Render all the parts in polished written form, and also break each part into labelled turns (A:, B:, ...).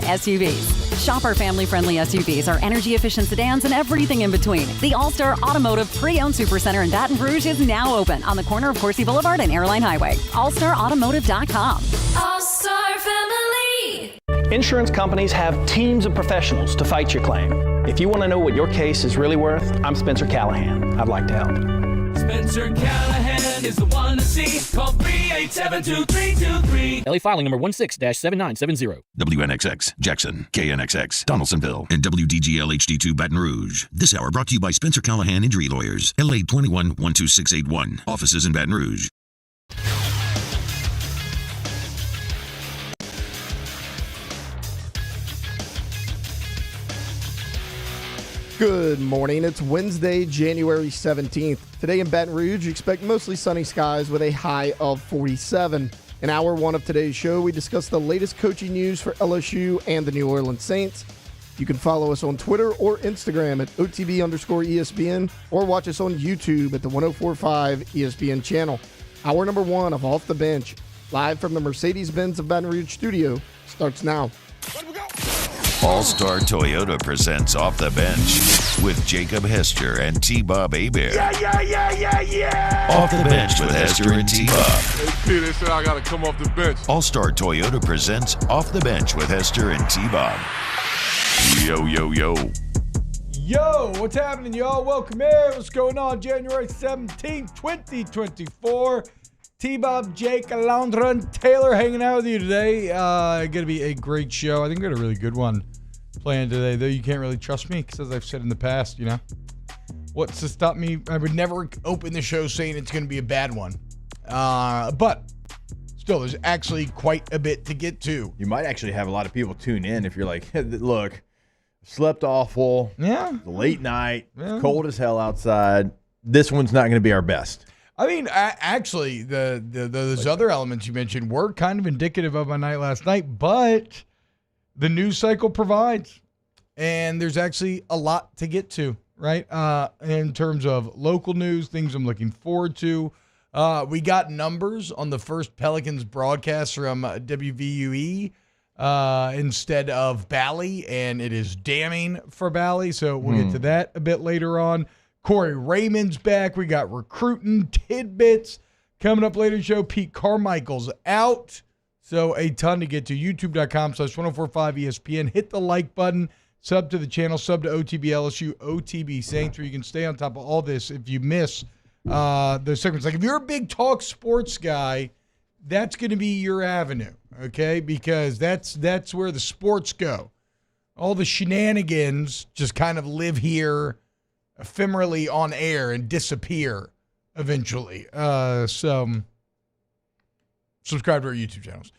A: SUVs. Shop our family-friendly SUVs, our energy-efficient sedans, and everything in between. The All-Star Automotive Pre-Owned Supercenter in Baton Rouge is now open on the corner of Coursey Boulevard and Airline Highway. AllStarAutomotive.com.
B: All-Star Family.
C: Insurance companies have teams of professionals to fight your claim. If you want to know what your case is really worth, I'm Spencer Callahan. I'd like to help.
D: Spencer Callahan is the one to see. Call 387-2323.
E: LA filing number 16-7970.
F: WNXX, Jackson, KNXX, Donaldsonville, and WDGL HD2 Baton Rouge. This hour brought to you by Spencer Callahan Injury Lawyers, LA 21-12681. Offices in Baton Rouge.
G: Good morning. It's Wednesday, January 17th. Today in Baton Rouge, you expect mostly sunny skies with a high of 47. In hour one of today's show, we discuss the latest coaching news for LSU and the New Orleans Saints. You can follow us on Twitter or Instagram at OTB_ESPN or watch us on YouTube at the 1045 ESPN channel. Hour number one of Off the Bench, live from the Mercedes-Benz of Baton Rouge studio, starts now.
F: All-Star Toyota presents Off the Bench with Jacob Hester and T-Bob Hebert. Yeah. Off the Bench with Hester and T-Bob.
H: Hey, they said I got to come off the bench.
F: All-Star Toyota presents Off the Bench with Hester and T-Bob. Yo.
I: Yo, what's happening, y'all? Welcome in. What's going on? January 17th, 2024. T-Bob, Jake, Alondra, and Taylor hanging out with you today. Going to be a great show. I think we got a really good one planned today, though you can't really trust me because, as I've said in the past, you know, what's to stop me? I would never open the show saying it's going to be a bad one. But still, there's actually quite a bit to get to.
J: You might actually have a lot of people tune in if you're like, hey, look, slept awful.
I: Yeah.
J: Late night. Yeah. Cold as hell outside. This one's not going to be our best.
I: I mean, actually, those other elements you mentioned were kind of indicative of my night last night, but the news cycle provides, and there's actually a lot to get to, right? In terms of local news, things I'm looking forward to. We got numbers on the first Pelicans broadcast from WVUE instead of Bally, and it is damning for Bally, so we'll get to that a bit later on. Corey Raymond's back. We got recruiting tidbits coming up later in the show. Pete Carmichael's out. So a ton to get to. YouTube.com/1045 ESPN. Hit the like button. Sub to the channel. Sub to OTB LSU, OTB Saints, where you can stay on top of all this if you miss those segments. Like if you're a big talk sports guy, that's going to be your avenue, okay? Because that's where the sports go. All the shenanigans just kind of live here ephemerally on air and disappear eventually. So subscribe to our YouTube channels.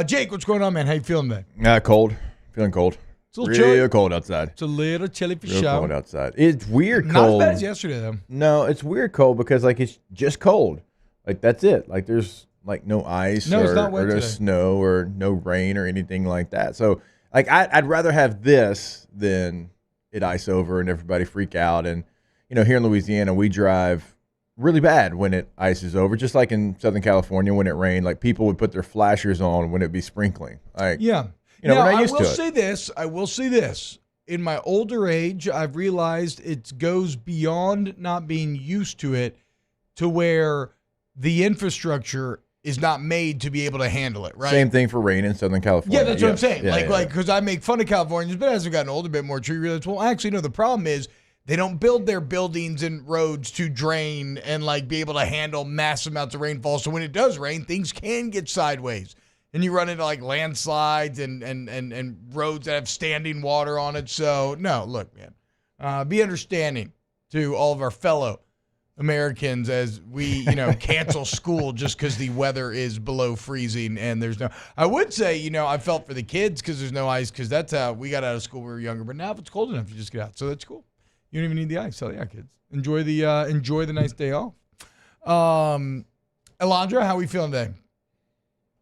I: Jake, what's going on, man? How you feeling today?
J: Cold. Feeling cold.
I: It's a little chilly.
J: Cold outside.
I: It's a little chilly for
J: Real
I: sure.
J: Cold outside. It's weird
I: Not
J: cold.
I: as bad as yesterday, though.
J: No, it's weird cold because, like, it's just cold. Like, that's it. Like, there's, like, no ice
I: it's not wet
J: or no
I: today.
J: snow or no rain or anything like that. So, like, I'd rather have this than it ice over and everybody freak out. And, you know, here in Louisiana, we drive really bad when it ices over, just like in Southern California when it rained. Like, people would put their flashers on when it'd be sprinkling. Like,
I: yeah.
J: You know,
I: now,
J: we're not used to it.
I: I will say this. In my older age, I've realized it goes beyond not being used to it to where the infrastructure is not made to be able to handle it, right?
J: Same thing for rain in Southern California.
I: Yeah, that's what I'm saying.
J: Yeah,
I: because I make fun of Californians, but as I've gotten older, a bit more true, you realize, well, actually, no, the problem is they don't build their buildings and roads to drain and, like, be able to handle massive amounts of rainfall. So when it does rain, things can get sideways. And you run into, like, landslides and roads that have standing water on it. So, no, look, man, be understanding to all of our fellow Americans as we, cancel school just because the weather is below freezing and there's no. I would say, I felt for the kids because there's no ice because that's how we got out of school when we were younger. But now if it's cold enough, you just get out. So that's cool. You don't even need the ice. So, yeah, kids, enjoy the nice day off. Alondra, how are we feeling today?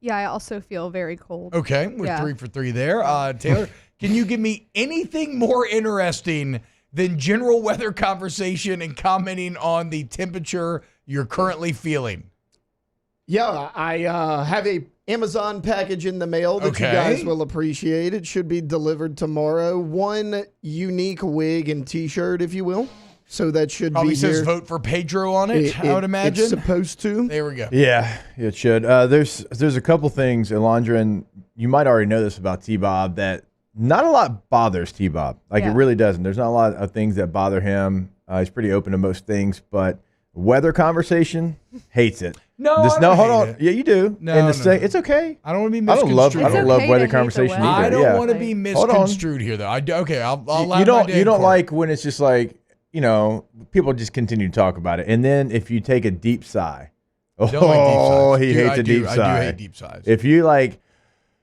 K: Yeah, I also feel very cold.
I: Okay, we're 3 for 3 there. Taylor, can you give me anything more interesting than general weather conversation and commenting on the temperature you're currently feeling?
G: Yeah, I have a Amazon package in the mail that you guys will appreciate. It should be delivered tomorrow. One unique wig and T-shirt, if you will. So that should
I: Probably
G: be
I: says
G: here.
I: vote for Pedro on it, I would imagine.
G: It's supposed to.
I: There we go.
J: Yeah, it should. There's a couple things, Alondra, and you might already know this about T-Bob, that not a lot bothers T-Bob. Like, it really doesn't. There's not a lot of things that bother him. He's pretty open to most things, but weather conversation, hates it.
I: No,
J: hold on. Yeah, you do.
I: No,
J: it's okay.
I: I don't want to be
J: I
I: misconstrued.
J: don't love weather conversation either.
I: I don't
J: yeah.
I: want to be misconstrued here, though. I'll
J: You don't like when it's just like, people just continue to talk about it, and then if you take a deep sigh, he hates a deep sigh.
I: I do hate deep sighs.
J: If you like.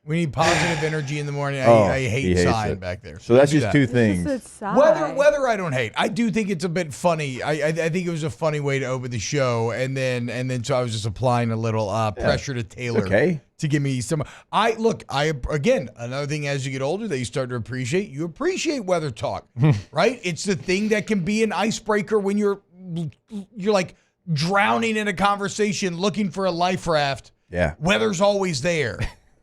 I: We need positive energy in the morning. I hate sighing back there.
J: So that's just two things.
I: Weather I don't hate. I do think it's a bit funny. I think it was a funny way to open the show, and then so I was just applying a little pressure to Taylor to give me some. Again, another thing as you get older that you start to appreciate. You appreciate weather talk, right? It's the thing that can be an icebreaker when you're like drowning in a conversation looking for a life raft.
J: Yeah,
I: weather's always there.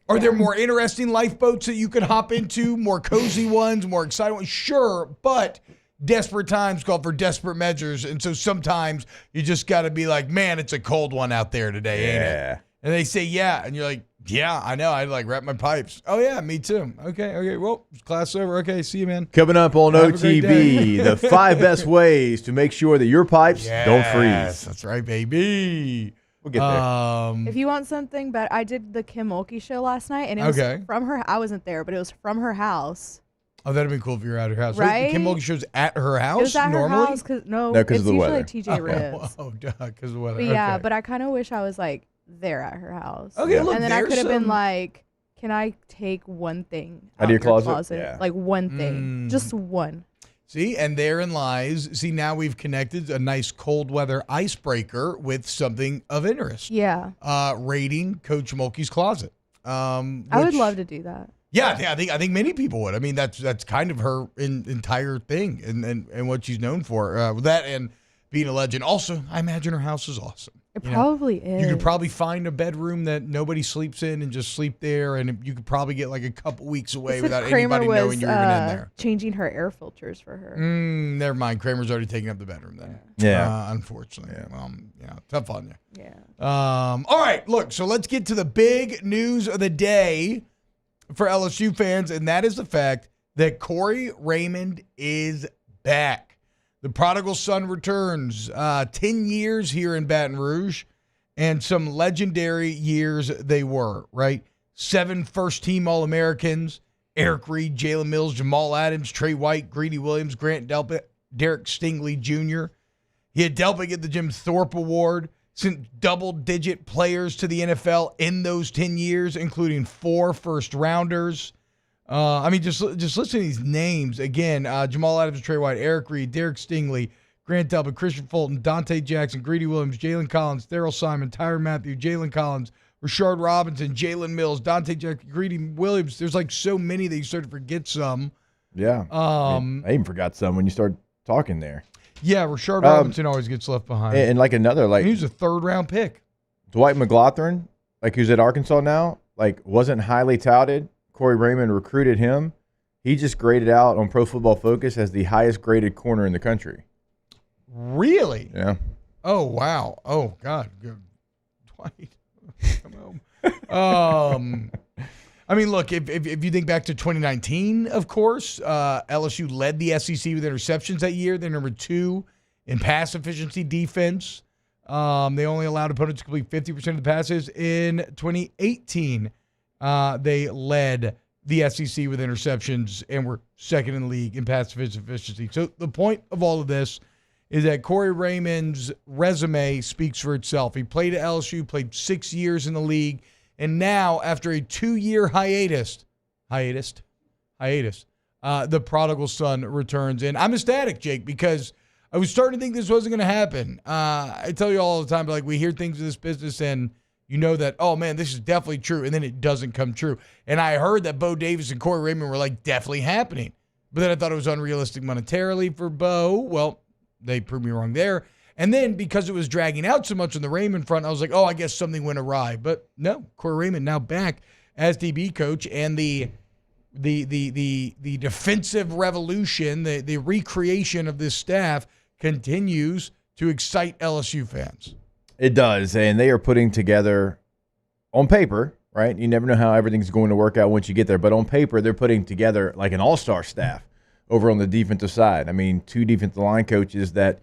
I: Are there more interesting lifeboats that you can hop into, more cozy ones, more exciting ones? Sure, but desperate times call for desperate measures, and so sometimes you just got to be like, man, it's a cold one out there today, ain't it? And they say, yeah, and you're like, yeah, I know. I'd like wrap my pipes. Oh, yeah, me too. Okay, well, class over. Okay, see you, man.
J: Coming up on OTB, the 5 best ways to make sure that your pipes don't freeze.
I: That's right, baby.
J: We'll get there.
K: If you want something better, I did the Kim Mulkey show last night, and it was from her. I wasn't there, but it was from her house.
I: Oh, that'd have been cool if you were at her house.
K: Right?
I: Wait, the Kim Mulkey show's at her house
K: It was at
I: normally?
K: her house because
J: of the weather.
K: It's usually TJ Ribs.
I: Because of the weather.
K: But yeah, but I kind of wish I was like there at her house.
I: Okay, look,
K: and then I could have been like, can I take one thing
J: out of your closet?
K: Yeah. Like one thing, just one.
I: See, and therein lies. See, now we've connected a nice cold weather icebreaker with something of interest.
K: Yeah.
I: Raiding Coach Mulkey's closet.
K: I would love to do that.
I: Yeah, I think many people would. I mean, that's kind of her entire thing and what she's known for. That and being a legend. Also, I imagine her house is awesome.
K: It probably is.
I: You could probably find a bedroom that nobody sleeps in and just sleep there, and you could probably get like a couple weeks away without anybody knowing you're even in there.
K: Changing her air filters for her.
I: Never mind. Kramer's already taking up the bedroom then.
J: Yeah.
I: Unfortunately. Yeah. Tough on you.
K: Yeah.
I: All right. Look, so let's get to the big news of the day for LSU fans, and that is the fact that Corey Raymond is back. The prodigal son returns. 10 years here in Baton Rouge, and some legendary years they were, right? 7 first-team All-Americans, Eric Reed, Jalen Mills, Jamal Adams, Trey White, Greedy Williams, Grant Delpit, Derek Stingley Jr. He had Delpit get the Jim Thorpe Award, sent double-digit players to the NFL in those 10 years, including 4 first-rounders. Just listen to these names again. Jamal Adams, Trey White, Eric Reed, Derek Stingley, Grant Delpit, Christian Fulton, Dante Jackson, Greedy Williams, Jalen Collins, Daryl Simon, Tyron Matthew, Jalen Collins, Rashard Robinson, Jalen Mills, Dante Jackson, Greedy Williams. There's like so many that you start to forget some.
J: Yeah. I even forgot some when you start talking there.
I: Yeah, Rashard Robinson always gets left behind.
J: And like another, like,
I: he was a 3rd-round pick.
J: Dwight McLaughlin, like, who's at Arkansas now, like, wasn't highly touted. Corey Raymond recruited him. He just graded out on Pro Football Focus as the highest graded corner in the country.
I: Really?
J: Yeah.
I: Oh, wow. Oh, God. Good. Dwight, come home. Look, if you think back to 2019, of course, LSU led the SEC with interceptions that year. They're number 2 in pass efficiency defense. They only allowed opponents to complete 50% of the passes. In 2018, they led the SEC with interceptions and were 2nd in the league in pass efficiency. So the point of all of this is that Corey Raymond's resume speaks for itself. He played at LSU, played 6 years in the league, and now after a 2-year hiatus, the prodigal son returns. And I'm ecstatic, Jake, because I was starting to think this wasn't going to happen. I tell you all the time, like, we hear things in this business and you know that, oh, man, this is definitely true, and then it doesn't come true. And I heard that Bo Davis and Corey Raymond were, like, definitely happening. But then I thought it was unrealistic monetarily for Bo. Well, they proved me wrong there. And then because it was dragging out so much on the Raymond front, I was like, oh, I guess something went awry. But no, Corey Raymond now back as DB coach, and the defensive revolution, the recreation of this staff continues to excite LSU fans.
J: It does, and they are putting together, on paper, right? You never know how everything's going to work out once you get there, but on paper, they're putting together like an all-star staff over on the defensive side. I mean, 2 defensive line coaches that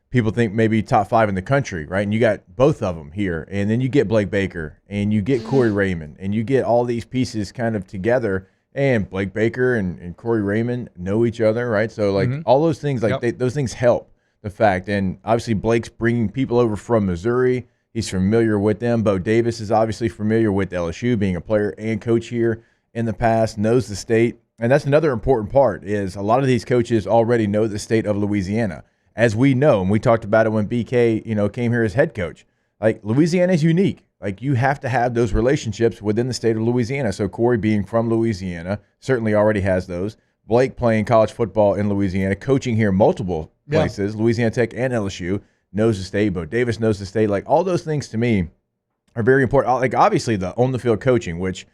J: people think maybe top 5 in the country, right? And you got both of them here, and then you get Blake Baker, and you get Corey Raymond, and you get all these pieces kind of together. And Blake Baker and Corey Raymond know each other, right? So, like, all those things, like, those things help the fact. And obviously, Blake's bringing people over from Missouri. He's familiar with them. Bo Davis is obviously familiar with LSU, being a player and coach here in the past, knows the state. And that's another important part, is a lot of these coaches already know the state of Louisiana. As we know, and we talked about it when BK, came here as head coach. Like, Louisiana is unique. Like, you have to have those relationships within the state of Louisiana. So Corey, being from Louisiana, certainly already has those. Blake, playing college football in Louisiana, coaching here multiple places, Louisiana Tech and LSU, knows the state. Bo Davis knows the state. Like, all those things to me are very important. Like, obviously, the on-the-field coaching, which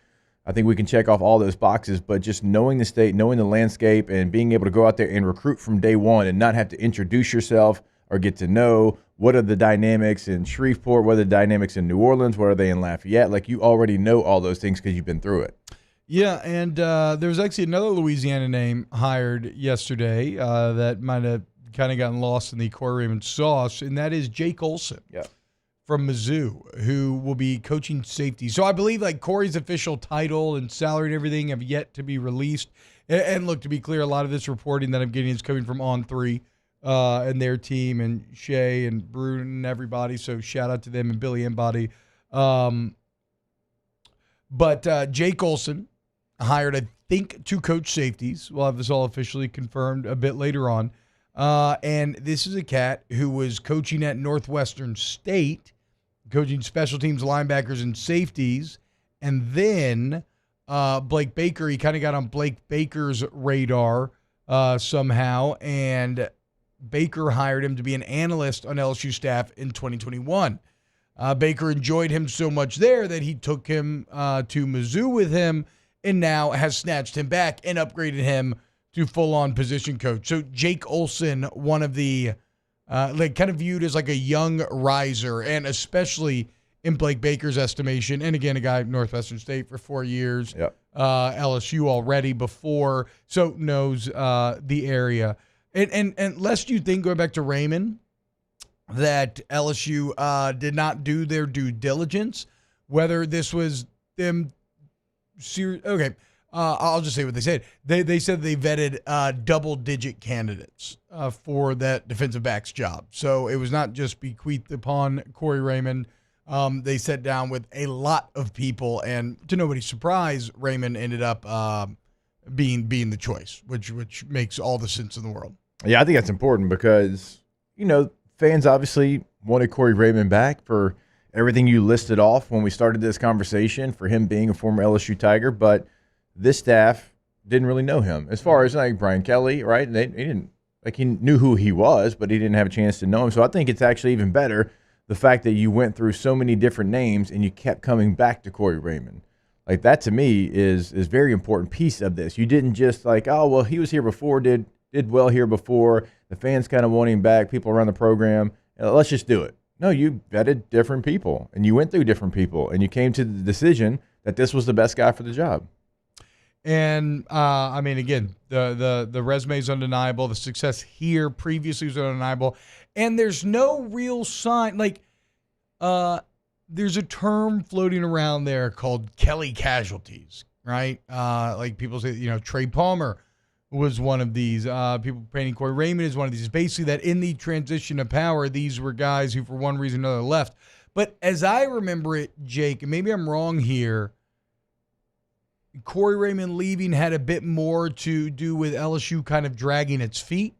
J: I think we can check off all those boxes, but just knowing the state, knowing the landscape, and being able to go out there and recruit from day one and not have to introduce yourself or get to know what are the dynamics in Shreveport, what are the dynamics in New Orleans, what are they in Lafayette. Like, you already know all those things because you've been through it.
I: Yeah, and there was actually another Louisiana name hired yesterday that might have kind of gotten lost in the Corey Raymond sauce, and that is Jake Olson from Mizzou, who will be coaching safety. So I believe, like, Corey's official title and salary and everything have yet to be released. And look, to be clear, a lot of this reporting that I'm getting is coming from On3 and their team, and Shay and Bruin and everybody. So shout out to them, and Billy Embody. But Jake Olson hired, I think, 2 coach safeties. We'll have this all officially confirmed a bit later on. And this is a cat who was coaching at Northwestern State, coaching special teams, linebackers, and safeties. And then Blake Baker, he kind of got on Blake Baker's radar somehow, and Baker hired him to be an analyst on LSU staff in 2021. Baker enjoyed him so much there that he took him to Mizzou with him, and now has snatched him back and upgraded him to full-on position coach. So Jake Olson, one of the kind of viewed as like a young riser, and especially in Blake Baker's estimation. And again, a guy at Northwestern State for 4 years, LSU already before, so knows the area. And lest you think, going back to Raymond, that LSU did not do their due diligence, whether this was them okay. I'll just say what they said. They said they vetted double-digit candidates for that defensive backs job. So it was not just bequeathed upon Corey Raymond. They sat down with a lot of people, and to nobody's surprise, Raymond ended up being the choice, which makes all the sense in the world.
J: Yeah, I think that's important because, fans obviously wanted Corey Raymond back for everything you listed off when we started this conversation, for him being a former LSU Tiger, but this staff didn't really know him. As far as like Brian Kelly, right? He didn't, like, he knew who he was, but he didn't have a chance to know him. So I think it's actually even better the fact that you went through so many different names and you kept coming back to Corey Raymond. Like, that to me is very important piece of this. You didn't just like, oh, well, he was here before, did well here before. The fans kind of want him back, people around the program. Let's just do it. No, you vetted different people, and you went through different people, and you came to the decision that this was the best guy for the job.
I: And, I mean, again, the resume is undeniable. The success here previously was undeniable. And there's no real sign. Like, there's a term floating around there called Kelly casualties, right? Like, people say, Trey Palmer was one of these. People painting Corey Raymond is one of these. It's basically that in the transition of power, these were guys who, for one reason or another, left. But as I remember it, Jake, and maybe I'm wrong here, Corey Raymond leaving had a bit more to do with LSU kind of dragging its feet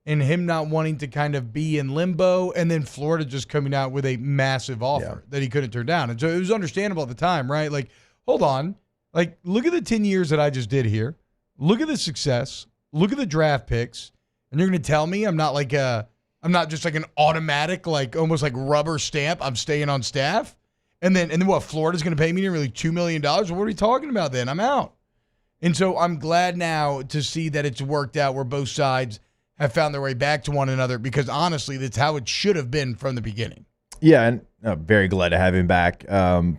I: and him not wanting to kind of be in limbo, and then Florida just coming out with a massive offer that he couldn't turn down. And so it was understandable at the time, right? Like, hold on. Like, look at the 10 years that I just did here. Look at the success. Look at the draft picks. And you're going to tell me I'm not like a I'm not just like an automatic, like almost like rubber stamp. I'm staying on staff. And then what? Florida's going to pay me nearly $2 million? What are we talking about then? I'm out. And so I'm glad now to see that it's worked out where both sides have found their way back to one another, because honestly, that's how it should have been from the beginning.
J: Yeah, and very glad to have him back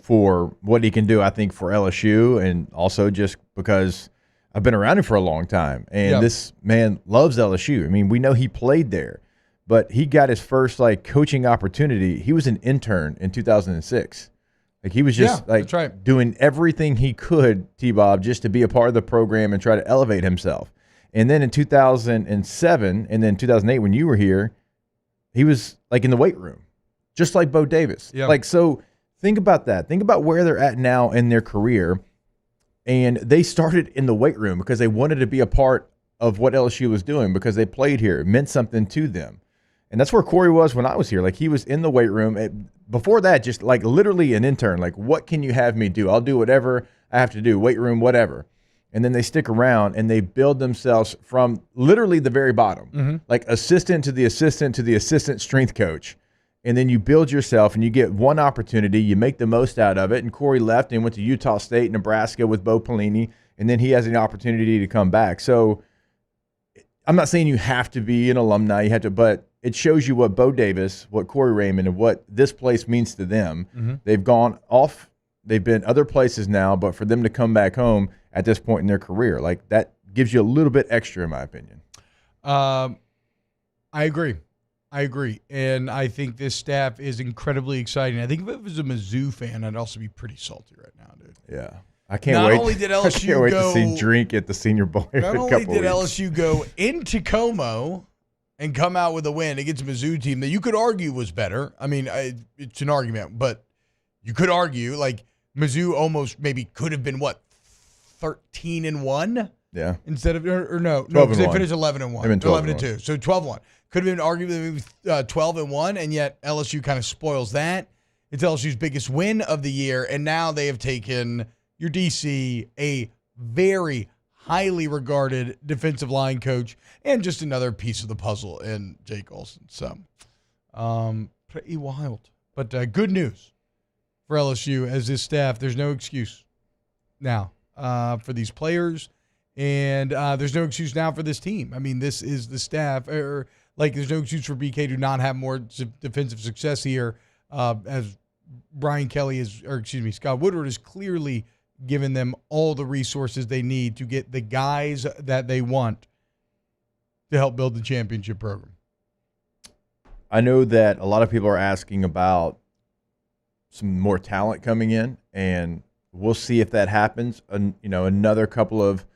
J: for what he can do, I think, for LSU, and also just because I've been around him for a long time. And this man loves LSU. I mean, we know he played there, but he got his first coaching opportunity. He was an intern in 2006. He was just doing everything he could, T-Bob, just to be a part of the program and try to elevate himself. And then in 2007 and then 2008 when you were here, he was in the weight room, just like Bo Davis.
I: Yeah.
J: So think about that. Think about where they're at now in their career. And they started in the weight room because they wanted to be a part of what LSU was doing, because they played here. It meant something to them. And that's where Corey was when I was here. He was in the weight room. Before that, just literally an intern. What can you have me do? I'll do whatever I have to do, weight room, whatever. And then they stick around and they build themselves from literally the very bottom, assistant to the assistant strength coach. And then you build yourself and you get one opportunity. You make the most out of it. And Corey left and went to Utah State, Nebraska with Bo Pelini. And then he has an opportunity to come back. So I'm not saying you have to be an alumni. You have to, but it shows you what Bo Davis, what Corey Raymond, and what this place means to them. Mm-hmm. They've gone off. They've been other places now, but for them to come back home at this point in their career, that gives you a little bit extra, in my opinion.
I: I agree. And I think this staff is incredibly exciting. I think if it was a Mizzou fan, I'd also be pretty salty right now, dude.
J: Yeah. I can't wait.
I: Not only did LSU
J: to see Drink at the Senior Bowl.
I: Not only did LSU go into Como and come out with a win against a Mizzou team that you could argue was better. I mean, it's an argument, but you could argue Mizzou almost maybe could have been 13-1.
J: Yeah.
I: Instead of no, because they finished 11-1. 11-2, so 12-1. Could have been arguably 12-1, and yet LSU kind of spoils that. It's LSU's biggest win of the year, and now they have taken your DC, a very highly regarded defensive line coach, and just another piece of the puzzle in Jake Olson. So, pretty wild. But good news for LSU as this staff. There's no excuse now for these players, and there's no excuse now for this team. I mean, this is the staff. There's no excuse for BK to not have more defensive success here, as Scott Woodward is clearly given them all the resources they need to get the guys that they want to help build the championship program.
J: I know that a lot of people are asking about some more talent coming in, and we'll see if that happens. Another couple of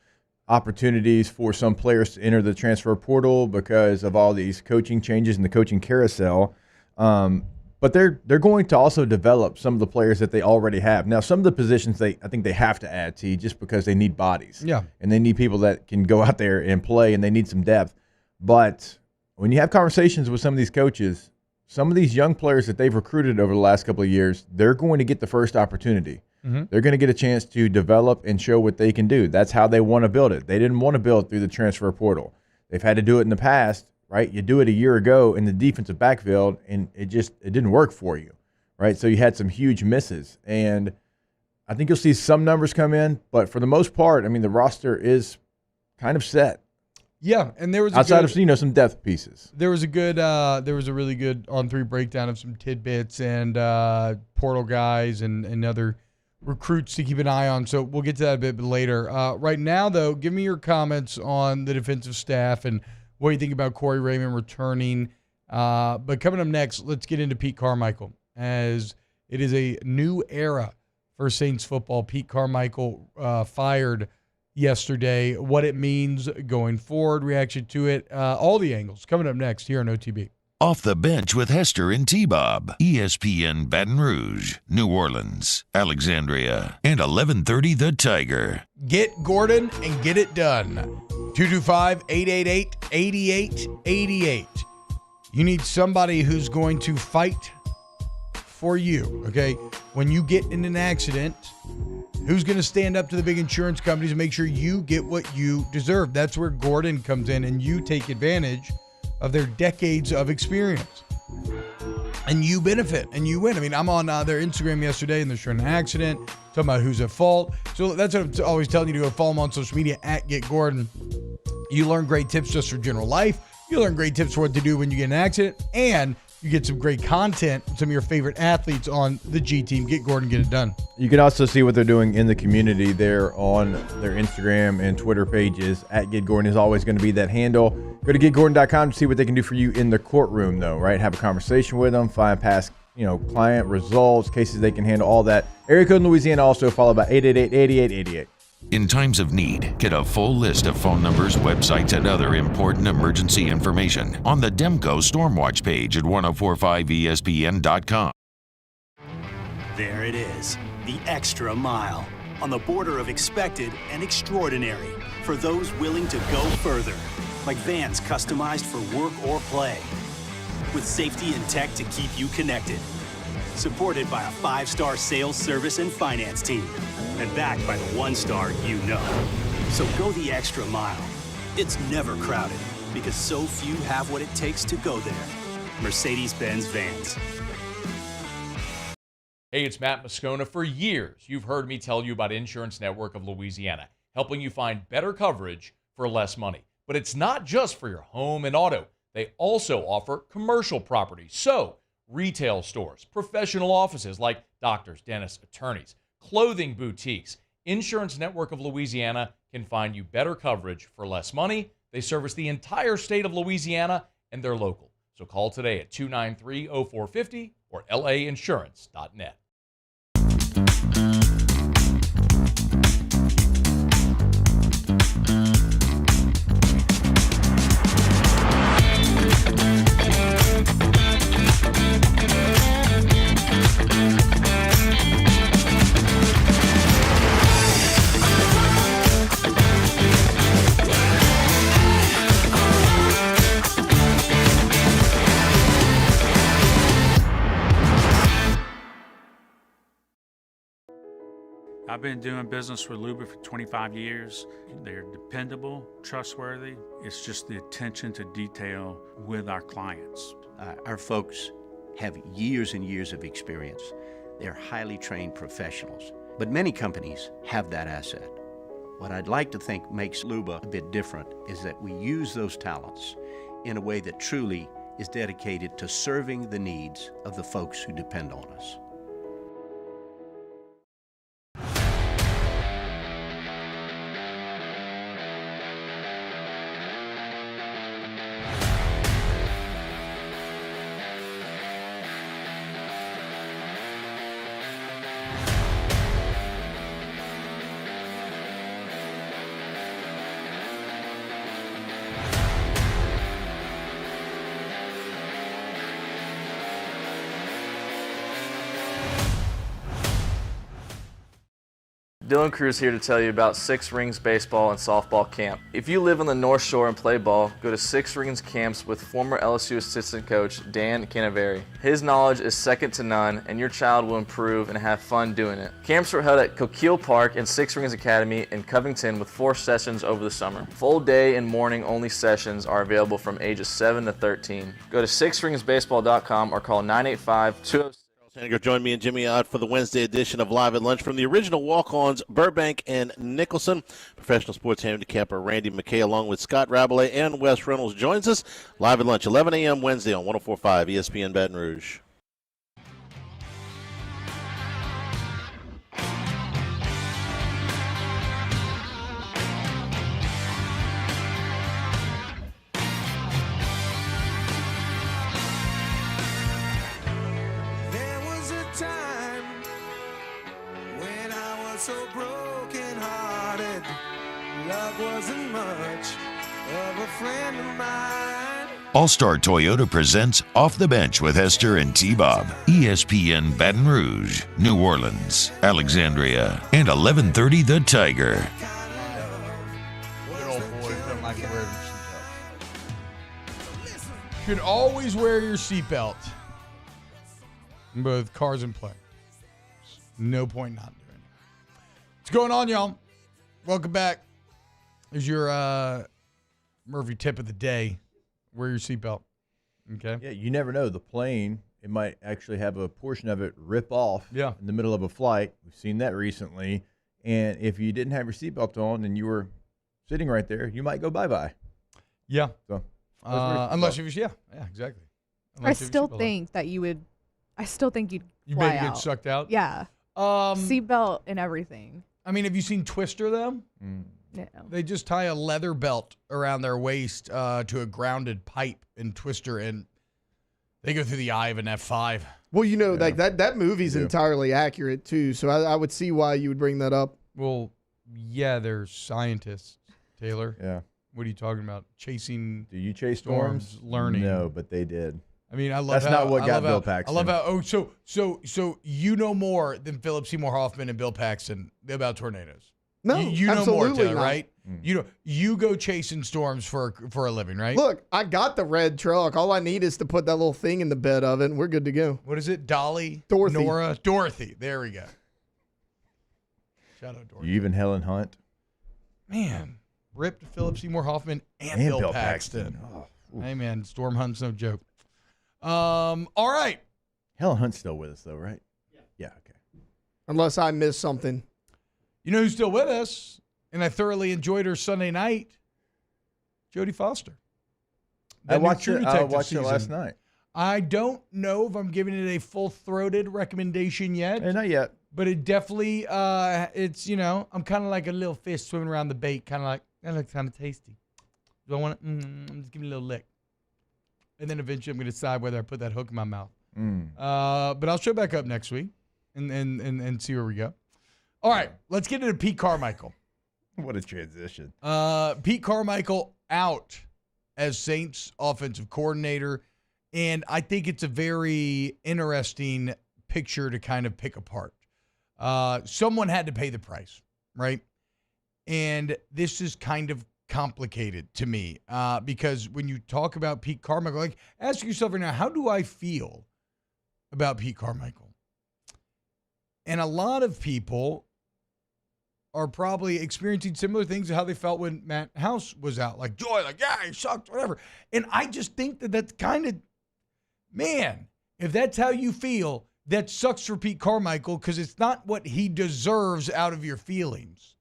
J: opportunities for some players to enter the transfer portal because of all these coaching changes in the coaching carousel. But they're going to also develop some of the players that they already have. Now, some of the positions I think they have to add to, just because they need bodies.
I: Yeah.
J: And they need people that can go out there and play, and they need some depth. But when you have conversations with some of these coaches, some of these young players that they've recruited over the last couple of years, they're going to get the first opportunity. Mm-hmm. They're going to get a chance to develop and show what they can do. That's how they want to build it. They didn't want to build through the transfer portal. They've had to do it in the past. Right, you do it a year ago in the defensive backfield, and it didn't work for you, right? So you had some huge misses, and I think you'll see some numbers come in, but for the most part, I mean, the roster is kind of set.
I: Yeah, and there was
J: outside of some depth pieces.
I: There was a really good on-3 breakdown of some tidbits and portal guys and other recruits to keep an eye on. So we'll get to that a bit later. Right now, though, give me your comments on the defensive staff and what do you think about Corey Raymond returning? But coming up next, let's get into Pete Carmichael, as it is a new era for Saints football. Pete Carmichael fired yesterday. What it means going forward, reaction to it, all the angles. Coming up next here on OTB.
F: Off the Bench with Hester and T-Bob. ESPN Baton Rouge, New Orleans, Alexandria, and 1130 The Tiger.
I: Get Gordon and get it done. 225-888-8888. You need somebody who's going to fight for you, okay? When you get in an accident, who's going to stand up to the big insurance companies and make sure you get what you deserve? That's where Gordon comes in, and you take advantage of their decades of experience. And you benefit and you win. I mean, I'm on their Instagram yesterday and they're showing an accident, talking about who's at fault. So that's what I'm always telling you to go follow them on social media at Get Gordon. You learn great tips just for general life. You learn great tips for what to do when you get in an accident. And you get some great content, some of your favorite athletes on the G team. Get Gordon, get it done.
J: You can also see what they're doing in the community there on their Instagram and Twitter pages. At Get Gordon is always going to be that handle. Go to getgordon.com to see what they can do for you in the courtroom, though, right? Have a conversation with them, find past, client results, cases they can handle, all that. Area code in Louisiana also followed by 888-8888.
F: In times of need, get a full list of phone numbers, websites, and other important emergency information on the Demco Stormwatch page at 1045ESPN.com.
L: There it is, the extra mile, on the border of expected and extraordinary, for those willing to go further, like vans customized for work or play, with safety and tech to keep you connected. Supported by a 5-star sales, service, and finance team. And backed by the 1-star you know. So go the extra mile. It's never crowded because so few have what it takes to go there. Mercedes-Benz Vans.
M: Hey, it's Matt Moscona. For years, you've heard me tell you about Insurance Network of Louisiana, helping you find better coverage for less money. But it's not just for your home and auto. They also offer commercial property. So, retail stores, professional offices like doctors, dentists, attorneys, clothing boutiques. Insurance Network of Louisiana can find you better coverage for less money. They service the entire state of Louisiana, and they're local. So call today at 293-0450 or lainsurance.net.
N: I've been doing business with Luba for 25 years. They're dependable, trustworthy. It's just the attention to detail with our clients.
O: Our folks have years and years of experience. They're highly trained professionals, but many companies have that asset. What I'd like to think makes Luba a bit different is that we use those talents in a way that truly is dedicated to serving the needs of the folks who depend on us.
P: Dylan Cruz here to tell you about Six Rings Baseball and Softball Camp. If you live on the North Shore and play ball, go to Six Rings Camps with former LSU assistant coach Dan Canaveri. His knowledge is second to none, and your child will improve and have fun doing it. Camps were held at Coquille Park and Six Rings Academy in Covington with 4 sessions over the summer. Full day and morning only sessions are available from ages 7 to 13. Go to sixringsbaseball.com or call 985-206.
Q: Henniger joined me and Jimmy Ott for the Wednesday edition of Live at Lunch from the original walk-ons Burbank and Nicholson. Professional sports handicapper Randy McKay along with Scott Rabelais and Wes Reynolds joins us. Live at Lunch, 11 a.m. Wednesday on 104.5 ESPN Baton Rouge.
R: So broken hearted, love wasn't much of a friend of mine.
F: All-Star Toyota presents Off the Bench with Hester and T-Bob. ESPN Baton Rouge, New Orleans, Alexandria, and 1130 The Tiger.
I: Good old boys don't like to wear their seatbelts. Should always wear your seatbelt. Both cars and play. No point not doing it. What's going on, y'all? Welcome back. Here's your Murphy tip of the day. wear your seatbelt. Okay.
J: Yeah, you never know. The plane, it might actually have a portion of it rip off
I: in
J: the middle of a flight. We've seen that recently. And if you didn't have your seatbelt on and you were sitting right there, you might go bye-bye.
I: Yeah.
J: So,
I: unless you, exactly.
K: I still think that you would. I still think you'd.
I: You
K: fly
I: maybe
K: out.
I: get sucked out.
K: Yeah. Seatbelt and everything.
I: I mean, have you seen Twister though?
K: No.
I: They just tie a leather belt around their waist to a grounded pipe in Twister, and they go through the eye of an F5.
G: Well, like that movie's entirely accurate too, so I would see why you would bring that up.
I: Well, yeah, they're scientists, Taylor.
J: Yeah.
I: What are you talking about? Chasing?
J: Do you chase storms?
I: Learning?
J: No, but they did.
I: I mean, I love
J: That's not what got Bill Paxton.
I: I love how. Oh, so you know more than Philip Seymour Hoffman and Bill Paxton about tornadoes.
G: No,
I: you know more,
G: absolutely
I: Taylor,
G: not.
I: right? You go chasing storms for a living, right?
G: Look, I got the red truck. All I need is to put that little thing in the bed of it, and we're good to go.
I: What is it? Dolly?
G: Dorothy.
I: Nora? Dorothy. There we go. Shout out Dorothy.
J: You even Helen Hunt.
I: Man, ripped Philip Seymour Hoffman and Bill Paxton. Hey, man, storm hunt's no joke. All right.
J: Helen Hunt's still with us, though, right? Yeah, okay.
G: Unless I missed something.
I: You know who's still with us? And I thoroughly enjoyed her Sunday night. Jodie Foster.
J: I watched it last night.
I: I don't know if I'm giving it a full-throated recommendation yet.
J: Not yet.
I: But it definitely, it's, I'm kind of like a little fish swimming around the bait, kind of like, that looks kind of tasty. Do I want to, I'm just giving it a little lick. And then eventually I'm going to decide whether I put that hook in my mouth. But I'll show back up next week and see where we go. All right, let's get into Pete Carmichael.
J: What a transition.
I: Pete Carmichael out as Saints offensive coordinator. And I think it's a very interesting picture to kind of pick apart. Someone had to pay the price, right? And this is kind of complicated to me because when you talk about Pete Carmichael, like ask yourself right now, how do I feel about Pete Carmichael? And a lot of people are probably experiencing similar things to how they felt when Matt House was out. Like joy, like, yeah, he sucked, whatever. And I just think that that's kind of, man, if that's how you feel, that sucks for Pete Carmichael because it's not what he deserves out of your feelings.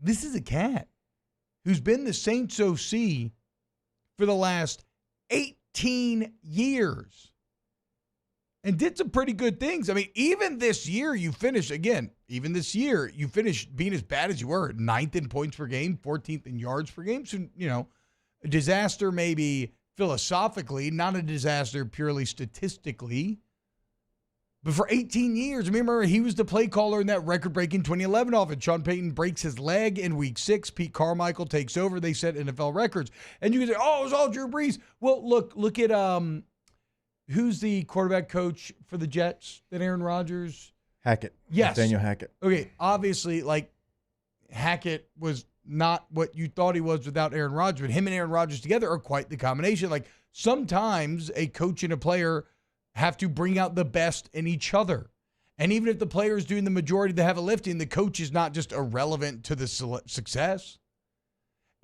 I: This is a cat who's been the Saints OC for the last 18 years. And did some pretty good things. I mean, even this year you finished being as bad as you were, 9th in points per game, 14th in yards per game. So, a disaster maybe philosophically, not a disaster purely statistically. But for 18 years, I remember he was the play caller in that record-breaking 2011 offense. Sean Payton breaks his leg in week 6. Pete Carmichael takes over. They set NFL records. And you can say, oh, it was all Drew Brees. Well, look at who's the quarterback coach for the Jets? That Aaron Rodgers?
J: Hackett.
I: Yes.
J: Daniel Hackett.
I: Okay, obviously, Hackett was not what you thought he was without Aaron Rodgers, but him and Aaron Rodgers together are quite the combination. Like, sometimes a coach and a player have to bring out the best in each other. And even if the player is doing the majority of the heavy lifting, the coach is not just irrelevant to the success.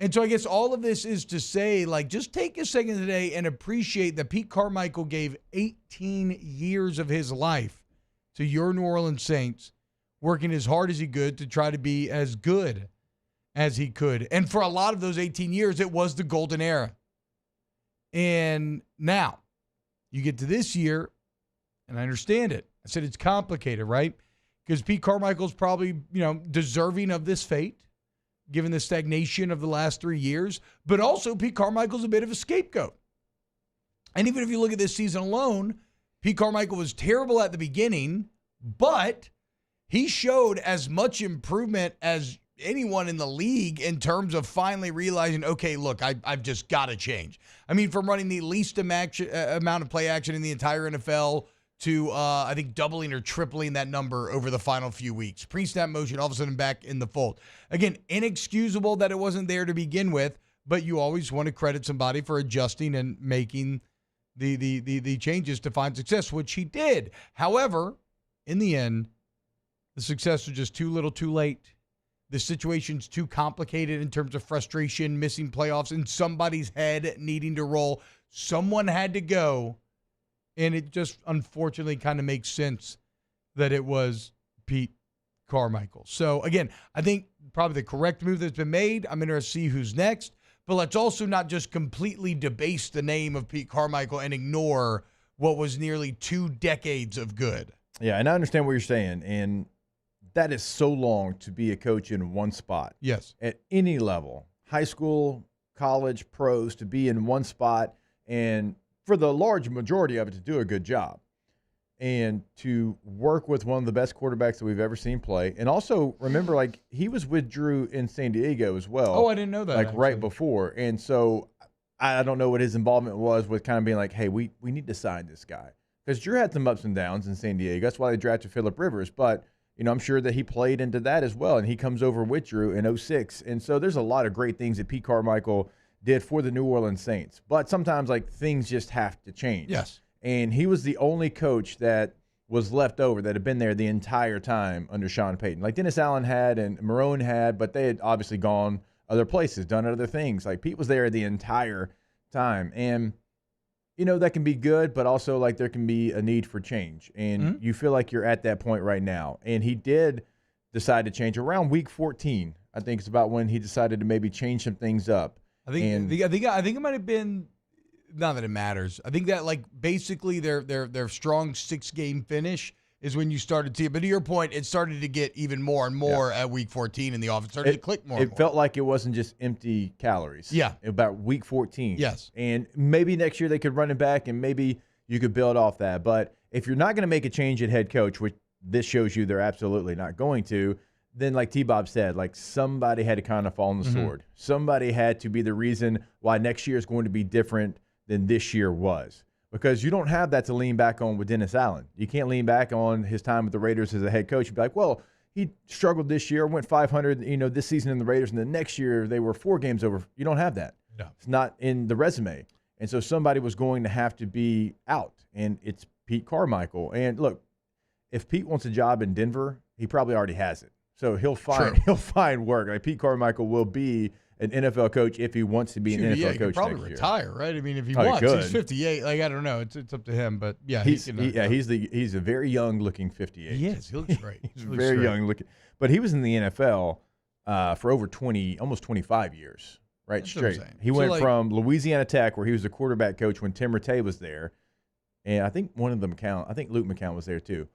I: And so I guess all of this is to say, just take a second today and appreciate that Pete Carmichael gave 18 years of his life to your New Orleans Saints, working as hard as he could to try to be as good as he could. And for a lot of those 18 years, it was the golden era. And now you get to this year, and I understand it. I said it's complicated, right? Because Pete Carmichael's probably, deserving of this fate, given the stagnation of the last 3 years. But also, Pete Carmichael's a bit of a scapegoat. And even if you look at this season alone, Pete Carmichael was terrible at the beginning, but he showed as much improvement as anyone in the league in terms of finally realizing, okay, look, I've just got to change. I mean, from running the least amount of play action in the entire NFL to, I think, doubling or tripling that number over the final few weeks. Pre-snap motion, all of a sudden back in the fold. Again, inexcusable that it wasn't there to begin with, but you always want to credit somebody for adjusting and making the changes to find success, which he did. However, in the end, the success was just too little too late. the situation's too complicated in terms of frustration, missing playoffs, and somebody's head needing to roll. Someone had to go, and it just unfortunately kind of makes sense that it was Pete Carmichael. So, again, I think probably the correct move that's been made. I'm interested to see who's next. But let's also not just completely debase the name of Pete Carmichael and ignore what was nearly 2 decades of good.
J: Yeah, and I understand what you're saying, and that is so long to be a coach in one spot.
I: Yes.
J: At any level, high school, college, pros, to be in one spot and for the large majority of it to do a good job and to work with one of the best quarterbacks that we've ever seen play. And also remember, like, he was with Drew in San Diego as well.
I: Oh, I didn't know that.
J: Like
I: actually.
J: right before. And so I don't know what his involvement was with kind of being like, hey, we need to sign this guy. Because Drew had some ups and downs in San Diego. That's why they drafted Phillip Rivers. But, you know, I'm sure that he played into that as well. And he comes over with Drew in 2006. And so there's a lot of great things that Pete Carmichael did for the New Orleans Saints. But sometimes, like, things just have to change.
I: Yes.
J: And he was the only coach that was left over that had been there the entire time under Sean Payton. Like Dennis Allen had and Marone had, but they had obviously gone other places, done other things. Like Pete was there the entire time. And, you know, that can be good, but also like there can be a need for change. And you feel like you're at that point right now. And he did decide to change around week 14. I think it's about when he decided to maybe change some things up.
I: I think it might have been, not that it matters. I think that like basically their strong 6-game finish is when you started to. But to your point, it started to get even more and more at week 14, and the offense started to click more.
J: It felt like it wasn't just empty calories.
I: Yeah,
J: about week 14.
I: Yes,
J: and maybe next year they could run it back, and maybe you could build off that. But if you're not going to make a change at head coach, which this shows you they're absolutely not going to, then like T-Bob said, like somebody had to kind of fall on the sword. Somebody had to be the reason why next year is going to be different than this year was, because you don't have that to lean back on with Dennis Allen. You can't lean back on his time with the Raiders as a head coach and be like, well, he struggled this year, went 500, this season in the Raiders, and the next year they were 4 games over. You don't have that.
I: No.
J: It's not in the resume. And so somebody was going to have to be out, and it's Pete Carmichael. And look, if Pete wants a job in Denver, he probably already has it. So he'll find work. Like Pete Carmichael will be an NFL coach if he wants to be an NFL coach.
I: He could probably
J: next year.
I: retire, right? I mean, if he wants, he's 58. Like I don't know, it's up to him, but yeah,
J: he's a very young looking 58.
I: He is. He looks great.
J: He's very young looking, but he was in the NFL for over 20, almost 25 years, right?
I: That's
J: straight.
I: what I'm saying.
J: He went from Louisiana Tech, where he was the quarterback coach when Tim Rattay was there, and I think Luke McCown was there too.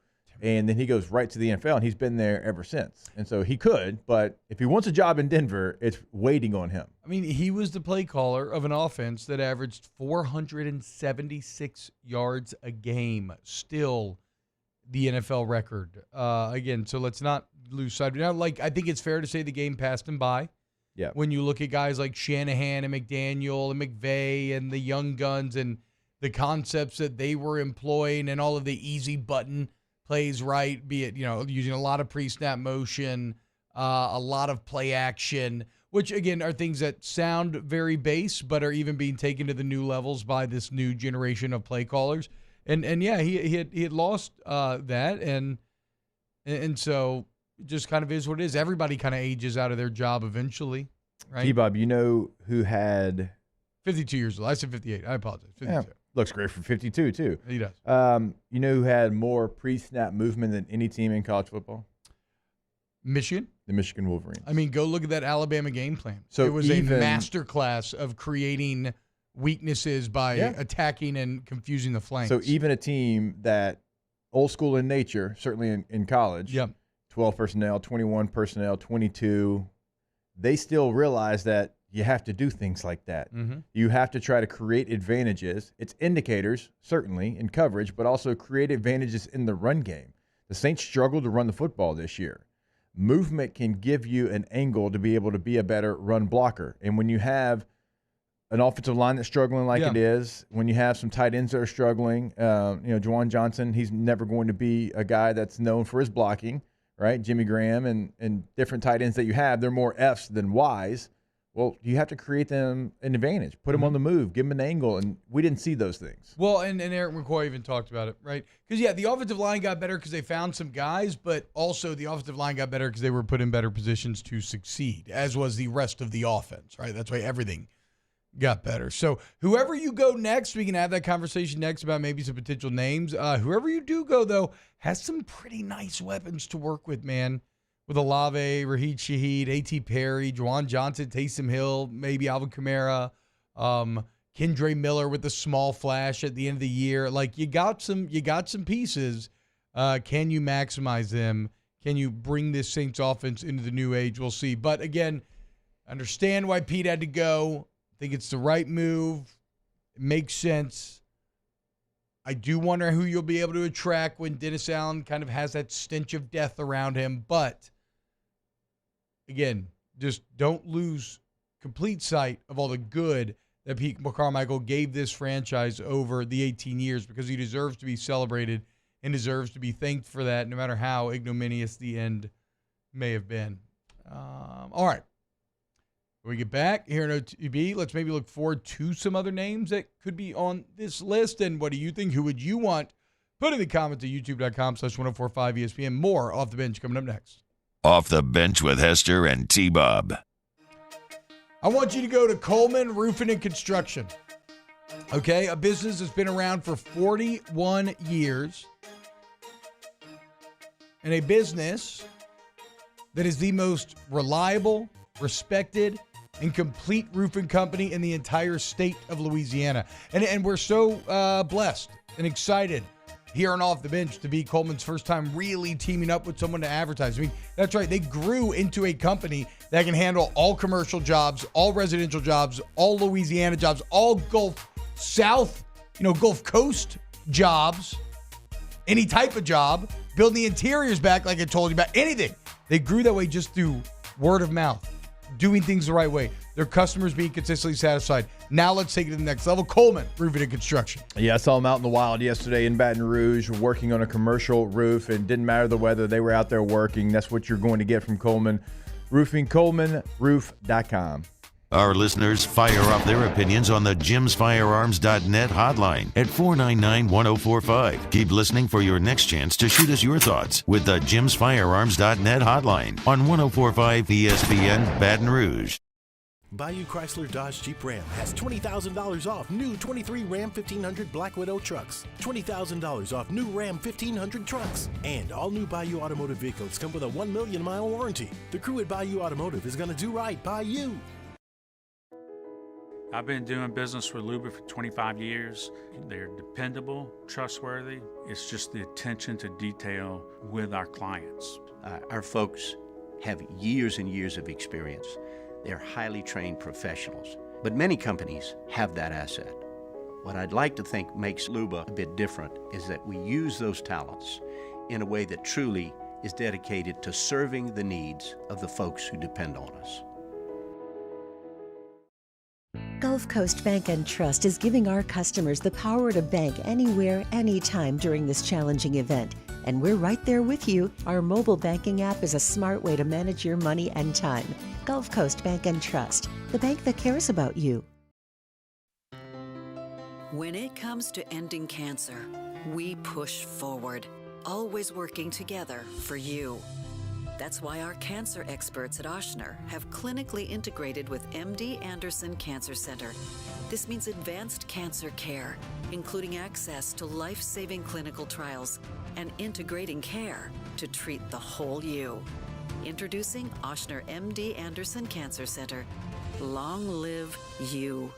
J: And then he goes right to the NFL, and he's been there ever since. And so he could, but if he wants a job in Denver, it's waiting on him.
I: I mean, he was the play caller of an offense that averaged 476 yards a game, still the NFL record. Again, so let's not lose sight. Now, like, I think it's fair to say the game passed him by.
J: Yeah.
I: When you look at guys like Shanahan and McDaniel and McVay and the young guns and the concepts that they were employing and all of the easy button plays, right, be it, using a lot of pre-snap motion, a lot of play action, which, again, are things that sound very base but are even being taken to the new levels by this new generation of play callers. And yeah, he had lost that, and so it just kind of is what it is. Everybody kind of ages out of their job eventually, right?
J: T-Bob, you know who had
I: 52 years old? I said 58. I apologize. 52.
J: Yeah. Looks great for 52, too.
I: He does.
J: You know who had more pre-snap movement than any team in college football?
I: Michigan?
J: The Michigan Wolverines.
I: I mean, go look at that Alabama game plan.
J: So
I: it was a masterclass of creating weaknesses by attacking and confusing the flanks.
J: So even a team that old school in nature, certainly in college, 12 personnel, 21 personnel, 22, they still realize that you have to do things like that. You have to try to create advantages. It's indicators, certainly, in coverage, but also create advantages in the run game. The Saints struggled to run the football this year. Movement can give you an angle to be able to be a better run blocker. And when you have an offensive line that's struggling like it is, when you have some tight ends that are struggling, Juwan Johnson, he's never going to be a guy that's known for his blocking, right? Jimmy Graham and different tight ends that you have, they're more Fs than Ys. Well, you have to create them an advantage, put them on the move, give them an angle, and we didn't see those things.
I: Well, and Eric McCoy even talked about it, right? Because, the offensive line got better because they found some guys, but also the offensive line got better because they were put in better positions to succeed, as was the rest of the offense, right? That's why everything got better. So whoever you go next, we can have that conversation next about maybe some potential names. Whoever you do go, though, has some pretty nice weapons to work with, man. With Olave, Raheem Shaheed, A.T. Perry, Juwan Johnson, Taysom Hill, maybe Alvin Kamara, Kendre Miller with the small flash at the end of the year. Like, you got some pieces. Can you maximize them? Can you bring this Saints offense into the new age? We'll see. But again, understand why Pete had to go. I think it's the right move. It makes sense. I do wonder who you'll be able to attract when Dennis Allen kind of has that stench of death around him. But again, just don't lose complete sight of all the good that Pete Carmichael gave this franchise over the 18 years, because he deserves to be celebrated and deserves to be thanked for that, no matter how ignominious the end may have been. All right. When we get back here in OTB, let's maybe look forward to some other names that could be on this list. And what do you think? Who would you want? Put in the comments at youtube.com/1045ESPN. More Off the Bench coming up next.
F: Off the Bench with Hester and T-Bob.
I: I want you to go to Coleman Roofing and Construction. Okay, a business that's been around for 41 years. And a business that is the most reliable, respected, and complete roofing company in the entire state of Louisiana. And we're so blessed and excited here on Off the Bench to be Coleman's first time really teaming up with someone to advertise. I mean, that's right. They grew into a company that can handle all commercial jobs, all residential jobs, all Louisiana jobs, all Gulf South, Gulf Coast jobs, any type of job, building the interiors back like I told you about, anything. They grew that way just through word of mouth, doing things the right way, their customers being consistently satisfied. Now let's take it to the next level. Coleman Roofing and Construction.
J: Yeah, I saw them out in the wild yesterday in Baton Rouge working on a commercial roof, and didn't matter the weather. They were out there working. That's what you're going to get from Coleman Roofing, ColemanRoof.com.
F: Our listeners fire off their opinions on the jimsfirearms.net hotline at 499-1045. Keep listening for your next chance to shoot us your thoughts with the jimsfirearms.net hotline on 1045 ESPN Baton Rouge.
S: Bayou Chrysler Dodge Jeep Ram has $20,000 off new 23 Ram 1500 Black Widow trucks, $20,000 off new Ram 1500 trucks, and all new Bayou Automotive vehicles come with a 1 million mile warranty. The crew at Bayou Automotive is going to do right by you.
N: I've been doing business with Luba for 25 years. They're dependable, trustworthy. It's just the attention to detail with our clients.
O: Our folks have years and years of experience. They're highly trained professionals, but many companies have that asset. What I'd like to think makes Luba a bit different is that we use those talents in a way that truly is dedicated to serving the needs of the folks who depend on us.
T: Gulf Coast Bank and Trust is giving our customers the power to bank anywhere, anytime during this challenging event. And we're right there with you. Our mobile banking app is a smart way to manage your money and time. Gulf Coast Bank and Trust, the bank that cares about you.
U: When it comes to ending cancer, we push forward, always working together for you. That's why our cancer experts at Ochsner have clinically integrated with MD Anderson Cancer Center. This means advanced cancer care, including access to life-saving clinical trials and integrating care to treat the whole you. Introducing Ochsner MD Anderson Cancer Center. Long live you.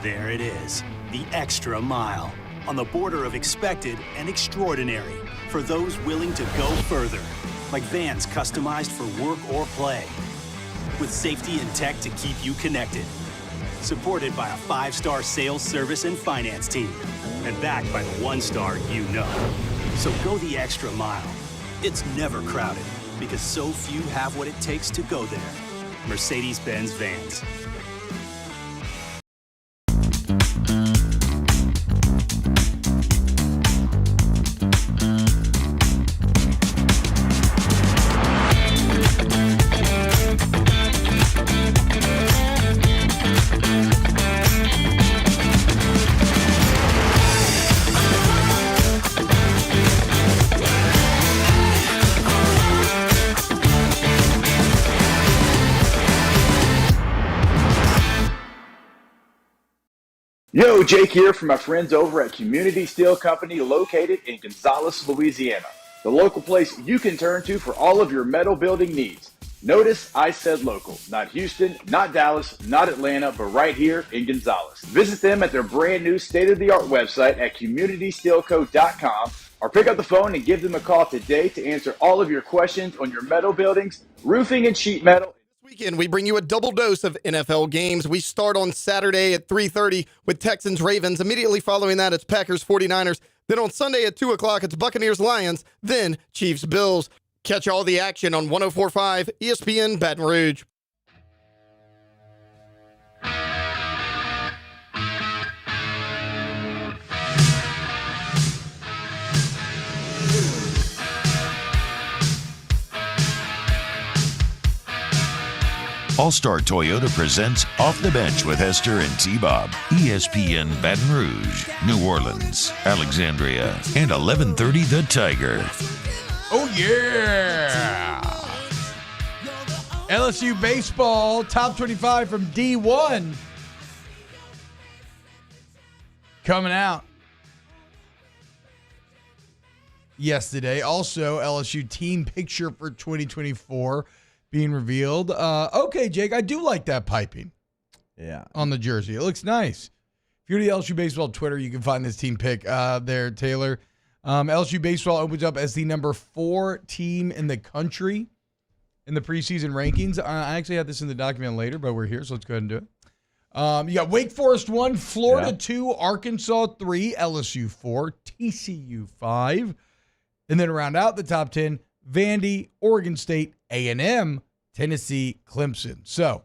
L: There it is, the extra mile, on the border of expected and extraordinary, for those willing to go further, like vans customized for work or play, with safety and tech to keep you connected, supported by a 5-star sales, service, and finance team, and backed by the 1-star you know. So go the extra mile. It's never crowded, because so few have what it takes to go there. Mercedes-Benz Vans.
A: Yo, Jake here from my friends over at Community Steel Company located in Gonzales, Louisiana. The local place you can turn to for all of your metal building needs. Notice I said local, not Houston, not Dallas, not Atlanta, but right here in Gonzales. Visit them at their brand new state-of-the-art website at communitysteelco.com or pick up the phone and give them a call today to answer all of your questions on your metal buildings, roofing and sheet metal.
G: Weekend, we bring you a double dose of NFL games. We start on Saturday at 3:30 with Texans-Ravens. Immediately following that, it's Packers-49ers. Then on Sunday at 2 o'clock, it's Buccaneers-Lions. Then Chiefs-Bills. Catch all the action on 104.5 ESPN Baton Rouge.
F: All-Star Toyota presents Off the Bench with Hester and T-Bob. ESPN Baton Rouge, New Orleans, Alexandria, and 1130 The Tiger.
I: Oh, yeah. LSU baseball, top 25 from D1. Coming out yesterday. Also, LSU team picture for 2024 being revealed. Okay, Jake, I do like that piping.
J: Yeah.
I: On the jersey. It looks nice. If you go to the LSU baseball Twitter, you can find this team pic there, Taylor. LSU baseball opens up as the number 4 team in the country in the preseason rankings. I actually had this in the document later, but we're here, so let's go ahead and do it. You got Wake Forest 1, Florida 2, Arkansas 3, LSU 4, TCU 5. And then round out the top 10, Vandy, Oregon State, A&M, Tennessee, Clemson. So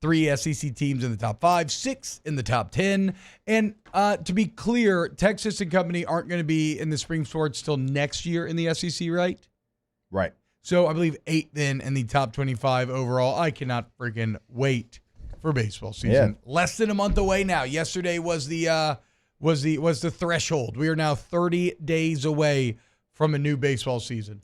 I: 3 SEC teams in the top 5, 6 in the top 10. And to be clear, Texas and company aren't going to be in the spring sports till next year in the SEC, right?
J: Right.
I: So I believe 8 then in the top 25 overall. I cannot freaking wait for baseball season.
J: Yeah.
I: Less than a month away now. Yesterday was the threshold. We are now 30 days away from a new baseball season.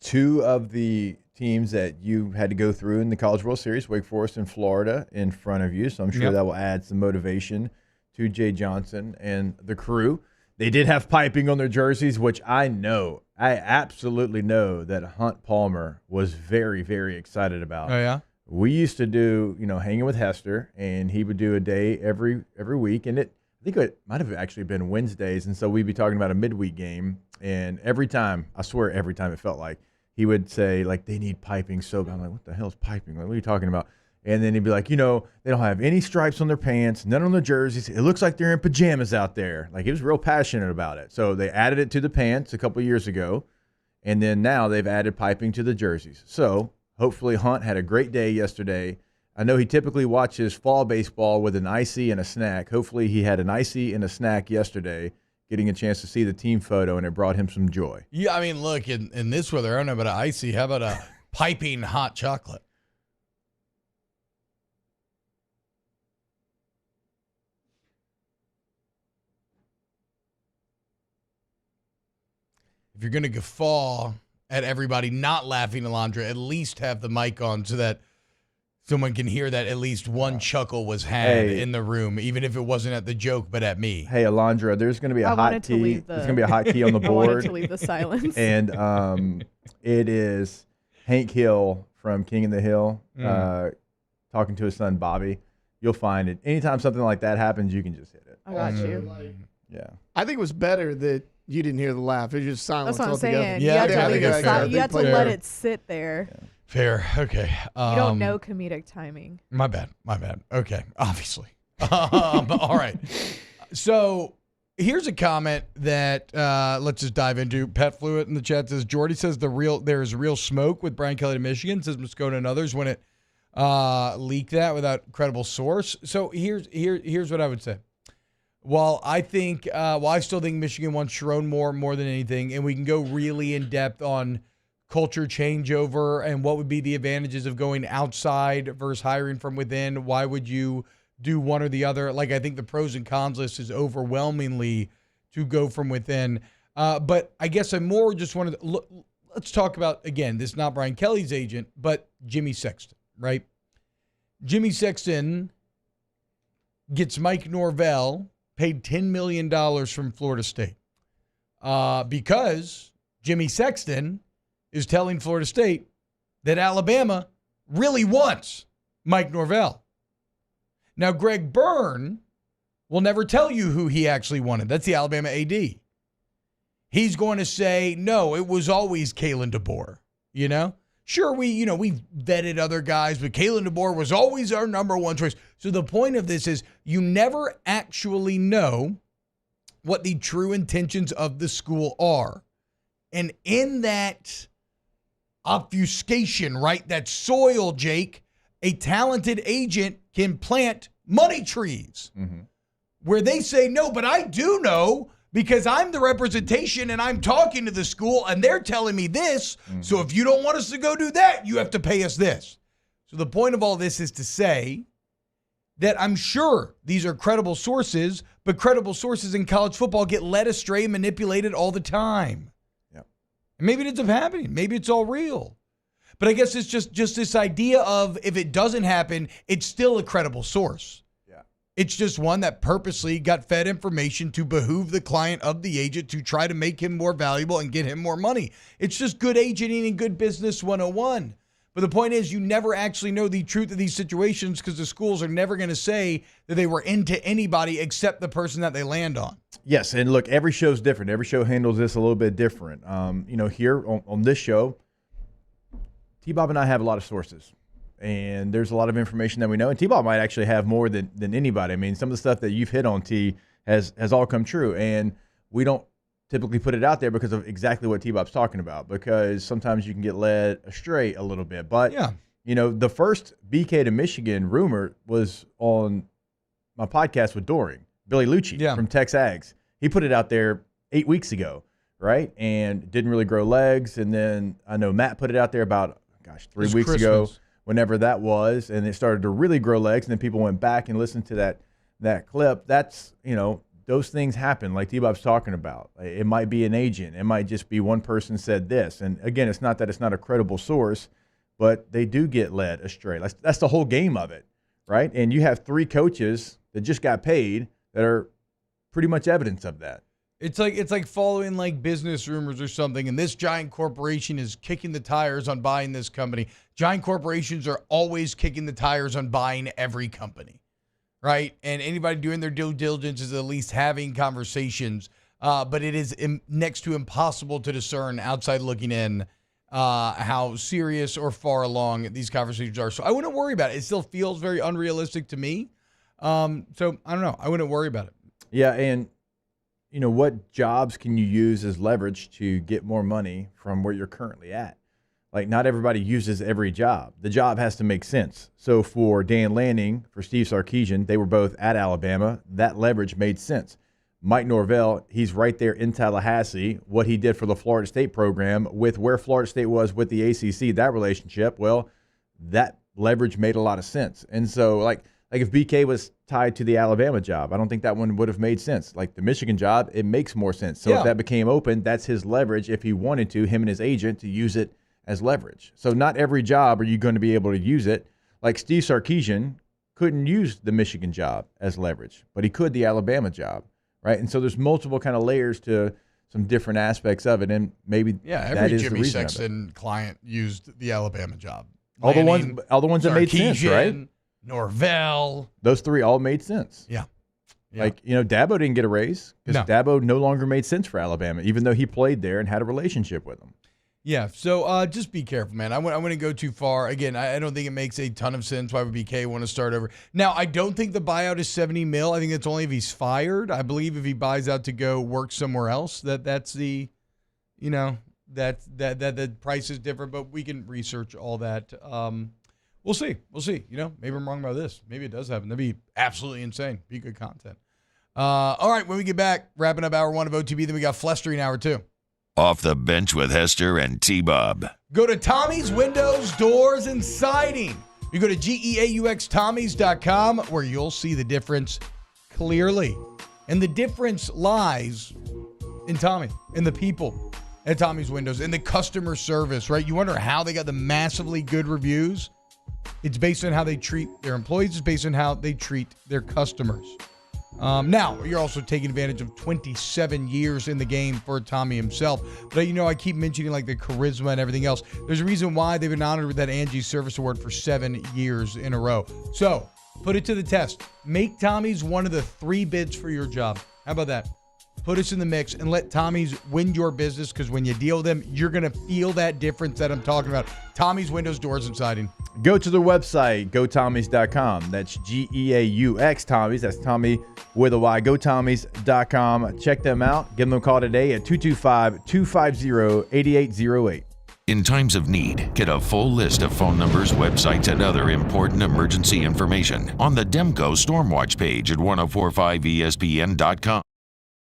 J: 2 of the teams that you had to go through in the College World Series, Wake Forest and Florida, in front of you. So I'm sure that will add some motivation to Jay Johnson and the crew. They did have piping on their jerseys, which I absolutely know that Hunt Palmer was very, very excited about.
I: Oh, yeah?
J: We used to do, hanging with Hester, and he would do a day every week. And I think it might have actually been Wednesdays. And so we'd be talking about a midweek game. And every time it felt like, he would say, like, they need piping so bad. I'm like, what the hell is piping? Like, what are you talking about? And then he'd be like, they don't have any stripes on their pants, none on their jerseys. It looks like they're in pajamas out there. Like, he was real passionate about it. So they added it to the pants a couple years ago. And then now they've added piping to the jerseys. So hopefully Hunt had a great day yesterday. I know he typically watches fall baseball with an icy and a snack. Hopefully he had an icy and a snack yesterday, getting a chance to see the team photo, and it brought him some joy.
I: Yeah, I mean, look, in this weather, I don't know about an icy. How about a piping hot chocolate? If you're going to guffaw at everybody not laughing, Alondra, at least have the mic on so that someone can hear that at least one chuckle was had in the room, even if it wasn't at the joke, but at me.
J: Hey, Alondra, there's going to be a hot key. There's going to be a hot key on the board.
K: I wanted to leave the silence.
J: And it is Hank Hill from King of the Hill talking to his son, Bobby. You'll find it. Anytime something like that happens, you can just hit it.
K: I got you.
J: Yeah.
G: I think it was better that you didn't hear the laugh. It was just silence
K: That's what I'm
G: altogether.
K: saying.
I: Yeah,
K: you have to let it sit there.
J: Yeah.
I: Fair. Okay.
K: You don't know comedic timing.
I: My bad. Okay. Obviously. All right. So here's a comment that let's just dive into. Pet Fluid in the chat says, Jordy says there's real smoke with Brian Kelly to Michigan, says Moscona and others when it leaked that without credible source. So here's what I would say. While I still think Michigan wants Sharon more than anything, and we can go really in depth on culture changeover and what would be the advantages of going outside versus hiring from within. Why would you do one or the other? Like, I think the pros and cons list is overwhelmingly to go from within. But I guess I more just wanted to let's talk about, again, this is not Brian Kelly's agent, but Jimmy Sexton, right? Jimmy Sexton gets Mike Norvell paid $10 million from Florida State because Jimmy Sexton is telling Florida State that Alabama really wants Mike Norvell. Now, Greg Byrne will never tell you who he actually wanted. That's the Alabama AD. He's going to say, no, it was always Kalen DeBoer, you know? Sure, we vetted other guys, but Kalen DeBoer was always our number one choice. So the point of this is you never actually know what the true intentions of the school are. And in that obfuscation, right, that soil, Jake, a talented agent can plant money trees where they say, no, but I do know because I'm the representation and I'm talking to the school and they're telling me this. So if you don't want us to go do that, you have to pay us this. So the point of all this is to say that I'm sure these are credible sources, but credible sources in college football get led astray and manipulated all the time. Yep. And maybe it ends up happening. Maybe it's all real. But I guess it's just this idea of if it doesn't happen, it's still a credible source. Yeah. It's just one that purposely got fed information to behoove the client of the agent to try to make him more valuable and get him more money. It's just good agenting and good business 101. But the point is you never actually know the truth of these situations because the schools are never going to say that they were into anybody except the person that they land on.
J: Yes, and look, every show's different. Every show handles this a little bit different. Here on this show, T-Bob and I have a lot of sources, and there's a lot of information that we know, and T-Bob might actually have more than anybody. I mean, some of the stuff that you've hit on, T, has all come true, and we don't typically put it out there because of exactly what T-Bob's talking about, because sometimes you can get led astray a little bit. But, the first BK to Michigan rumor was on my podcast with Doring, Billy Lucci from Tex Ags. He put it out there 8 weeks ago, right, and didn't really grow legs, and then I know Matt put it out there about 3 weeks ago, whenever that was, and it started to really grow legs, and then people went back and listened to that clip. That's, those things happen like T-Bob's talking about. It might be an agent. It might just be one person said this. And again, it's not that it's not a credible source, but they do get led astray. That's the whole game of it, right? And you have 3 coaches that just got paid that are pretty much evidence of that.
I: It's like following like business rumors or something, and this giant corporation is kicking the tires on buying this company. Giant corporations are always kicking the tires on buying every company, right? And anybody doing their due diligence is at least having conversations, but it is next to impossible to discern outside looking in how serious or far along these conversations are. So I wouldn't worry about it. It still feels very unrealistic to me. So I don't know. I wouldn't worry about it.
J: Yeah, and what jobs can you use as leverage to get more money from where you're currently at? Like, not everybody uses every job. The job has to make sense. So for Dan Lanning, for Steve Sarkisian, they were both at Alabama. That leverage made sense. Mike Norvell, he's right there in Tallahassee. What he did for the Florida State program with where Florida State was with the ACC, that relationship, well, that leverage made a lot of sense. And so, like if BK was tied to the Alabama job, I don't think that one would have made sense. Like the Michigan job, it makes more sense. So if that became open, that's his leverage if he wanted to, him and his agent, to use it as leverage. So not every job are you going to be able to use it. Like Steve Sarkisian couldn't use the Michigan job as leverage, but he could the Alabama job, right? And so there's multiple kind of layers to some different aspects of it, and maybe
I: every Jimmy Sexton client used the Alabama job.
J: All the ones that made sense, right?
I: Norvell.
J: Those 3 all made sense.
I: Yeah.
J: Like, Dabo didn't get a raise because Dabo no longer made sense for Alabama, even though he played there and had a relationship with them.
I: Yeah, so just be careful, man. I wouldn't go too far. Again, I don't think it makes a ton of sense why would BK want to start over. Now, I don't think the buyout is $70 million. I think it's only if he's fired. I believe if he buys out to go work somewhere else, that's the, that the price is different, but we can research all that. We'll see. Maybe I'm wrong about this. Maybe it does happen. That'd be absolutely insane. Be good content. All right, when we get back, wrapping up hour 1 of OTB, then we got Flestering hour 2.
F: Off the Bench with Hester and T-Bob.
I: Go to Tommy's Windows, Doors, and Siding. You go to GEAUXTommys.com where you'll see the difference clearly. And the difference lies in Tommy, in the people at Tommy's Windows, in the customer service, right? You wonder how they got the massively good reviews. It's based on how they treat their employees. It's based on how they treat their customers. Now, you're also taking advantage of 27 years in the game for Tommy himself. But, I keep mentioning like the charisma and everything else. There's a reason why they've been honored with that Angie Service Award for 7 years in a row. So, put it to the test. Make Tommy's one of the 3 bids for your job. How about that? Put us in the mix and let Tommy's win your business, because when you deal with them, you're going to feel that difference that I'm talking about. Tommy's Windows, Doors, and Siding.
J: Go to their website, gotommys.com. That's Geaux, Tommy's. That's Tommy with a Y. Gotommys.com. Check them out. Give them a call today at 225-250-8808.
F: In times of need, get a full list of phone numbers, websites, and other important emergency information on the Demco Stormwatch page at 1045ESPN.com.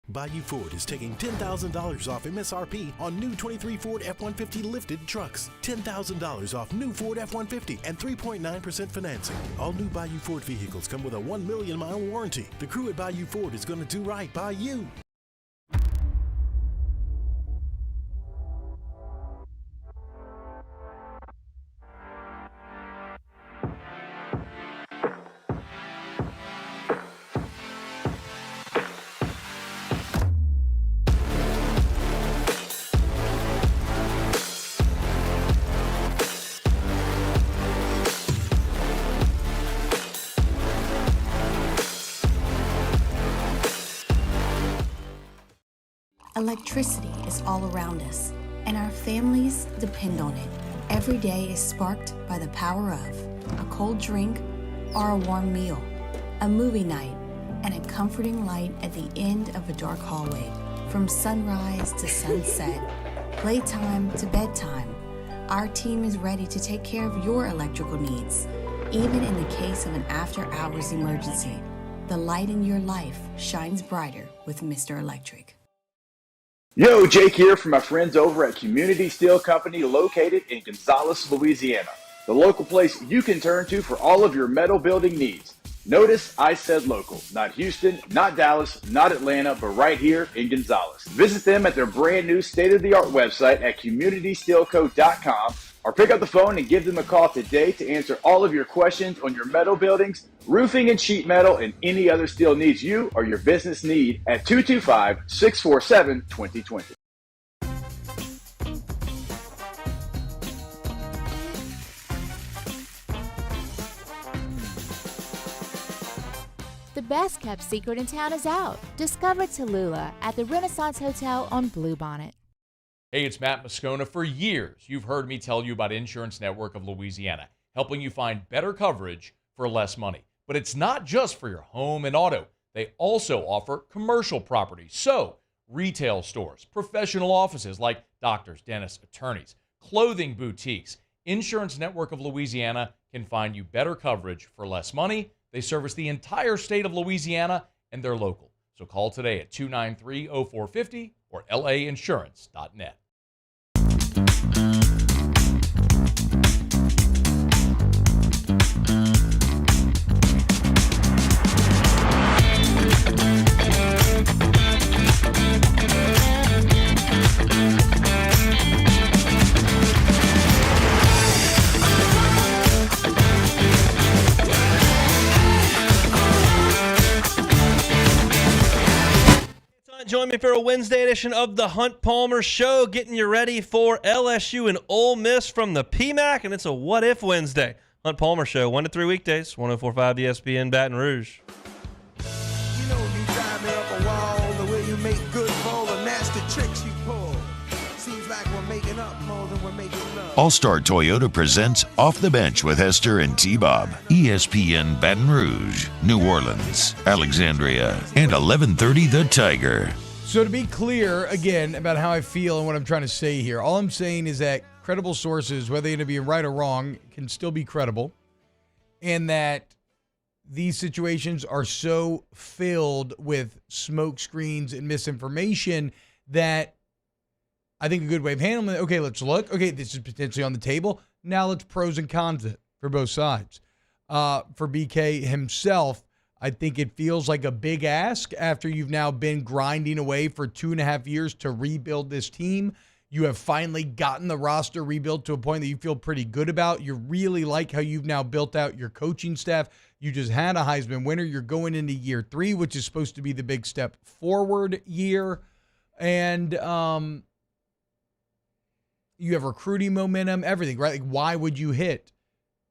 S: Bayou Ford is taking $10,000 off MSRP on new 23 Ford F-150 lifted trucks. $10,000 off new Ford F-150 and 3.9% financing. All new Bayou Ford vehicles come with a 1 million mile warranty. The crew at Bayou Ford is going to do right by you.
B: Electricity is all around us, and our families depend on it. Every day is sparked by the power of a cold drink or a warm meal, a movie night, and a comforting light at the end of a dark hallway. From sunrise to sunset, playtime to bedtime, our team is ready to take care of your electrical needs. Even in the case of an after-hours emergency, the light in your life shines brighter with Mr. Electric.
A: Yo, Jake here from my friends over at Community Steel Company located in Gonzales, Louisiana. The local place you can turn to for all of your metal building needs. Notice I said local, not Houston, not Dallas, not Atlanta, but right here in Gonzales. Visit them at their brand new state-of-the-art website at communitysteelco.com or pick up the phone and give them a call today to answer all of your questions on your metal buildings, roofing and sheet metal, and any other steel needs you or your business need at 225-647-2020.
V: The best kept secret in town is out. Discover Tallulah at the Renaissance Hotel on Bluebonnet.
M: Hey, it's Matt Moscona. For years, you've heard me tell you about Insurance Network of Louisiana, helping you find better coverage for less money. But it's not just for your home and auto. They also offer commercial property. So, retail stores, professional offices like doctors, dentists, attorneys, clothing boutiques. Insurance Network of Louisiana can find you better coverage for less money. They service the entire state of Louisiana, and they're local. So call today at 293-0450 or lainsurance.net.
W: Join me for a Wednesday edition of the Hunt Palmer Show, getting you ready for LSU and Ole Miss from the PMAC, and it's a What If Wednesday. Hunt Palmer Show, 1 to 3 weekdays, 104.5 ESPN Baton Rouge.
R: You know you drive me up a wall, the way you make good for all the nasty tricks you pull. Seems like we're making up more than we're making love.
F: All-Star Toyota presents Off the Bench with Hester and T-Bob. ESPN Baton Rouge, New Orleans, Alexandria, and 1130 The Tiger.
I: So to be clear, again, about how I feel and what I'm trying to say here, all I'm saying is that credible sources, whether they're going to be right or wrong, can still be credible, and that these situations are so filled with smoke screens and misinformation that I think a good way of handling it, okay, let's look. Okay, this is potentially on the table. Now let's pros and cons it for both sides. For BK himself, I think it feels like a big ask after you've now been grinding away for 2.5 years to rebuild this team. You have finally gotten the roster rebuilt to a point that you feel pretty good about. You really like how you've now built out your coaching staff. You just had a Heisman winner. You're going into year 3, which is supposed to be the big step forward year. And you have recruiting momentum, everything, right? Like, why would you hit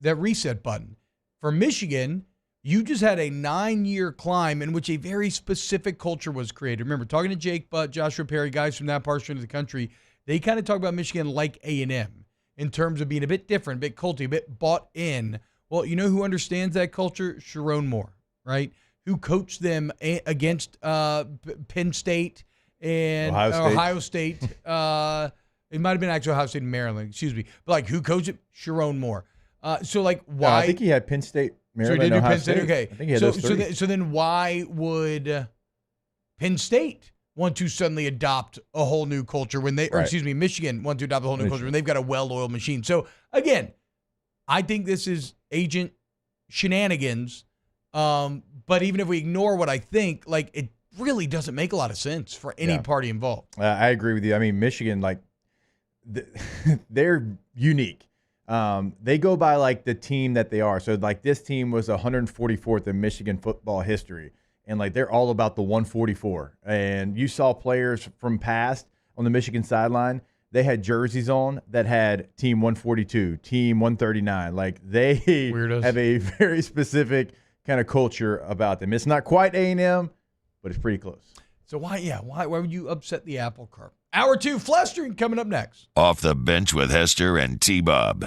I: that reset button? For Michigan, you just had a 9-year climb in which a very specific culture was created. Remember, talking to Jake Butt, Joshua Perry, guys from that portion of the country, they kind of talk about Michigan like A&M in terms of being a bit different, a bit culty, a bit bought in. Well, you know who understands that culture? Sharon Moore, right? Who coached them against Penn State and Ohio State. It might have been actually Ohio State and Maryland, excuse me. But, like, who coached it? Sharon Moore. So, like, why?
J: I think he had Penn State, Maryland,
I: so he did
J: Ohio
I: Penn State. Okay.
J: I think he had those 3.
I: So then why would Penn State want to suddenly adopt a whole new culture when they, or excuse me, Michigan want to adopt a whole new culture when they've got a well-oiled machine? So, again, I think this is agent shenanigans. But even if we ignore what I think, like, it really doesn't make a lot of sense for any party involved.
J: I agree with you. I mean, Michigan, like, they're unique. They go by, like, the team that they are. So, like, this team was 144th in Michigan football history. And, like, they're all about the 144. And you saw players from past on the Michigan sideline. They had jerseys on that had team 142, team 139. Like, they have a very specific kind of culture about them. It's not quite A&M, but it's pretty close.
I: So why would you upset the apple cart? Hour 2, flustering coming up next.
F: Off the Bench with Hester and T-Bob.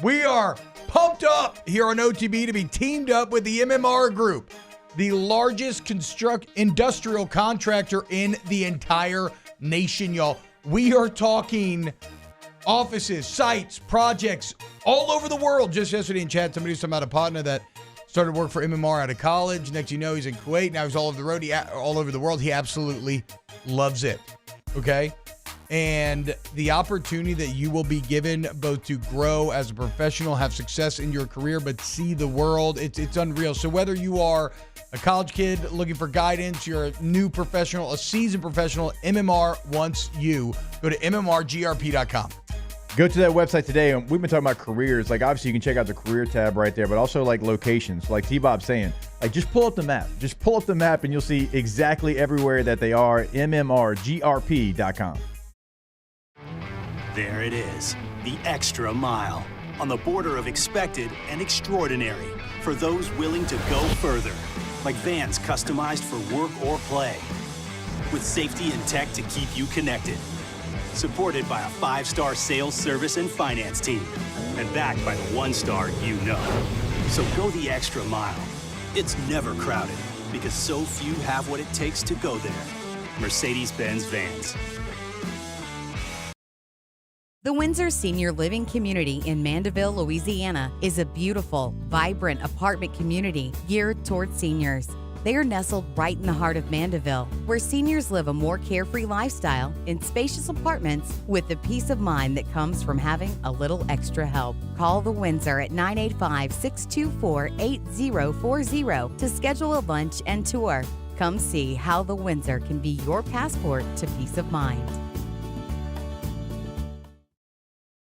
I: We are pumped up here on OTB to be teamed up with the MMR Group, the largest industrial contractor in the entire nation, y'all. We are talking offices, sites, projects all over the world. Just yesterday in chat, somebody was talking about a partner that started work for MMR out of college. Next you know, he's in Kuwait. Now he's all over the road. All over the world. He absolutely loves it. Okay? And the opportunity that you will be given both to grow as a professional, have success in your career, but see the world, it's unreal. So whether you are a college kid looking for guidance, you're a new professional, a seasoned professional, MMR wants you. Go to mmrgrp.com.
J: Go to that website today, and we've been talking about careers. Like, obviously, you can check out the career tab right there, but also, like, locations. Like T-Bob's saying, like, just pull up the map. Just pull up the map, and you'll see exactly everywhere that they are. mmrgrp.com.
L: There it is, the extra mile, on the border of expected and extraordinary, for those willing to go further, like vans customized for work or play, with safety and tech to keep you connected. Supported by a 5-star sales, service, and finance team. And backed by the 1-star you know. So go the extra mile. It's never crowded because so few have what it takes to go there. Mercedes-Benz Vans.
C: The Windsor Senior Living Community in Mandeville, Louisiana is a beautiful, vibrant apartment community geared toward seniors. They are nestled right in the heart of Mandeville, where seniors live a more carefree lifestyle in spacious apartments with the peace of mind that comes from having a little extra help. Call the Windsor at 985-624-8040 to schedule a lunch and tour. Come see how the Windsor can be your passport to peace of mind.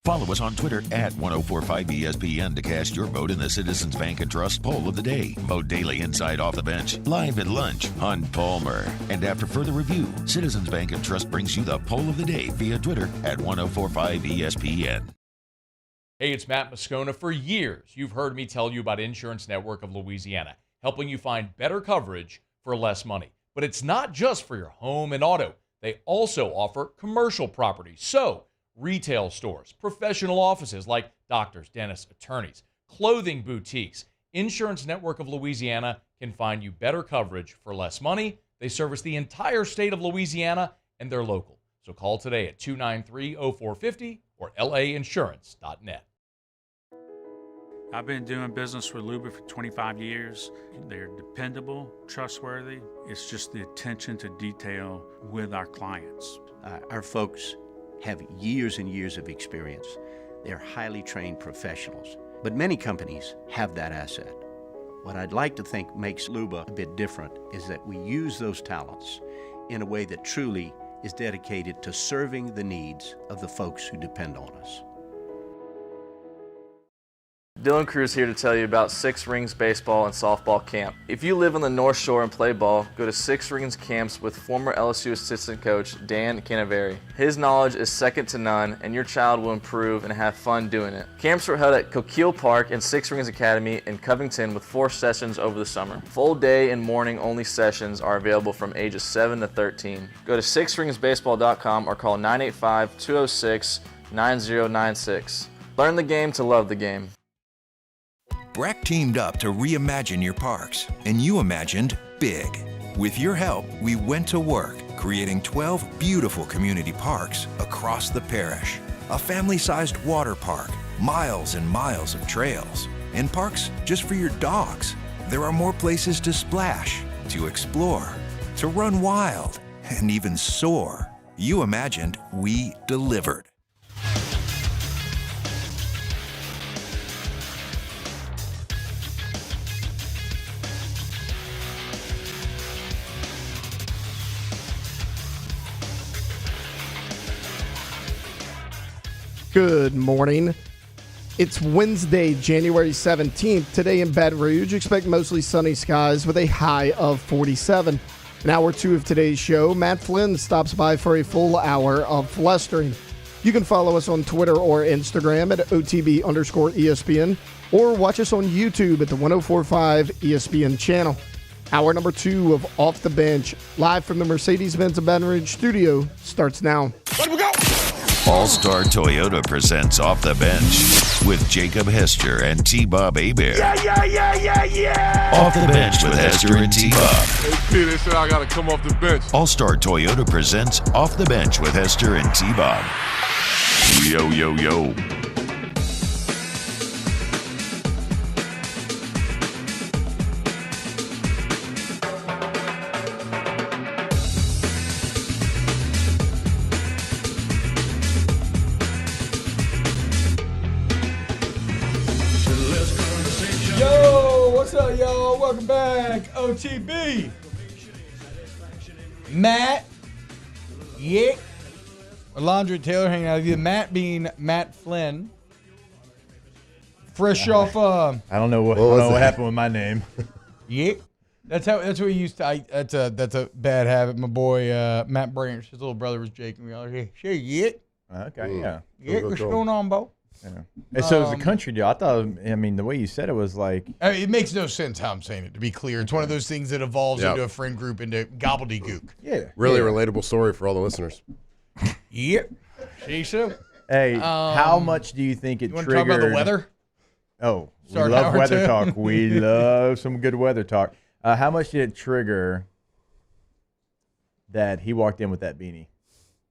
F: Follow us on Twitter at 1045ESPN to cast your vote in the Citizens Bank and Trust Poll of the Day. Vote daily inside Off the Bench, live at lunch, on Palmer. And after further review, Citizens Bank and Trust brings you the Poll of the Day via Twitter at 1045ESPN.
M: Hey, it's Matt Moscona. For years, you've heard me tell you about Insurance Network of Louisiana, helping you find better coverage for less money. But it's not just for your home and auto. They also offer commercial property. So, retail stores, professional offices like doctors, dentists, attorneys, clothing boutiques. Insurance Network of Louisiana can find you better coverage for less money. They service the entire state of Louisiana, and they're local. So call today at 293-0450 or lainsurance.net.
N: I've been doing business with Luba for 25 years. They're dependable, trustworthy. It's just the attention to detail with our clients.
O: Our folks have years and years of experience. They're highly trained professionals, but many companies have that asset. What I'd like to think makes Luba a bit different is that we use those talents in a way that truly is dedicated to serving the needs of the folks who depend on us.
P: Dylan Cruz here to tell you about Six Rings Baseball and Softball Camp. If you live on the North Shore and play ball, go to Six Rings Camps with former LSU assistant coach Dan Canaveri. His knowledge is second to none, and your child will improve and have fun doing it. Camps were held at Coquille Park and Six Rings Academy in Covington with 4 sessions over the summer. Full day and morning only sessions are available from ages 7 to 13. Go to sixringsbaseball.com or call 985-206-9096. Learn the game to love the game.
D: Breck teamed up to reimagine your parks, and you imagined big. With your help, we went to work, creating 12 beautiful community parks across the parish. A family-sized water park, miles and miles of trails, and parks just for your dogs. There are more places to splash, to explore, to run wild, and even soar. You imagined, we delivered.
G: Good morning. It's Wednesday, January 17th. Today in Baton Rouge, expect mostly sunny skies with a high of 47. In hour 2 of today's show, Matt Flynn stops by for a full hour of flustering. You can follow us on Twitter or Instagram at OTB_ESPN or watch us on YouTube at the 1045 ESPN channel. Hour number 2 of Off the Bench, live from the Mercedes-Benz of Baton Rouge studio, starts now.
F: Let we go! All-Star Toyota presents Off the Bench with Jacob Hester and T-Bob Hebert.
E: Yeah.
F: Off the Bench with Hester and T-Bob.
E: Hey, P, they said I got to come off the bench.
F: All-Star Toyota presents Off the Bench with Hester and T-Bob. Yo, yo, yo.
I: What's up, y'all? Welcome back. OTB. Matt. Yick. Alondra Taylor hanging out with you. Matt being Matt Flynn. Fresh off.
J: I don't know what happened with my name.
I: Yick. That's what we used to. That's a bad habit. My boy Matt Branch, his little brother was Jake, and we all say, Yick.
J: Okay, yeah.
I: Yick, what's going on, Bo?
J: Yeah. And so it was a country deal. I thought, the way you said it was like...
I: I mean, it makes no sense how I'm saying it, to be clear. It's one of those things that evolves into a friend group, into gobbledygook.
J: Yeah.
E: Really relatable story for all the listeners.
I: Yep. See so?
J: Hey, how much do you think it
I: you want
J: triggered...
I: to talk about the weather?
J: Oh, we
I: Start
J: love weather
I: two.
J: talk. We love some good weather talk. How much did it trigger that he walked in with that beanie?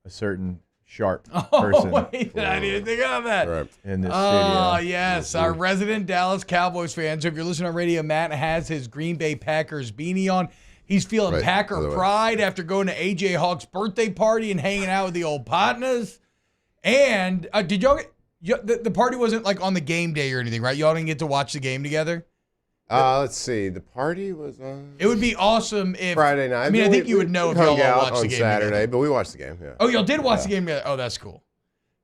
J: A certain... sharp person.
I: Oh, wait, I didn't think of that.
J: Right. In this
I: Oh,
J: studio.
I: yes. Our resident Dallas Cowboys fan. So if you're listening on radio, Matt has his Green Bay Packers beanie on. He's feeling Packer pride after going to A.J. Hawk's birthday party and hanging out with the old partners. And did y'all get, the party wasn't like on the game day or anything, right? Y'all didn't get to watch the game together?
E: Let's see. The party was on...
I: It would be awesome if...
E: Friday night.
I: I mean, I think you would know if y'all all watched the game
E: Saturday,
I: together.
E: but we watched the game, yeah.
I: Oh, y'all did watch the game together? Oh, that's cool.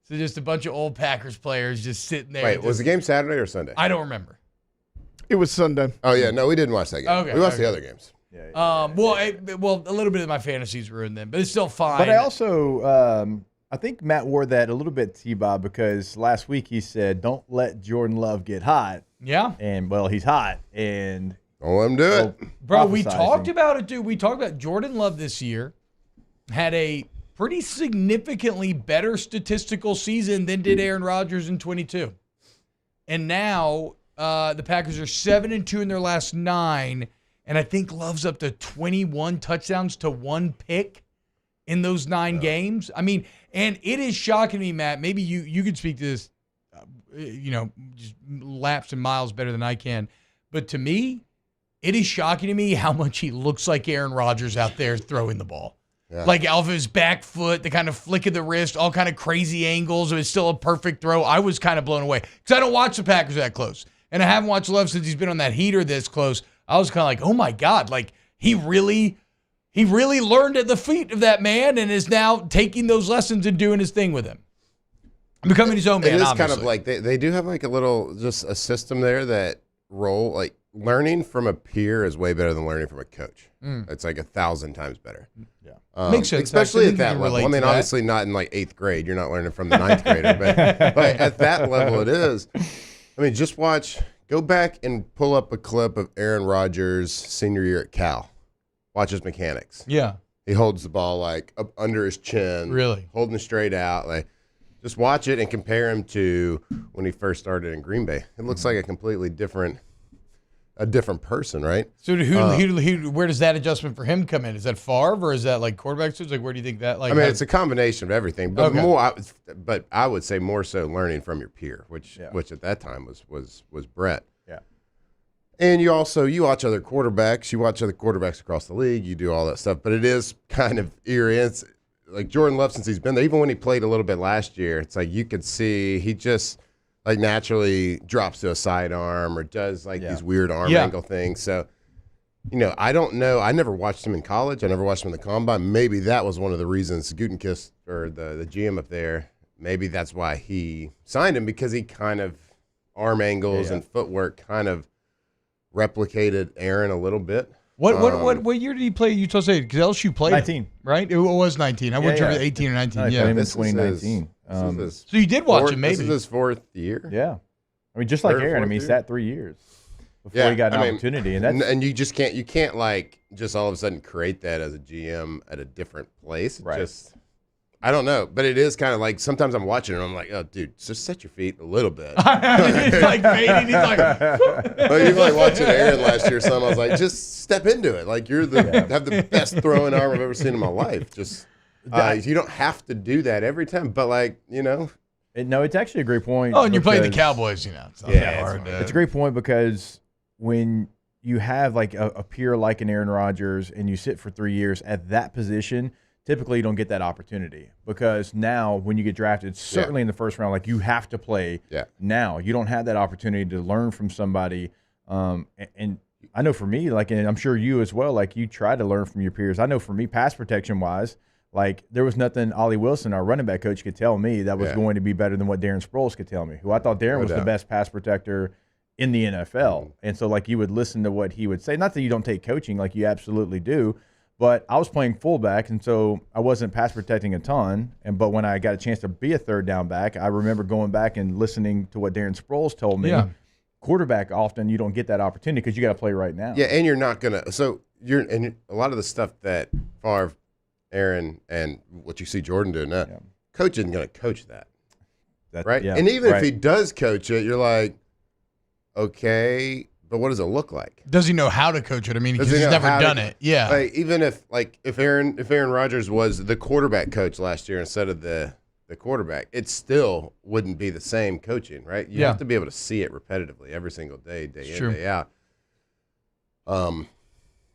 I: So just a bunch of old Packers players just sitting there.
E: Wait, was the game Saturday or Sunday?
I: I don't remember.
G: It was Sunday.
E: Oh, yeah. No, we didn't watch that game.
I: Okay,
E: we watched the other games.
I: Well, a little bit of my fantasies ruined them, but it's still fine.
J: But I also, I think Matt wore that a little bit, T-Bob, because last week he said, don't let Jordan Love get hot.
I: Yeah.
J: And, well, he's hot. And...
E: don't let him do it.
I: Bro, we talked about it, dude. We talked about Jordan Love this year had a pretty significantly better statistical season than did Aaron Rodgers in 22. And now the Packers are 7-2 in their last 9, and I think Love's up to 21 touchdowns to 1 pick in those 9 games. I mean, and it is shocking to me, Matt. Maybe you could speak to this, just laps and miles better than I can. But to me, it is shocking to me how much he looks like Aaron Rodgers out there throwing the ball.
E: Yeah.
I: Like Alva's back foot, the kind of flick of the wrist, all kind of crazy angles. It's still a perfect throw. I was kind of blown away because I don't watch the Packers that close. And I haven't watched Love since he's been on that heater this close. I was kind of like, oh, my God. Like, he he really learned at the feet of that man and is now taking those lessons and doing his thing with him. Becoming his own man,
E: It is
I: obviously.
E: kind of like they do have like a little, just a system there that like learning from a peer is way better than learning from a coach. It's like 1,000 times better.
I: Yeah. Makes sense.
E: Especially
I: Actually,
E: at that
I: you can
E: level. I
I: relate
E: mean,
I: to that.
E: obviously not in like 8th grade. You're not learning from the 9th grader, but at that level it is. I mean, just go back and pull up a clip of Aaron Rodgers' senior year at Cal. Watch his mechanics.
I: Yeah.
E: He holds the ball like up under his chin.
I: Really?
E: Holding it straight out. Like, just watch it and compare him to when he first started in Green Bay. It looks like a completely different person, right?
I: So where does that adjustment for him come in? Is that Favre or is that like quarterback suits? Like, where do you think that? Like,
E: I mean, it's a combination of everything, but
I: Okay.
E: but I would say more so learning from your peer, which at that time was Brett.
J: Yeah.
E: And you watch other quarterbacks. You watch other quarterbacks across the league. You do all that stuff, but it is kind of eerie. It's like Jordan Love, since he's been there, even when he played a little bit last year, it's like you could see he just like naturally drops to a sidearm or does like these weird arm angle things. So, I don't know. I never watched him in college. I never watched him in the combine. Maybe that was one of the reasons Gutekunst, or the GM up there, maybe that's why he signed him, because he kind of arm angles and footwork kind of replicated Aaron a little bit.
I: What year did he play at Utah State? Because LSU played
J: 19,
I: right? It was 19. I wasn't sure if it was 18 or 19.
J: No,
I: Yeah,
J: played him in 2019.
I: So you did watch him, maybe.
E: This is his 4th year.
J: Yeah, I mean, just like Aaron. I mean, he sat 3 years before he got an opportunity, and you
E: just can't like just all of a sudden create that as a GM at a different place.
J: Right.
E: I don't know, but it is kind of like sometimes I'm watching it and I'm like, oh, dude, just set your feet a little bit.
I: He's like fading. He's like,
E: well, even like watching Aaron last year, I was like, just step into it. Like you're have the best throwing arm I've ever seen in my life. Just you don't have to do that every time, but like
J: no, it's actually a great point.
I: Oh, and you're playing the Cowboys, it's not that hard.
J: It's a great point, because when you have like a peer like an Aaron Rodgers and you sit for 3 years at that position, typically you don't get that opportunity, because now when you get drafted, certainly in the first round, like you have to play now. You don't have that opportunity to learn from somebody. And I know for me, like, and I'm sure you as well, like you try to learn from your peers. I know for me, pass protection wise, like there was nothing Ollie Wilson, our running back coach, could tell me that was going to be better than what Darren Sproles could tell me, who I thought Darren was the best pass protector in the NFL. And so like you would listen to what he would say. Not that you don't take coaching, like you absolutely do. But I was playing fullback, and so I wasn't pass protecting a ton. But when I got a chance to be a third down back, I remember going back and listening to what Darren Sproles told me. Yeah. Quarterback, often you don't get that opportunity because you got to play right now.
E: Yeah, and you're not gonna. So and a lot of the stuff that Favre, Aaron, and what you see Jordan doing now, coach isn't gonna coach that. Right.
J: Yeah,
E: and even if he does coach it, you're like, okay. But what does it look like?
I: Does he know how to coach it? I mean, because he's never done it. Yeah.
E: Like, even if Aaron Rodgers was the quarterback coach last year instead of the quarterback, it still wouldn't be the same coaching, right? You have to be able to see it repetitively every single day, day in, day out.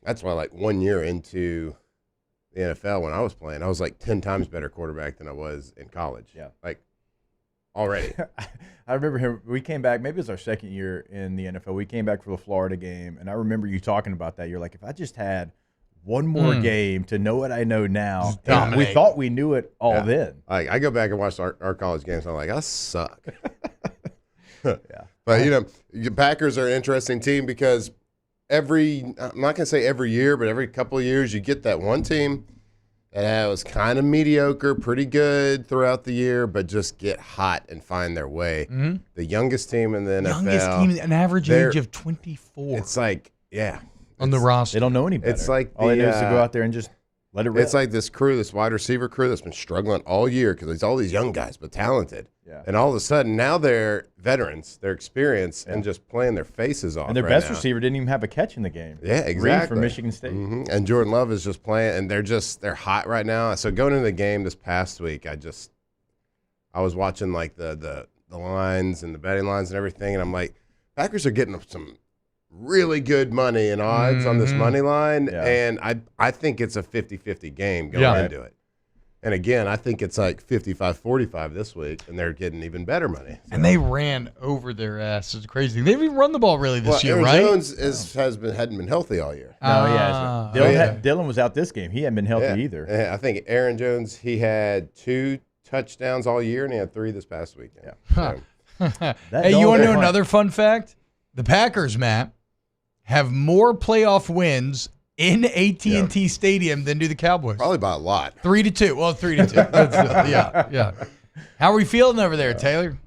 E: That's why, like 1 year into the NFL when I was playing, I was like 10 times better quarterback than I was in college.
J: Yeah.
E: Like already.
J: I remember him. We came back. Maybe it was our second year in the NFL. We came back for the Florida game, and I remember you talking about that. You're like, if I just had one more game to know what I know now, and we thought we knew it all then.
E: Like I go back and watch our college games. I'm like, I suck. But the Packers are an interesting team because I'm not gonna say every year, but every couple of years you get that one team that was kind of mediocre, pretty good throughout the year, but just get hot and find their way. Mm-hmm. The youngest team in the NFL.
I: Youngest team, an average age of 24.
E: It's like,
I: on the roster.
J: They don't know any better.
E: It's like
J: all they do is to go out there and just let it rip.
E: It's like this wide receiver crew that's been struggling all year because it's all these young guys, but talented. Yeah. And all of a sudden, now they're veterans, they're experienced, and just playing their faces off.
J: And their best receiver didn't even have a catch in the game.
E: Yeah, exactly.
J: Reed from Michigan State.
E: Mm-hmm. And Jordan Love is just playing, and they're hot right now. So going into the game this past week, I was watching like the lines and the betting lines and everything, and I'm like, Packers are getting some really good money and odds on this money line, and I think it's a 50-50 game going into it. And again, I think it's like 55-45 this week, and they're getting even better money. So.
I: And they ran over their ass. It's crazy. They didn't even run the ball really this year,
E: Aaron
I: right?
E: Jones hadn't been healthy all year.
J: Dylan was out this game. He hadn't been healthy either.
E: Yeah, I think Aaron Jones, he had 2 touchdowns all year, and he had 3 this past weekend.
I: Huh. Hey, you want to know another fun fact? The Packers, Matt, have more playoff wins in AT&T Stadium than do the Cowboys.
E: Probably by a lot.
I: 3-2. Well, 3-2. Yeah. How are we feeling over there, Taylor?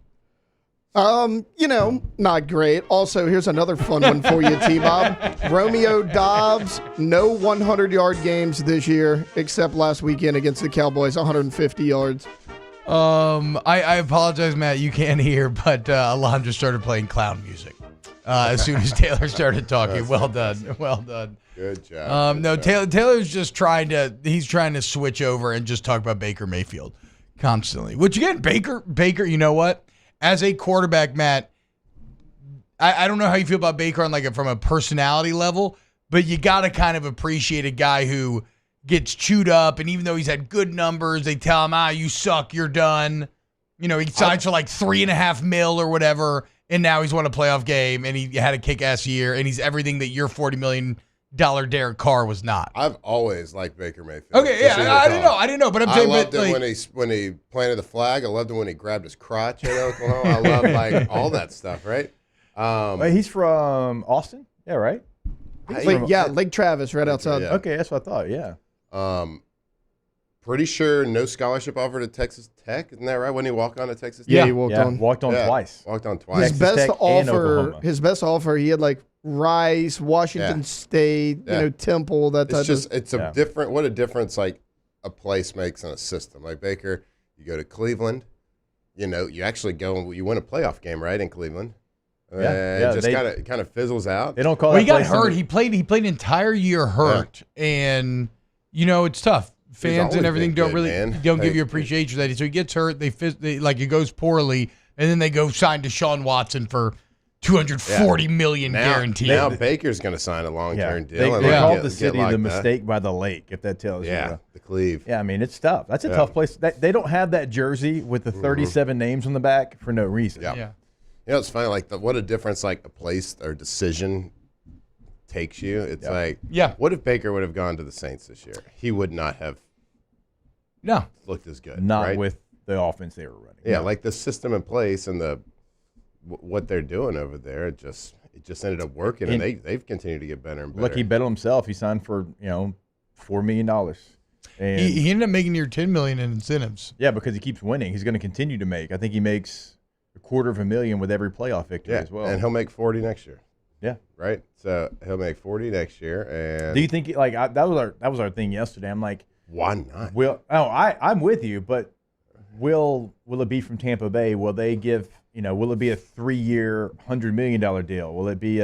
G: Not great. Also, here's another fun one for you, T-Bob. Romeo Dobbs, no 100-yard games this year, except last weekend against the Cowboys, 150 yards.
I: I apologize, Matt. You can't hear, but Alon just started playing clown music as soon as Taylor started talking. Well done.
E: Good job.
I: No, Taylor's just trying to switch over and just talk about Baker Mayfield constantly. Which again, Baker, you know what? As a quarterback, Matt, I don't know how you feel about Baker on from a personality level, but you got to kind of appreciate a guy who gets chewed up, and even though he's had good numbers, they tell him, you suck, you're done. He signs for $3.5 million or whatever, and now he's won a playoff game, and he had a kick-ass year, and he's everything that your $40 million Derek Carr was not.
E: I've always liked Baker Mayfield.
I: Okay, yeah, I didn't know, but I'm saying,
E: I loved it when he planted the flag. I loved it when he grabbed his crotch in Oklahoma. I love all that stuff, right?
J: He's from Austin, yeah, right?
G: Lake Travis, right outside.
J: Yeah. Okay, that's what I thought. Yeah.
E: Pretty sure no scholarship offered at Texas Tech. Isn't that right? When he walked on to Texas Tech?
G: Yeah, he walked on.
J: Walked on twice.
E: Walked on twice.
G: His best offer, he had Rice, Washington State, Temple, that type of.
E: It's a different. What a difference a place makes in a system. Like Baker, you go to Cleveland, you actually go. You win a playoff game, right, in Cleveland. It just kind of fizzles out.
J: They don't call.
I: Well, he got hurt. He played an entire year hurt, and it's tough. Fans and everything don't give you appreciation for that. So he gets hurt. It goes poorly, and then they go sign Deshaun Watson for $240 million guaranteed.
E: Now Baker's going to sign a long-term deal.
J: They call the city the mistake by the lake, if that tells you.
E: Yeah, the Cleve.
J: Yeah, I mean, it's tough. That's a tough place. They don't have that jersey with the 37 names on the back for no reason.
E: Yeah. It's funny, what a difference a place or decision takes you. It's what if Baker would have gone to the Saints this year? He would not have looked as good.
J: Not with the offense they were running.
E: Yeah, the system in place and what they're doing over there, it just ended up working, and they've continued to get better and better.
J: Look, he bet on himself. He signed for $4 million. And
I: he ended up making near $10 million in incentives.
J: Yeah, because he keeps winning. He's going to continue to make. I think he makes $250,000 with every playoff victory as well.
E: And he'll make 40 next year.
J: Yeah.
E: Right. So he'll make 40 next year. And
J: do you think that was our thing yesterday? I'm like,
E: why not?
J: I'm with you, but will it be from Tampa Bay? Will they give? Will it be a 3-year, $100 million deal? Will it be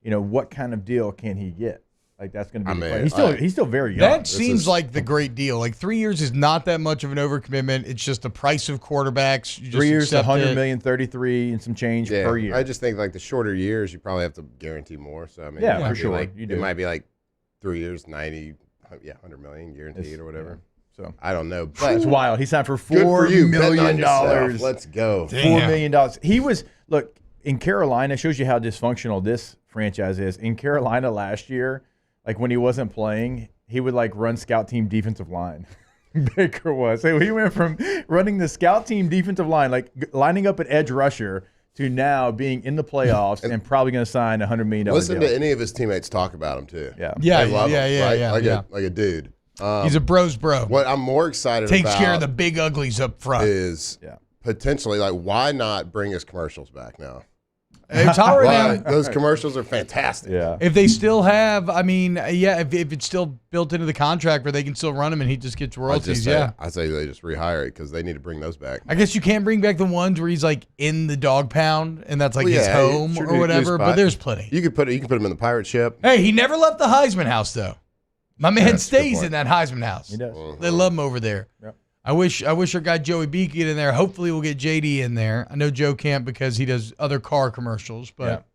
J: what kind of deal can he get? That's going to be. He's still very young.
I: That seems like the great deal. 3 years is not that much of an overcommitment. It's just the price of quarterbacks.
J: 3 years, $100 million, 33 and some change per year.
E: I just think the shorter years, you probably have to guarantee more. So I mean,
J: for sure,
E: it might be 3 years, 90, $100 million guaranteed or whatever.
J: Yeah. So
E: I don't know, but
J: it's wild. He signed for $4 million.
E: Let's go.
J: $4 million. He was in Carolina. Shows you how dysfunctional this franchise is. In Carolina last year, when he wasn't playing, he would run scout team defensive line. Baker was. So he went from running the scout team defensive line, lining up at edge rusher, to now being in the playoffs and probably going to sign a $100 million
E: Listen
J: deal.
E: to any of his teammates talk about him too.
J: Yeah,
E: they love him, right? Like a dude.
I: He's a bro's bro.
E: What I'm more excited
I: takes
E: about
I: care of the big uglies up front
E: is potentially why not bring his commercials back now?
I: It's all right now.
E: Those commercials are fantastic.
J: Yeah.
I: If they still have, if it's still built into the contract where they can still run him and he just gets royalties,
E: I say they just rehire it because they need to bring those back.
I: I guess you can't bring back the ones where he's in the dog pound and that's his home or whatever, but there's plenty.
E: You could put him in the pirate ship.
I: Hey, he never left the Heisman house though. My man stays in that Heisman house.
J: He does.
I: They love him over there.
J: Yep.
I: I wish our guy Joey B could get in there. Hopefully we'll get JD in there. I know Joe can't because he does other car commercials, but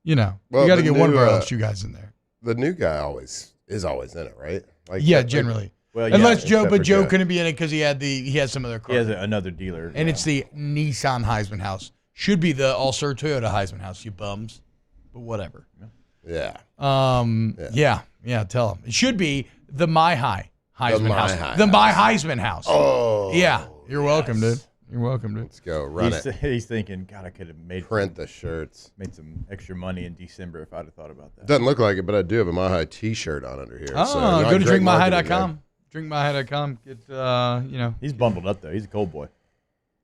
I: you got to get one of our LSU guys in there.
E: The new guy is always in it, right?
I: Generally.
J: Well, yeah,
I: unless Joe,
J: except
I: but
J: for
I: Joe
J: Joe.
I: couldn't be in it because he had some other car.
J: He has another dealer.
I: And it's the Nissan Heisman House. Should be the All-Star Toyota Heisman House, you bums. But whatever.
E: Yeah.
I: Yeah, tell him. It should be the My High Heisman
E: My
I: House.
E: High
I: The My
E: House.
I: Heisman House.
E: Oh.
I: Yeah. You're welcome, dude. You're welcome, dude.
E: Let's go. Run it.
J: He's thinking, God, I could have
E: Print the shirts.
J: Made some extra money in December if I'd have thought about that.
E: Doesn't look like it, but I do have a My High T-shirt on under here.
I: Oh, go to drinkmyhigh.com. Drinkmyhigh.com. Get,
J: He's bundled up, though. He's a cold boy.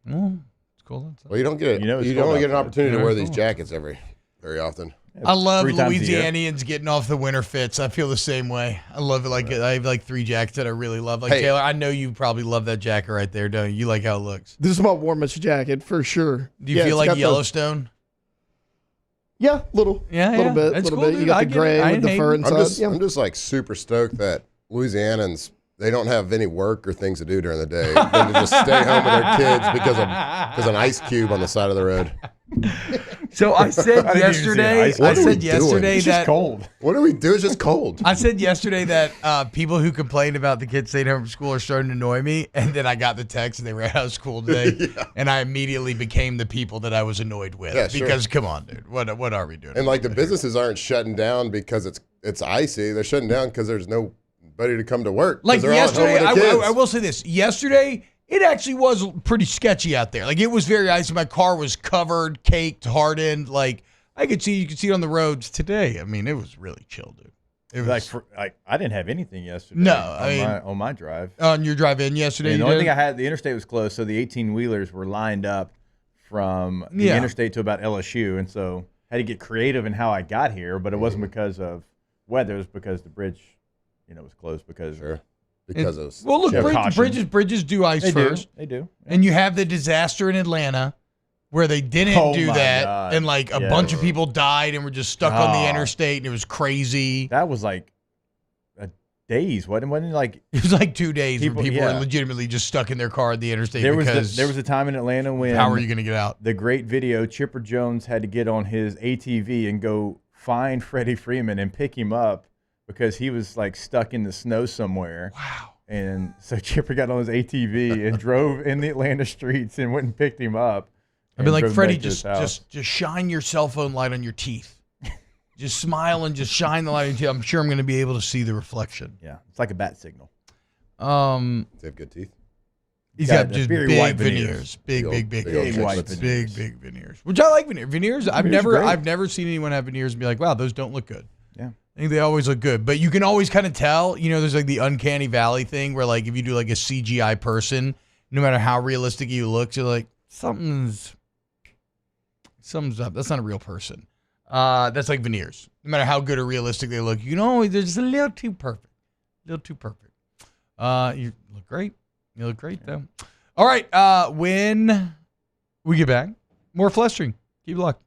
I: Well, it's cold outside.
E: Well, you don't get
J: it's
E: you
J: cold
E: don't get an
J: outside.
E: opportunity to wear these
I: cool.
E: jackets very often.
I: I love
J: 3 times a year.
I: Louisianians getting off the winter fits. I feel the same way. I love it. Like I have like 3 jackets that I really love. Like
E: Hey.
I: Taylor, I know you probably love that jacket right there, don't you? You like how it looks.
G: This is my warmest jacket for sure.
I: Do you feel
G: it's
I: like
G: got the-
I: Yellowstone?
G: Yeah, little bit.
I: That's
G: Little
I: cool,
G: bit.
I: dude.
G: You got
I: I
G: the
I: get it.
G: gray
I: I
G: with
I: ain't
G: the fur
I: hating.
G: inside.
E: I'm just like super stoked that Louisianans, they don't have any work or things to do during the day. They just stay home with their kids because of an ice cube on the side of the road.
I: So I said yesterday,
E: It's
I: that
J: cold.
E: What do we do? It's just cold.
I: I said yesterday that people who complained about the kids staying home from school are starting to annoy me, and then I got the text and they ran out of school today, and I immediately became the people that I was annoyed with.
E: Yeah, sure.
I: Because come on, dude, what are we doing?
E: And like the businesses aren't shutting down because it's icy. They're shutting down because there's nobody to come to work. 'Cause
I: Like
E: they're all at home
I: yesterday,
E: with their kids.
I: I will say this. Yesterday, it actually was pretty sketchy out there. Like it was very icy. My car was covered, caked, hardened. Like you could see it on the roads today. I mean, it was really chill, dude. It was
J: I didn't have anything yesterday.
I: No,
J: on my drive.
I: On your drive in yesterday.
J: And the
I: you
J: only
I: did?
J: thing I had, the interstate was closed, so the 18-wheelers were lined up from the
I: Yeah.
J: interstate to about LSU, and so had to get creative in how I got here. But it wasn't because of weather; it was because the bridge, was closed because
E: of
I: Well, look,
J: caution.
I: bridges do ice
J: They do.
I: first.
J: They do.
I: And you have the disaster in Atlanta where they didn't
J: Oh
I: do
J: my
I: that,
J: God.
I: and like a
J: Yeah.
I: bunch of people died and were just stuck on the
J: Oh.
I: interstate, and it was crazy.
J: That was like days. Wasn't it like
I: It was like 2 days where people
J: yeah.
I: were legitimately just stuck in their car at the interstate
J: There
I: because
J: was a time in Atlanta when
I: how are you going to get out?
J: The great video, Chipper Jones had to get on his ATV and go find Freddie Freeman and pick him up because he was like stuck in the snow somewhere.
I: Wow.
J: And so Chipper got on his ATV and drove in the Atlanta streets and went and picked him up.
I: I'd be like,
J: drove him
I: Freddie,
J: back to his house.
I: just shine your cell phone light on your teeth. Just smile and just shine the light on your teeth. I'm sure I'm going to be able to see the reflection.
J: Yeah, it's like a bat signal.
E: Does he have good teeth?
I: He's
J: Got
I: got
J: the
I: just
J: very
I: big
J: white
I: veneers. Big
E: old
J: white veneers.
I: Big veneers. Which I like veneers. I've
J: Veneers are great.
I: never seen anyone have veneers and be like, wow, those don't look good.
J: Yeah.
I: I think they always look good. But you can always kind of tell, there's like the uncanny valley thing where like if you do like a CGI person, no matter how realistic you look, you're like, something's up. That's not a real person. That's like veneers. No matter how good or realistic they look, they're just a little too perfect. You look great. You look great, though. All right. When we get back, more Flestering. Keep it locked.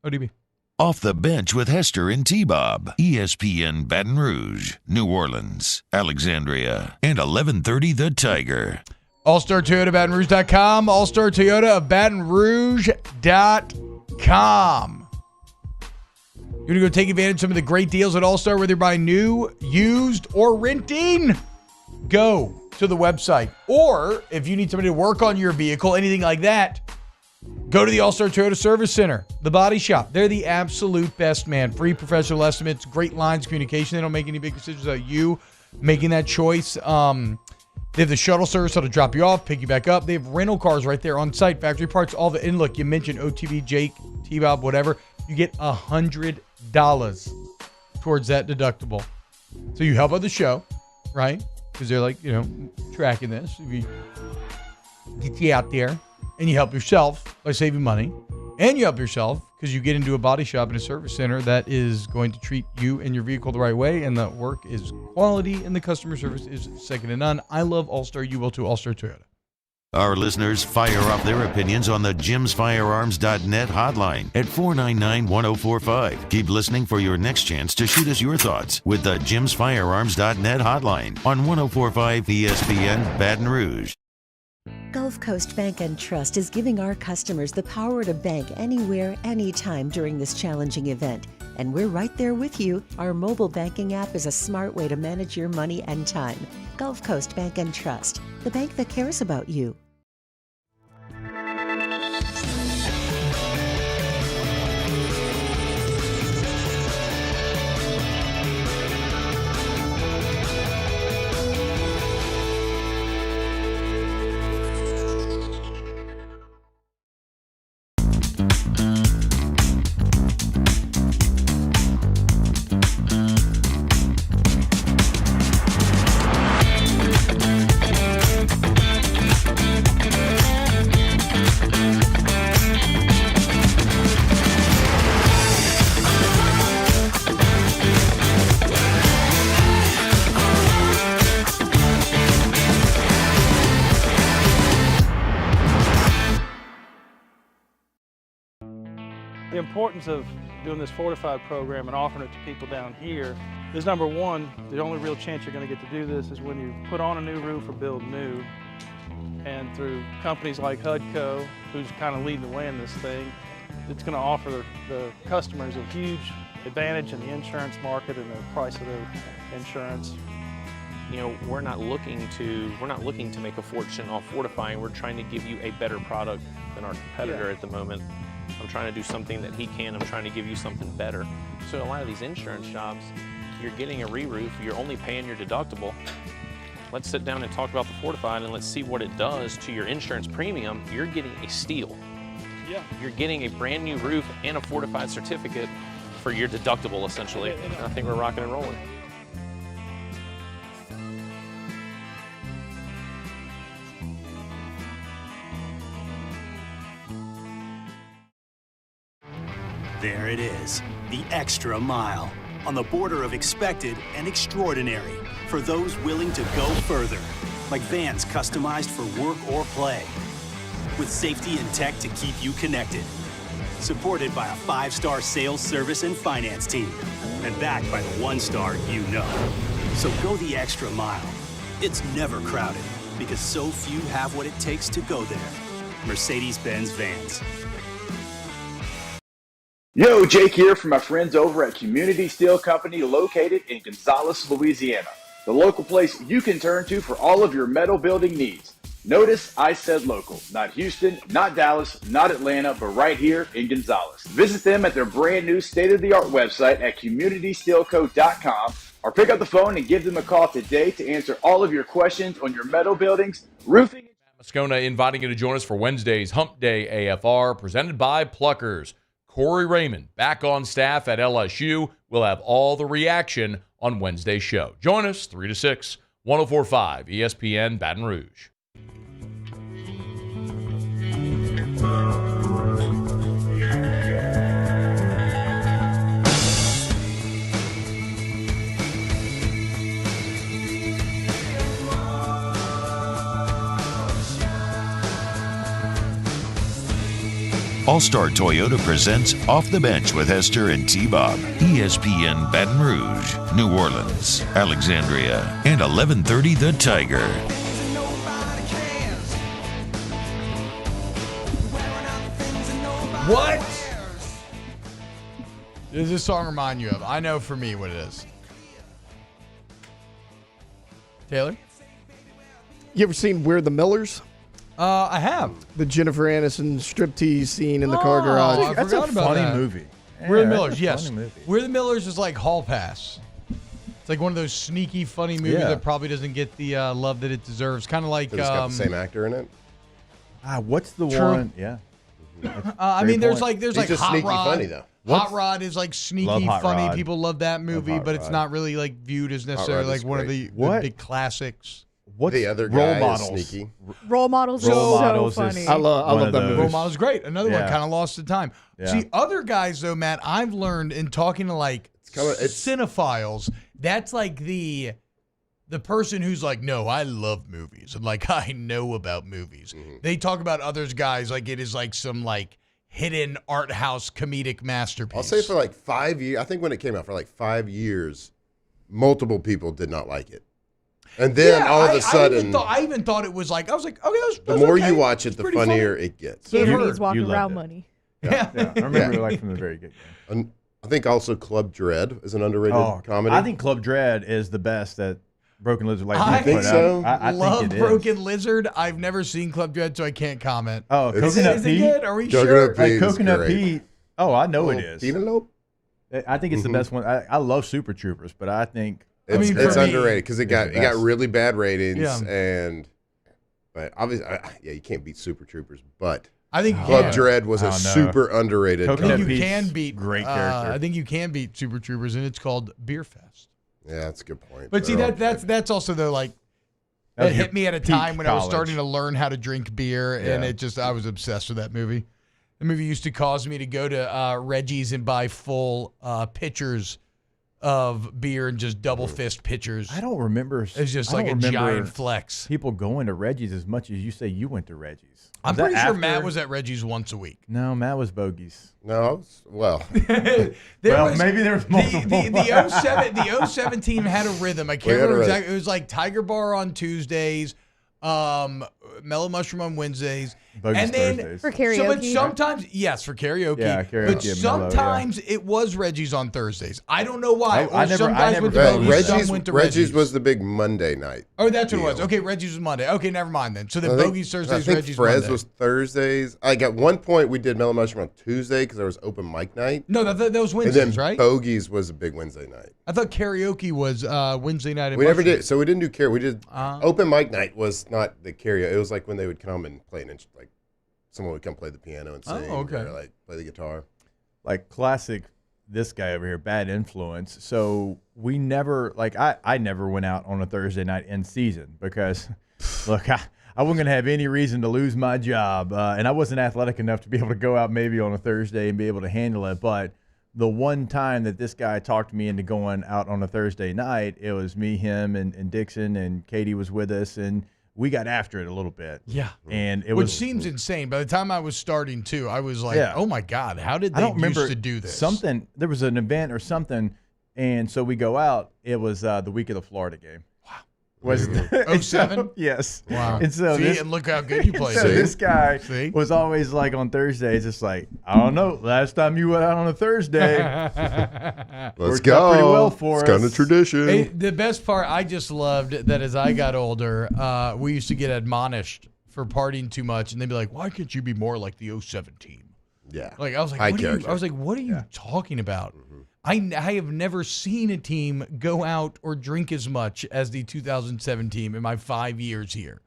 I: ODB.
F: Off the Bench with Hester and T-Bob. ESPN Baton Rouge, New Orleans, Alexandria, and 1130 The Tiger.
I: All-Star Toyota, BatonRouge.com. All-Star Toyota of BatonRouge.com. You're going to go take advantage of some of the great deals at All-Star, whether you're buying new, used, or renting. Go to the website. Or if you need somebody to work on your vehicle, anything like that, go to the All-Star Toyota Service Center, the body shop. They're the absolute best, man. Free professional estimates, great lines of communication. They don't make any big decisions without you making that choice. They have the shuttle service that'll drop you off, pick you back up. They have rental cars right there on site, factory parts, all the. And look, you mentioned OTB, Jake, T-Bob, whatever. You get $100 towards that deductible. So you help out the show, right? Because they're like, tracking this. If you get you out there, and you help yourself by saving money, and you help yourself because you get into a body shop and a service center that is going to treat you and your vehicle the right way, and the work is quality, and the customer service is second to none. I love All-Star. You will too. All-Star Toyota.
F: Our listeners fire off their opinions on the jimsfirearms.net hotline at 499-1045. Keep listening for your next chance to shoot us your thoughts with the jimsfirearms.net hotline on 1045 ESPN Baton Rouge.
B: Go
H: Gulf Coast Bank and Trust is giving our customers the power to bank anywhere, anytime during this challenging event. And we're right there with you. Our mobile banking app is a smart way to manage your money and time. Gulf Coast Bank and Trust, the bank that cares about you.
Q: The importance of doing this fortified program and offering it to people down here is, number one, the only real chance you're going to get to do this is when you put on a new roof or build new. And through companies like HUDCO, who's kind of leading the way in this thing, it's going to offer the customers a huge advantage in the insurance market and the price of their insurance.
T: You know, we're not looking to make a fortune off fortifying. We're trying to give you a better product than our competitor at the moment. I'm trying to do something that he can. I'm trying to give you something better. So a lot of these insurance jobs, you're getting a re-roof, you're only paying your deductible. Let's sit down and talk about the fortified and let's see what it does to your insurance premium. You're getting a steal.
Q: Yeah.
T: You're getting a brand new roof and a fortified certificate for your deductible, essentially. And I think we're rocking and rolling.
L: There it is, the extra mile, on the border of expected and extraordinary for those willing to go further, like vans customized for work or play, with safety and tech to keep you connected, supported by a 5-star sales, service, and finance team, and backed by the 1-star you know. So go the extra mile. It's never crowded, because so few have what it takes to go there. Mercedes-Benz Vans.
A: Yo, Jake here from my friends over at Community Steel Company located in Gonzales, Louisiana. The local place you can turn to for all of your metal building needs. Notice I said local, not Houston, not Dallas, not Atlanta, but right here in Gonzales. Visit them at their brand new state-of-the-art website at communitysteelco.com or pick up the phone and give them a call today to answer all of your questions on your metal buildings, roofing.
M: Moscona inviting you to join us for Wednesday's Hump Day AFR presented by Pluckers. Corey Raymond back on staff at LSU. We'll have all the reaction on Wednesday's show. Join us 3 to 6, 104.5 ESPN Baton Rouge.
F: All-Star Toyota presents Off the Bench with Hester and T-Bob. ESPN Baton Rouge, New Orleans, Alexandria, and 1130 The Tiger.
I: What does this song remind you of? I know for me what it is. Taylor?
G: You ever seen We're the Millers?
I: I have.
G: The Jennifer Aniston striptease scene in the car garage.
I: That's a
J: funny movie.
I: We're the
J: Yeah,
I: Millers,
J: that's a
I: yes.
J: funny movie.
I: We're the Millers is like Hall Pass. It's like one of those sneaky, funny movies
E: Yeah.
I: that probably doesn't get the love that it deserves. Kind of like.
E: It's got the same actor in it.
J: What's the
I: True.
J: one? Yeah.
I: I mean, there's like
E: He's
I: Hot
E: just sneaky
I: Rod.
E: funny, though.
I: Hot Rod is like
J: Love
I: sneaky
J: Hot
I: funny.
J: Rod.
I: People love that movie,
E: Hot
I: but it's
E: Rod.
I: not really like viewed as necessarily
E: Rod
I: like
E: is
I: one of
E: great.
I: the big classics.
J: What's
E: the other
J: Role
E: guy
J: Models?
E: is sneaky.
K: Role Models
J: Role
K: is
J: Models
K: so
J: is-
K: funny.
G: I love that movie.
I: Role Models is great. Another one
J: Yeah.
I: kind of lost to time.
J: Yeah.
I: See, other guys though, Matt, I've learned in talking to like cinephiles, that's like the person who's like, no, I love movies and like I know about movies. They talk about others guys like it is like some like hidden art house comedic masterpiece.
E: I'll say for like 5 years. I think when it came out, for like 5 years, multiple people did not like it. And then all of a sudden,
I: I even thought it was like, I was like, okay,
E: the more you watch it, the funnier it gets.
K: Gary's walking around money.
J: Yeah. I remember it like from the very get-go.
E: I think also Club Dread is an underrated comedy.
J: I think Club Dread is the best that Broken Lizard likes
I: I
J: to
E: think
J: put
E: so.
J: out. I
I: love
J: think it
I: Broken
J: is.
I: Lizard. I've never seen Club Dread, so I can't comment.
J: Oh,
I: is
J: Coconut
I: it
J: Pete?
I: good? Are we
E: Coconut
I: sure?
E: Pete.
J: Like
E: is
J: Coconut
E: great.
J: Pete. Oh, I know it is.
E: Penelope?
J: I think it's the best one. I love Super Troopers, but I think
E: It's
I: for me,
E: underrated because it got really bad ratings,
I: Yeah.
E: but obviously, you can't beat Super Troopers. But
I: I think
E: Club Dread was a super underrated.
I: I
J: Coconut
I: think you
J: Pete's
I: can beat
J: great character.
I: I think you can beat Super Troopers, and it's called Beer Fest.
E: Yeah, that's a good point.
I: But see, that's also though like
J: That was
I: it
J: your
I: hit me at a
J: peak
I: time when I was
J: college.
I: starting to learn how to drink beer, and I was obsessed with that movie. The movie used to cause me to go to Reggie's and buy full pitchers of beer and just double fist pitchers.
J: I don't remember.
I: It's just
J: I
I: like a
J: don't remember
I: giant flex.
J: People going to Reggie's as much as you say you went to Reggie's.
I: I'm
J: Was that
I: pretty sure
J: after?
I: Matt was at Reggie's once a week.
J: No, Matt was bogeys.
E: No, well,
I: Maybe
J: there was multiple.
I: The 07 team had a rhythm. I can't
E: We had a
I: remember
E: rhythm.
I: exactly. It was like Tiger Bar on Tuesdays, Mellow Mushroom on Wednesdays,
J: Bogus
I: and then
J: Thursdays.
K: For karaoke.
I: but sometimes, yes, for karaoke.
J: Yeah, karaoke
I: But
J: and Mellow,
I: sometimes it was Reggie's on Thursdays. I don't know why.
J: I never-
I: some
J: I
I: guys
J: never
I: went to
J: been.
I: Bogies, some
E: Reggie's
I: went to
E: Reggie's was the big Monday night.
I: Oh, that's what it was.
E: deal.
I: Okay, Reggie's was Monday. Okay, never mind then. So then
E: I think-
I: Bogies
E: I
I: Thursdays,
E: think
I: Reggie's
E: Frez
I: Monday.
E: was Thursdays. Like at one point we did Mellow Mushroom on Tuesday because there was open mic night.
I: No, that was
E: And
I: Wednesdays,
E: then
I: right?
E: Bogies was a big Wednesday night.
I: I thought karaoke was Wednesday night. at
E: We never
I: Mushrooms.
E: did. So we didn't do karaoke. We did open mic night was not the karaoke. It was like when they would come and play an instrument. Like someone would come play the piano and sing.
I: okay.
E: Or like play the guitar.
J: Like classic, this guy over here, bad influence. So we never, like I never went out on a Thursday night in season because, look, I wasn't going to have any reason to lose my job. And I wasn't athletic enough to be able to go out maybe on a Thursday and be able to handle it. But the one time that this guy talked me into going out on a Thursday night, it was me, him, and Dixon, and Katie was with us, and we got after it a little bit.
I: Yeah.
J: And it
I: Which
J: was
I: seems insane. By the time I was starting too, I was like,
J: Yeah.
I: oh my God, how did
J: I
I: they
J: don't remember
I: used to do this?
J: something. There was an event or something, and so we go out. It was the week of the Florida game. Wow. Was
I: 07?
J: Yes.
I: Wow.
J: And so
I: See,
J: this,
I: and look how good you played.
J: so this guy
I: See?
J: was always like on Thursdays, just like, I don't know. Last time you went out on a Thursday,
E: Let's
J: worked
E: go.
J: out pretty well for
E: it's kind
J: us.
E: of tradition.
I: Hey, the best part, I just loved that as I got older, we used to get admonished for partying too much, and they'd be like, "Why can't you be more like the 07 team?"
E: Yeah.
I: Like I was like,
E: High
I: what are you,
E: character.
I: I was like, what are you talking about? I have never seen a team go out or drink as much as the 2007 team in my 5 years here.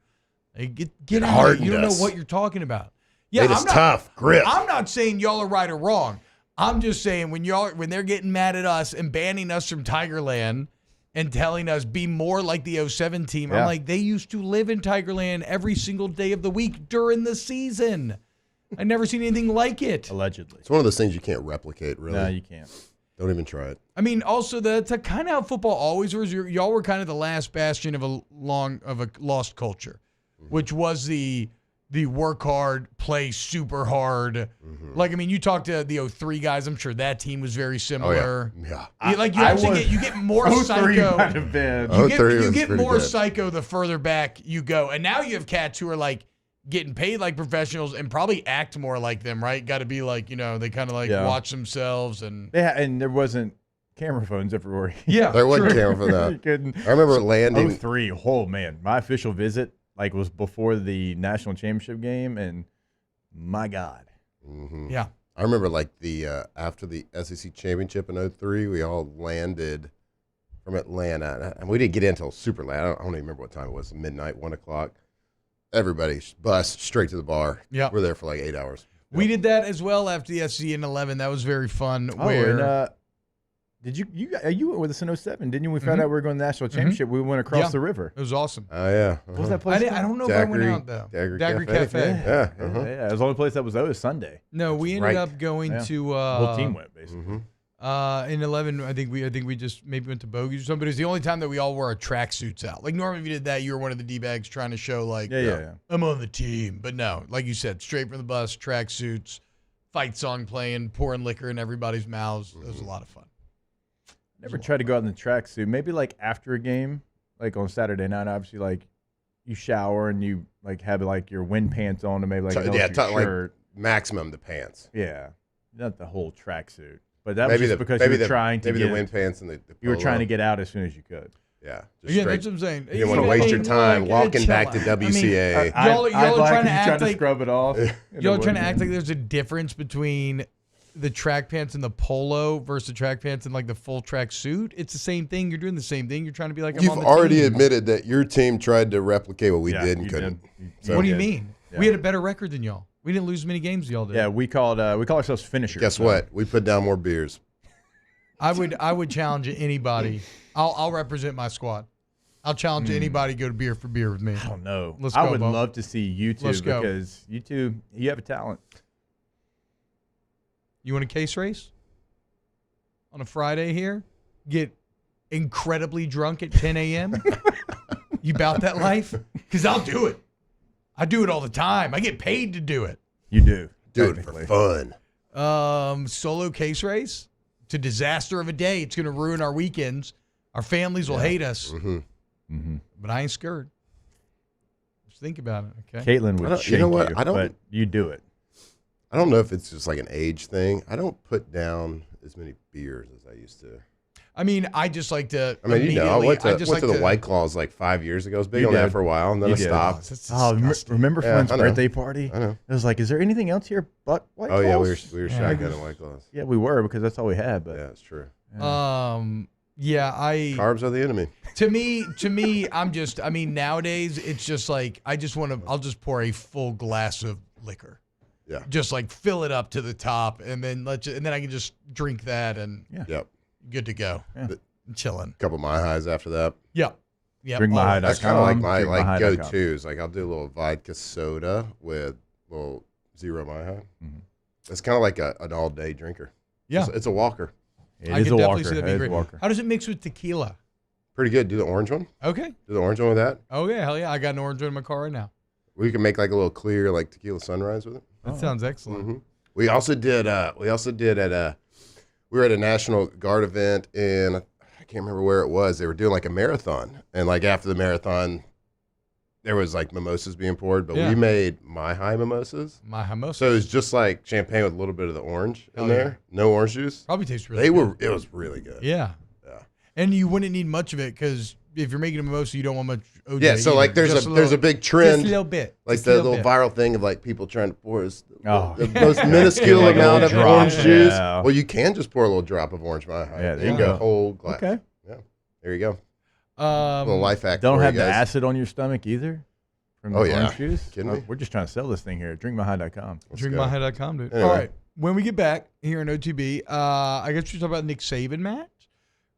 I: Like, get out of here.
E: hardened
I: You don't know
E: us.
I: what you're talking about.
E: Made us tough, grit.
I: I'm not saying y'all are right or wrong. I'm just saying when they're getting mad at us and banning us from Tigerland and telling us be more like the 07 team, I'm
J: Yeah.
I: like, they used to live in Tigerland every single day of the week during the season. I never seen anything like it.
J: Allegedly.
E: It's one of those things you can't replicate, really.
J: No, you can't.
E: Don't even try it.
I: I mean, also that's kind of how football always was. Y'all were kind of the last bastion of a lost culture, which was the work hard, play super hard. Like, I mean, you talk to the 03 guys. I'm sure that team was very similar.
E: Yeah.
I: You get more
J: 03
I: psycho.
J: might have been.
I: You
E: 03 was
I: get
E: pretty
I: more
E: good.
I: psycho the further back you go, and now you have cats who are like getting paid like professionals and probably act more like them, right? Got to be like, they kind of like
J: Yeah.
I: watch themselves and
J: And there wasn't camera phones everywhere.
I: Yeah.
E: There wasn't
J: True.
E: camera for that.
J: You couldn't.
E: I remember landing.
J: 03. Oh man, my official visit was before the national championship game, and my God.
I: yeah.
E: I remember the after the SEC championship in 03, we all landed from Atlanta, and we didn't get in until super late. I don't even remember what time it was, midnight, 1 o'clock. Everybody bus straight to the bar.
I: Yeah.
E: We're there for like 8 hours.
I: We did that as well after the SC in 11. That was very fun.
J: Oh,
I: where
J: and did you went with us in 07, didn't you? We found out we were going to the national championship. We went across
I: Yeah.
J: the river.
I: it was awesome.
E: Oh, yeah.
J: What was that place?
I: I don't know if I went out though.
E: Dagger
I: Cafe.
E: Yeah.
J: Yeah, it was the only place that was Sunday.
I: No, we ended
E: Right.
I: up going
J: Yeah.
I: to
J: The whole team went basically.
I: in 11. I think we just maybe went to Bogies or something. But it was the only time that we all wore our tracksuits out. Like normally, if you did that, you were one of the D-bags trying to show like,
J: Yeah.
I: I'm on the team. But no, like you said, straight from the bus, tracksuits, fight song playing, pouring liquor in everybody's mouths. It was a lot of fun.
J: Never tried to go out in the tracksuit. Maybe like after a game, like on Saturday night, obviously, like you shower and you like have like your wind pants on and maybe like
E: like maximum the pants.
J: Yeah, not the whole tracksuit, but that
E: maybe
J: was just because you were trying to
E: the wind pants and the
J: you were trying to get out as soon as you could.
E: Yeah,
I: yeah, that's what I'm saying.
E: You don't want to waste your time walking back to WCA.
I: Y'all are trying to act like
J: scrub it off.
I: Y'all are trying to act like there's a difference between the track pants and the polo versus the track pants and like the full track suit. It's the same thing. You're doing the same thing. You're trying to be like,
E: You've
I: I'm on the
E: already
I: team.
E: admitted that your team tried to replicate what we did and couldn't.
I: What do you mean? Yeah. We had a better record than y'all. We didn't lose as many games as y'all did.
J: Yeah, we call ourselves finishers.
E: Guess what? We put down more beers.
I: I would challenge anybody. I'll represent my squad. I'll challenge anybody to go to beer for beer with me.
J: I don't know.
I: Let's go,
J: I would
I: Bo.
J: love to see you two because you two, you have a talent.
I: You want a case race on a Friday here? Get incredibly drunk at 10 a.m.? You about that life? Because I'll do it. I do it all the time. I get paid to do it.
J: You do.
E: Do it for fun.
I: Solo case race? It's a disaster of a day. It's going to ruin our weekends. Our families will hate us. But I ain't scared. Just think about it, okay?
J: Caitlin would shake but you do it.
E: I don't know if it's just like an age thing. I don't put down as many beers as I used to.
I: I mean, I just like to.
E: I mean, I went to the White Claws like 5 years ago. I was big on that for a while, and then I stopped.
J: Remember Flynn's birthday party?
E: I know.
J: It was like, is there anything else here but White Claws?
E: Oh yeah, we were shotgunning White Claws.
J: Yeah, we were because that's all we had. But
E: yeah, it's true.
I: Carbs
E: are the enemy.
I: To me, I mean, nowadays it's just like I'll just pour a full glass of liquor.
E: Yeah.
I: Just like fill it up to the top and then and then I can just drink that and good to go.
J: Yeah.
I: Chilling.
E: A couple of my highs after that.
I: Yep.
J: DrinkMyHigh.com.
E: That's kind of like my
J: DrinkMyHigh.com.
E: go-tos. Like I'll do a little vodka soda with a little zero my high. It's kind of like an all-day drinker.
I: Yeah.
E: It's a walker.
I: I can definitely see that being great. How does it mix with tequila?
E: Pretty good. Do the orange one.
I: Okay.
E: Do the orange one with that.
I: Oh yeah, hell yeah! I got an orange one in my car right now.
E: We can make like a little clear like tequila sunrise with it.
I: That sounds excellent.
E: We also did. We were at a National Guard event and I can't remember where it was. They were doing like a marathon, and like after the marathon, there was like mimosas being poured, but we made my high mimosas.
I: My mimosas.
E: So it was just like champagne with a little bit of the orange in there. No orange juice.
I: Probably tastes really good.
E: It was really good.
I: Yeah. And you wouldn't need much of it because if you're making a mimosa, you don't want much OJ.
E: Yeah, so like there's a big trend.
I: Just a little bit.
E: Like the little viral thing of like people trying to pour the most minuscule
J: like
E: amount of orange juice.
J: Yeah.
E: Well, you can just pour a little drop of orange my high.
J: Yeah, there
E: you
J: you
E: go.
J: go.
E: Whole glass.
J: Okay.
E: Yeah. There you go. A little life hack.
J: Don't
E: for
J: have
E: you
J: the
E: guys.
J: acid on your stomach either from the orange juice.
E: Kidding me?
J: We're just trying to sell this thing here. DrinkMyHigh.com.
I: DrinkMyHigh.com, dude.
E: Anyway.
I: All right. When we get back here in OTB, I guess we talk about Nick Saban match.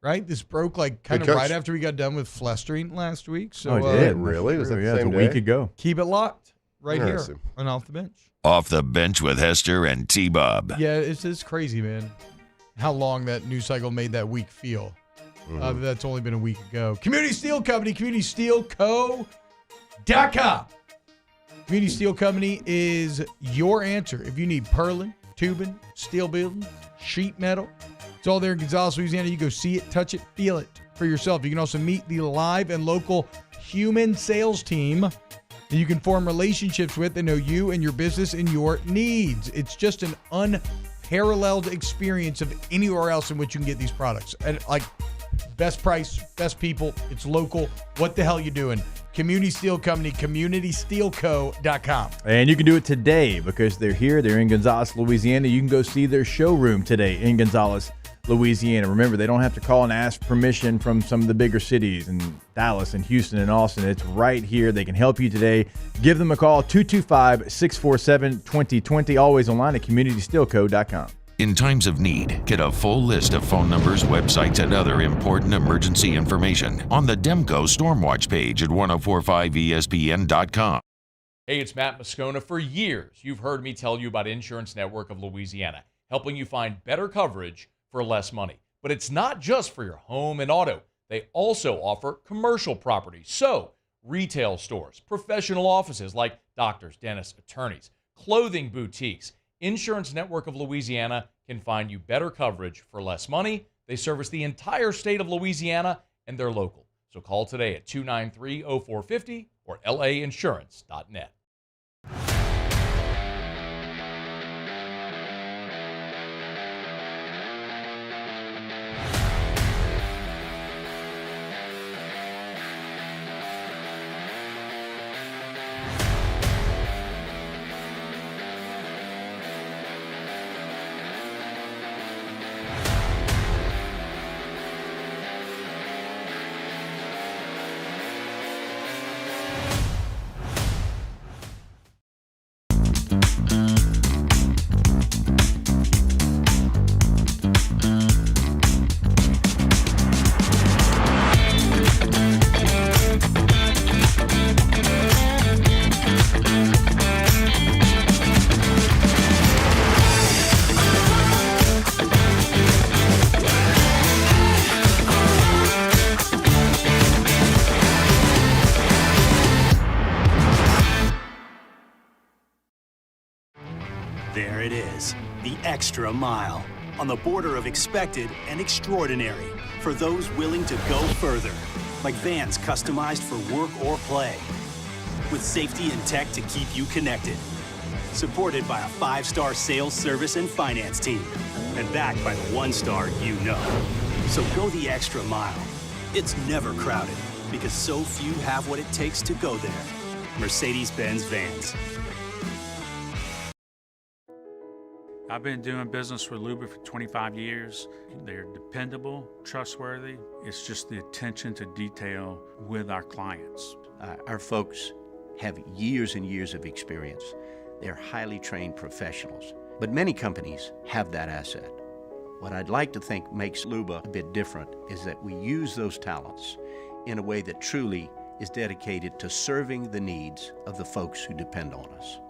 I: Right, this broke like kind of right after we got done with Flestering last week. So
J: it did
E: really? Was that the
J: it's
E: same
J: a week
E: day?
J: ago.
I: Keep it locked right here
E: Interesting.
I: on Off the Bench.
F: Off the Bench with Hester and T-Bob.
I: Yeah, it's crazy, man. How long that news cycle made that week feel. That's only been a week ago. Community Steel Company, CommunitySteelCo.com. Community Steel Company is your answer if you need purlin, tubing, steel building, sheet metal. It's all there in Gonzales, Louisiana. You go see it, touch it, feel it for yourself. You can also meet the live and local human sales team that you can form relationships with and know you and your business and your needs. It's just an unparalleled experience of anywhere else in which you can get these products. And like best price, best people, it's local. What the hell you doing? Community Steel Company, CommunitySteelCo.com.
J: And you can do it today because they're here. They're in Gonzales, Louisiana. You can go see their showroom today in Gonzales, Louisiana. Remember, they don't have to call and ask permission from some of the bigger cities in Dallas and Houston and Austin. It's right here. They can help you today. Give them a call, 225-647-2020. Always online at CommunitySteelCo.com.
F: In times of need, get a full list of phone numbers, websites, and other important emergency information on the Demco Stormwatch page at 1045ESPN.com.
M: Hey, it's Matt Moscona. For years, you've heard me tell you about Insurance Network of Louisiana, helping you find better coverage for less money. But it's not just for your home and auto. They also offer commercial properties. So, retail stores, professional offices like doctors, dentists, attorneys, clothing boutiques. Insurance Network of Louisiana can find you better coverage for less money. They service the entire state of Louisiana, and they're local. So call today at 293-0450 or lainsurance.net.
L: There it is, the extra mile, on the border of expected and extraordinary for those willing to go further, like vans customized for work or play, with safety and tech to keep you connected. Supported by a 5-star sales, service, and finance team, and backed by the 1-star you know. So go the extra mile. It's never crowded, because so few have what it takes to go there. Mercedes-Benz Vans.
N: I've been doing business with Luba for 25 years. They're dependable, trustworthy. It's just the attention to detail with our clients.
O: Our folks have years and years of experience. They're highly trained professionals, but many companies have that asset. What I'd like to think makes Luba a bit different is that we use those talents in a way that truly is dedicated to serving the needs of the folks who depend on us.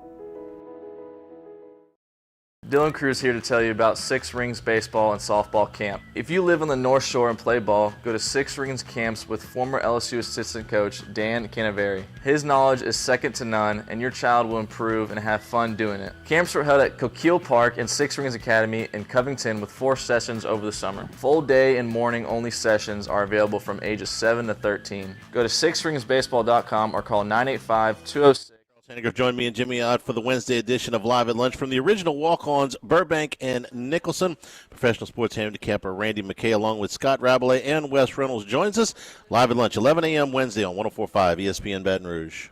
P: Dylan Cruz here to tell you about Six Rings Baseball and Softball Camp. If you live on the North Shore and play ball, go to Six Rings Camps with former LSU assistant coach Dan Canaveri. His knowledge is second to none, and your child will improve and have fun doing it. Camps were held at Coquille Park and Six Rings Academy in Covington with 4 sessions over the summer. Full day and morning only sessions are available from ages 7 to 13. Go to sixringsbaseball.com or call 985-206.
S: Henniger joined me and Jimmy Ott for the Wednesday edition of Live at Lunch from the original walk-ons Burbank and Nicholson. Professional sports handicapper Randy McKay along with Scott Rabelais and Wes Reynolds joins us. Live at Lunch, 11 a.m. Wednesday on 104.5 ESPN Baton Rouge.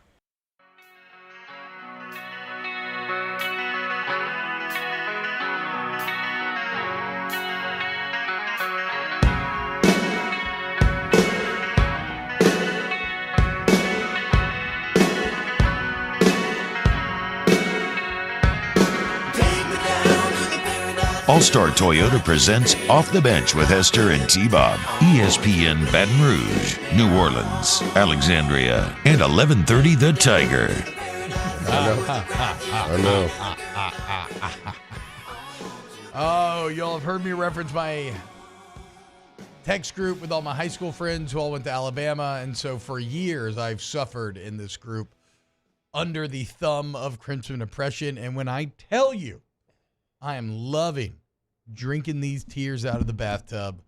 F: All-Star Toyota presents Off the Bench with Hester and T-Bob. ESPN Baton Rouge, New Orleans, Alexandria, and 1130 The Tiger.
E: I know.
I: Oh, y'all have heard me reference my text group with all my high school friends who all went to Alabama. And so for years, I've suffered in this group under the thumb of crimson oppression. And when I tell you, I am loving drinking these tears out of the bathtub.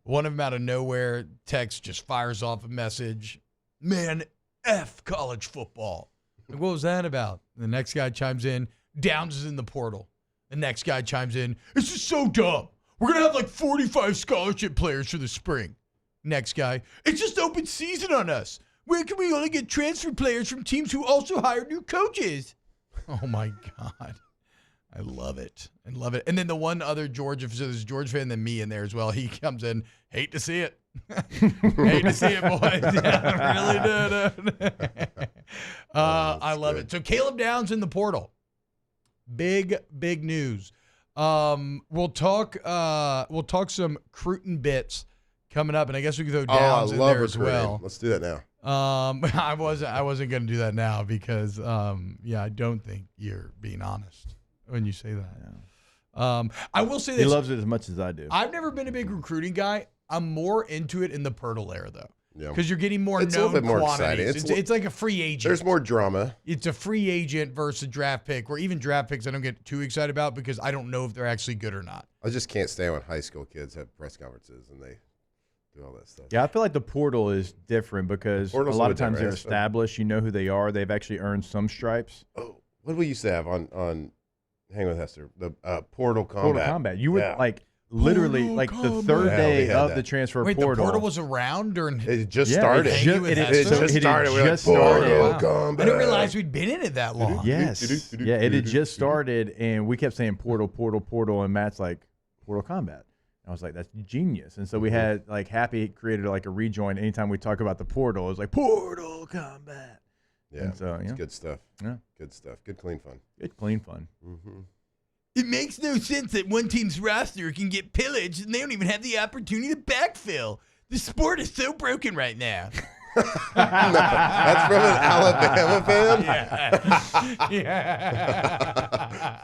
I: One of them out of nowhere, text just fires off a message. Man, F college football. Like, what was that about? The next guy chimes in, Downs is in the portal. The next guy chimes in, this is so dumb. We're going to have like 45 scholarship players for the spring. Next guy, it's just open season on us. Where can we only get transfer players from teams who also hire new coaches? Oh, my God. I love it. I love it. And then the one other George, if there's a George fan than me in there as well, he comes in, hate to see it. Hate to see it, boys. Yeah, I really do. I love it. So Caleb Downs in the portal. Big news. We'll talk some Cruton bits coming up, and I guess we can throw Downs in there as well.
E: Let's do that now.
I: I wasn't going to do that now because I don't think you're being honest when you say that. I will say this.
J: He loves it as much as I do.
I: I've never been a big recruiting guy. I'm more into it in the Pirtle era, though.
E: Yeah.
I: Because you're getting more
E: It's a
I: known
E: little bit more
I: quantities.
E: exciting.
I: It's like a free agent.
E: There's more drama.
I: It's a free agent versus a draft pick, where even draft picks I don't get too excited about because I don't know if they're actually good or not.
E: I just can't stand when high school kids have press conferences and they do all that stuff.
J: Yeah, I feel like the portal is different because a lot of times they're
E: right?
J: established. You know who they are. They've actually earned some stripes.
E: Oh, what did we used to have on Hang with Hester? The Portal Combat.
J: Portal Combat. You were like literally
I: Portal
J: like
I: Combat.
J: the third day
E: Yeah,
J: of the transfer
I: Wait,
J: portal.
I: the portal was around during.
E: It just started.
J: It just started.
I: Wow. I didn't realize we'd been in it that long.
J: Yes. Yeah, it had just started, and we kept saying portal, portal, portal, and Matt's like, Portal Combat. And I was like, that's genius. And so we had, like, Happy created, like, a rejoin. Anytime we talk about the portal, it was like, Portal Combat.
E: Yeah,
J: and so,
E: it's good stuff.
J: Yeah.
E: Good stuff. Good, clean fun.
J: Good, clean fun.
E: Mm-hmm.
I: It makes no sense that one team's roster can get pillaged and they don't even have the opportunity to backfill. The sport is so broken right now.
E: That's from an Alabama fan?
I: Yeah.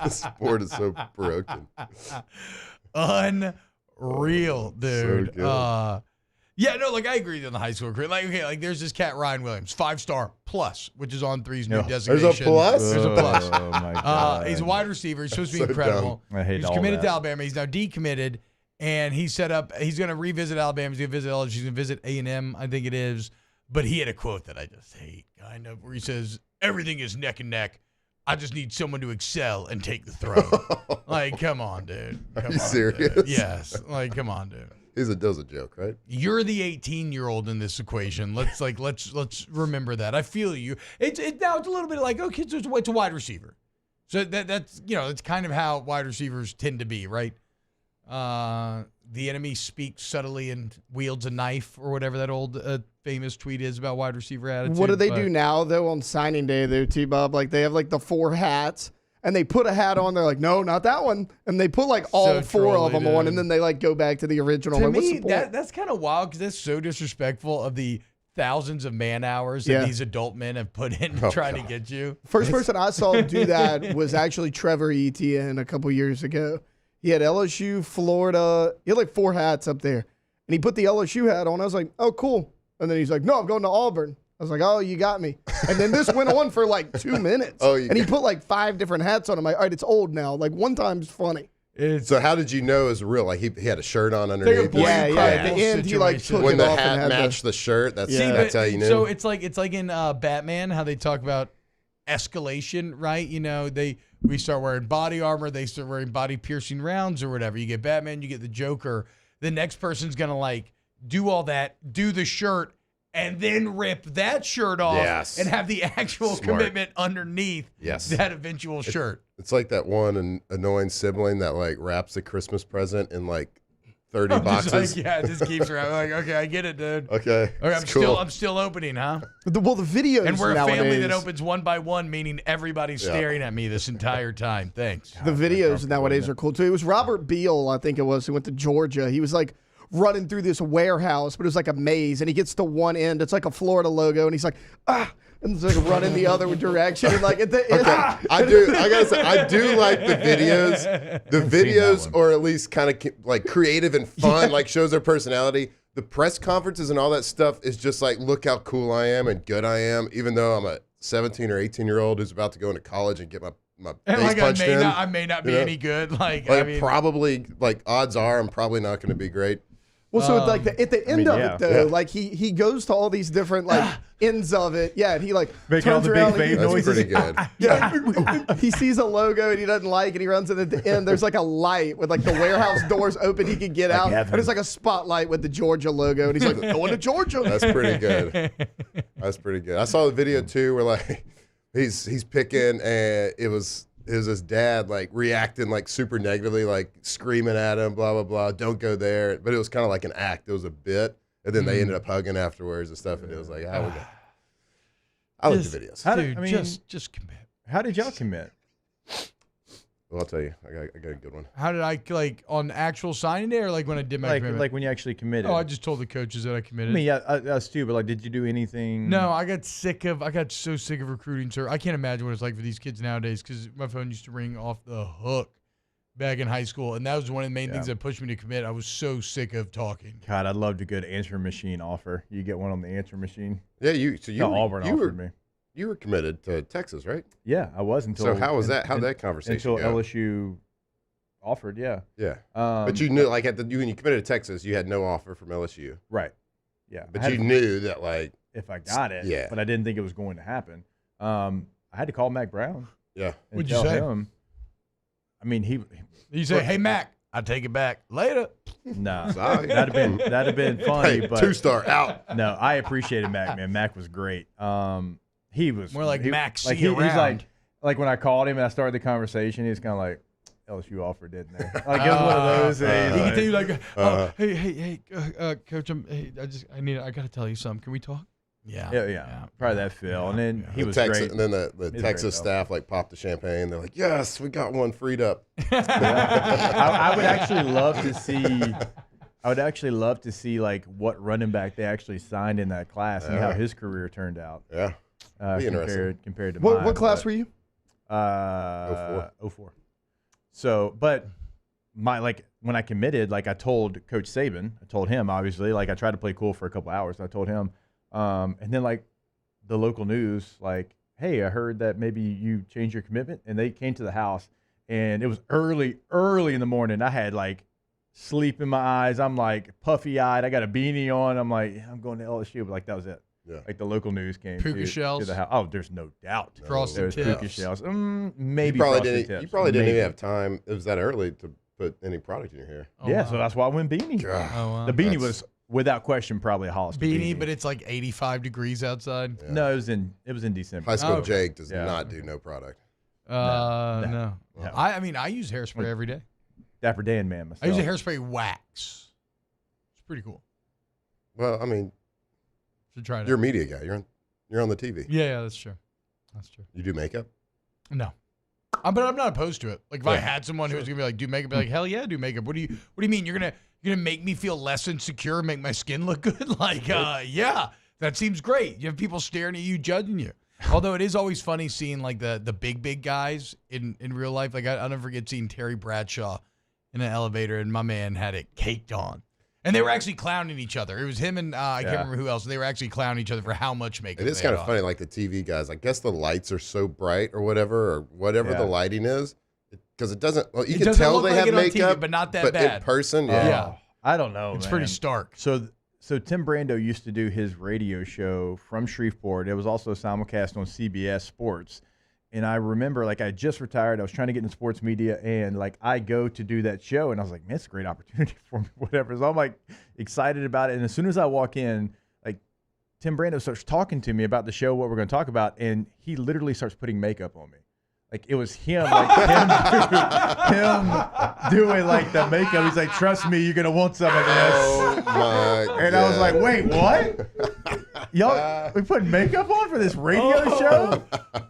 E: The sport is so broken.
I: Unreal, dude.
E: So good.
I: Yeah, no, like I agree on the high school career. Like, okay, like there's this cat Ryan Williams, 5-star plus, which is on 3's new designation.
E: There's a plus?
I: There's a plus.
J: Oh my God.
I: He's a wide receiver. He's supposed to be
E: So
I: incredible.
J: dumb. I hate
I: He's
J: all
I: committed
J: that.
I: to Alabama. He's now decommitted, and he's set up. He's going to revisit Alabama. He's going to visit LSU. He's going to visit A&M, I think it is. But he had a quote that I just hate, kind of, where he says, "Everything is neck and neck. I just need someone to excel and take the throw." Like, come on, dude.
E: Are you serious?
I: Dude. Yes. Like, come on, dude.
E: That was a joke, right?
I: You're the 18-year-old in this equation. Let's remember that. I feel you. It's now it's a little bit like, okay, it's a wide receiver. So that's that's kind of how wide receivers tend to be, right? The enemy speaks subtly and wields a knife, or whatever that old famous tweet is about wide receiver attitude.
G: What do they do now though on signing day there, T-Bob? Like they have like the 4 hats. And they put a hat on. They're like, no, not that one. And they put like all 4 of them on, and then they like go back to the original.
I: To
G: like, what's
I: me,
G: the point?
I: that's kind of wild because that's so disrespectful of the thousands of man hours that these adult men have put in trying to get you.
G: First person I saw do that was actually Trevor Etienne a couple years ago. He had LSU, Florida. He had like 4 hats up there. And he put the LSU hat on. I was like, oh, cool. And then he's like, no, I'm going to Auburn. I was like, oh, you got me. And then this went on for like 2 minutes. And he put like 5 different hats on him. Like, all right, it's old now. Like one time's funny.
E: So how did you know it was real? Like he had a shirt on underneath.
G: Yeah. At the end, he like took
E: when
G: it
E: the
G: off
E: hat
G: and had
E: matched the shirt. That's how you knew.
I: So it's like in Batman how they talk about escalation, right? We start wearing body armor, they start wearing body piercing rounds or whatever. You get Batman, you get the Joker. The next person's gonna like do all that, do the shirt, and then rip that shirt off and have the actual commitment underneath that eventual shirt.
E: It's like that one annoying sibling that like wraps a Christmas present in like 30 boxes.
I: It just keeps around. Like, okay, I get it, dude.
E: Okay,
I: I'm still opening, huh?
G: The videos
I: and we're a
G: nowadays,
I: family that opens one by one, meaning everybody's staring at me this entire time. Thanks.
G: The videos nowadays are cool too. It was Robert Beal, I think it was, who went to Georgia. He was like running through this warehouse, but it was like a maze, and he gets to one end. It's like a Florida logo, and he's like, and it's like running the other direction. And like at the end,
E: I gotta say, I do like the videos. The videos are at least kind of like creative and fun, like shows their personality. The press conferences and all that stuff is just like, look how cool I am and good I am, even though I'm a 17 or 18-year-old who's about to go into college and get my face punched in.
I: I may not be any good.
E: Probably, like odds are I'm probably not going to be great.
G: Well, so like at the end of it though, like he goes to all these different like ends of it. Yeah, and he like
J: make all
G: turns
J: the
G: around
J: big
G: and
J: vape noises.
E: That's pretty good.
G: Yeah, he sees a logo and he doesn't like, and he runs in at the end. There's like a light with like the warehouse doors open. He can get out, and it's like a spotlight with the Georgia logo, and he's like, going to Georgia.
E: That's pretty good. That's pretty good. I saw the video too where like he's picking, and it was his dad like reacting like super negatively, like screaming at him, blah blah blah, don't go there. But it was kind of like an act. It was a bit, and then they ended up hugging afterwards and stuff. And it was like, I like the videos.
I: Just commit.
J: How did y'all commit?
E: Well, I'll tell you, I got a good one.
I: How did I like on actual signing day, or like when I did my commitment?
J: Like when you actually committed?
I: Oh, I just told the coaches that I committed.
J: I mean, yeah, us too. But like, did you do anything?
I: No, I got so sick of recruiting, sir. I can't imagine what it's like for these kids nowadays because my phone used to ring off the hook back in high school, and that was one of the main things that pushed me to commit. I was so sick of talking.
J: God, I'd love to get an answering machine offer. You get one on the answering machine.
E: Yeah,
J: Auburn offered me.
E: You were committed to Texas, right?
J: Yeah, I was until.
E: So how was that? How did that conversation
J: until
E: go?
J: LSU offered, yeah.
E: Yeah. But you knew, like, when you committed to Texas, you had no offer from LSU.
J: Right. Yeah.
E: But you knew that, like.
J: If I got it.
E: Yeah.
J: But I didn't think it was going to happen. I had to call Mac Brown.
E: Yeah.
J: And
I: What'd you say?
J: him. I mean,
I: You say, hey, Mac, I take it back. Later.
J: No.
E: Sorry.
J: That'd have been funny.
E: Hey,
J: but
E: 2-star out.
J: No, I appreciated Mac, man. Mac was great. He was.
I: More like Mac, see
J: he's
I: you around.
J: like when I called him and I started the conversation, he was kind of like, LSU offered, didn't they? Like, it was one of those things.
I: He can tell you like, hey, Coach, I got to tell you something. Can we talk?
J: Yeah. Probably that Phil. And then he was
E: Texas,
J: great.
E: And then the Texas staff like popped the champagne. They're like, yes, we got one freed up.
J: I would actually love to see. I would actually love to see like what running back they actually signed in that class and how his career turned out.
E: Yeah, be interesting.
J: Compared to mine.
G: What class were you?
J: 04. So, but when I committed, like I told Coach Saban, I told him obviously, like I tried to play cool for a couple hours. I told him, and then like the local news, like, hey, I heard that maybe you changed your commitment, and they came to the house, and it was early in the morning. I had like sleep in my eyes. I'm like puffy eyed. I got a beanie on. I'm like, I'm going to LSU, but like that was it.
E: Yeah.
J: Like the local news came
I: Puka shells?
J: to the house. Oh, there's no doubt.
I: Frosted
J: There's
I: tips.
J: Puka shells. Maybe
E: you probably
J: frosted
E: didn't.
J: tips.
E: You probably didn't
J: Maybe.
E: even have time. It was that early to put any product in your hair.
J: Yeah, so that's why I went beanie.
I: wow.
J: The beanie was without question probably a Hollister
I: Beanie, but it's like 85 degrees outside.
E: Yeah.
J: No, it was in December.
E: High school
I: okay.
E: Jake does not do no product.
I: No. I mean, I use hairspray every day.
J: Dapper Dan, man, myself.
I: I use a hairspray wax. It's pretty cool.
E: Well, I mean,
I: Should try it.
E: you're a media guy. You're on the TV.
I: Yeah, that's true. That's true.
E: You do makeup?
I: No. But I'm not opposed to it. Like if I had someone who was gonna be like, do makeup, I'd be like, hell yeah, do makeup. What do you mean? You're gonna make me feel less insecure, make my skin look good? Like, yeah, that seems great. You have people staring at you, judging you. Although it is always funny seeing like the big guys in real life. Like I'll never forget seeing Terry Bradshaw in an elevator, and my man had it caked on. And they were actually clowning each other. It was him and I can't remember who else. They were actually clowning each other for how much makeup.
E: It is kind of funny, like the TV guys. I guess the lights are so bright or whatever the lighting is, because it doesn't. Well, you can tell they have makeup,
I: TV, but not that bad.
E: in person,
J: I don't know.
I: It's
J: man.
I: pretty stark.
J: So Tim Brando used to do his radio show from Shreveport. It was also simulcast on CBS Sports. And I remember, like, I just retired. I was trying to get into sports media, and, like, I go to do that show, and I was like, man, it's a great opportunity for me, whatever. So I'm, like, excited about it. And as soon as I walk in, like, Tim Brando starts talking to me about the show, what we're going to talk about, and he literally starts putting makeup on me. Like, it was him, like, him doing, like, the makeup. He's like, trust me, you're going to want some of this.
E: Oh, my
J: And I was like, wait, what? Y'all, we put makeup on for this radio show?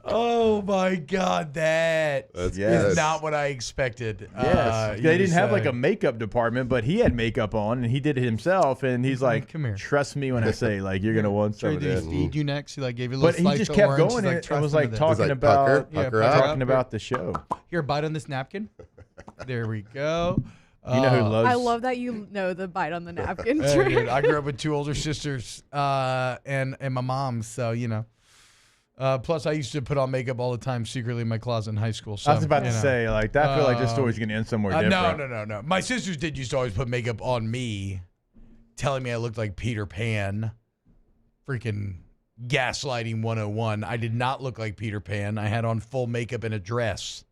I: Oh my God, that is not what I expected.
J: Yes, they didn't have like a makeup department, but he had makeup on and he did it himself. And he's like,
I: "Come here,
J: trust me when I say like you're gonna want some of this."
I: Did he feed you next? He like gave you a
J: But
I: little.
J: he just kept going and was like talking about the show.
I: Here, bite on this napkin. There we go.
J: You know who loves?
K: I love that you know the bite on the napkin
I: Hey,
K: trick.
I: dude, I grew up with two older sisters and my mom, so you know. Plus, I used to put on makeup all the time secretly in my closet in high school. So,
J: I was about to say, like, I feel like this story's going to end somewhere different.
I: No. My sisters did used to always put makeup on me, telling me I looked like Peter Pan. Freaking gaslighting 101. I did not look like Peter Pan. I had on full makeup and a dress.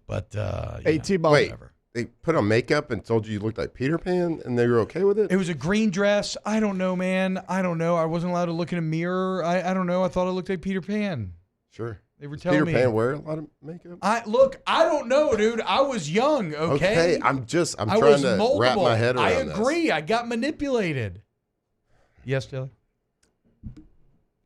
I: But,
G: hey, T-Ball.
E: Wait, they put on makeup and told you looked like Peter Pan, and they were okay with it?
I: It was a green dress. I don't know, man. I don't know. I wasn't allowed to look in a mirror. I don't know. I thought I looked like Peter Pan.
E: Sure.
I: They were telling me.
E: Peter Pan wear a lot of makeup?
I: I don't know, dude. I was young, okay?
E: I'm trying to wrap my head around this.
I: I agree. I got manipulated. Yes, Dylan?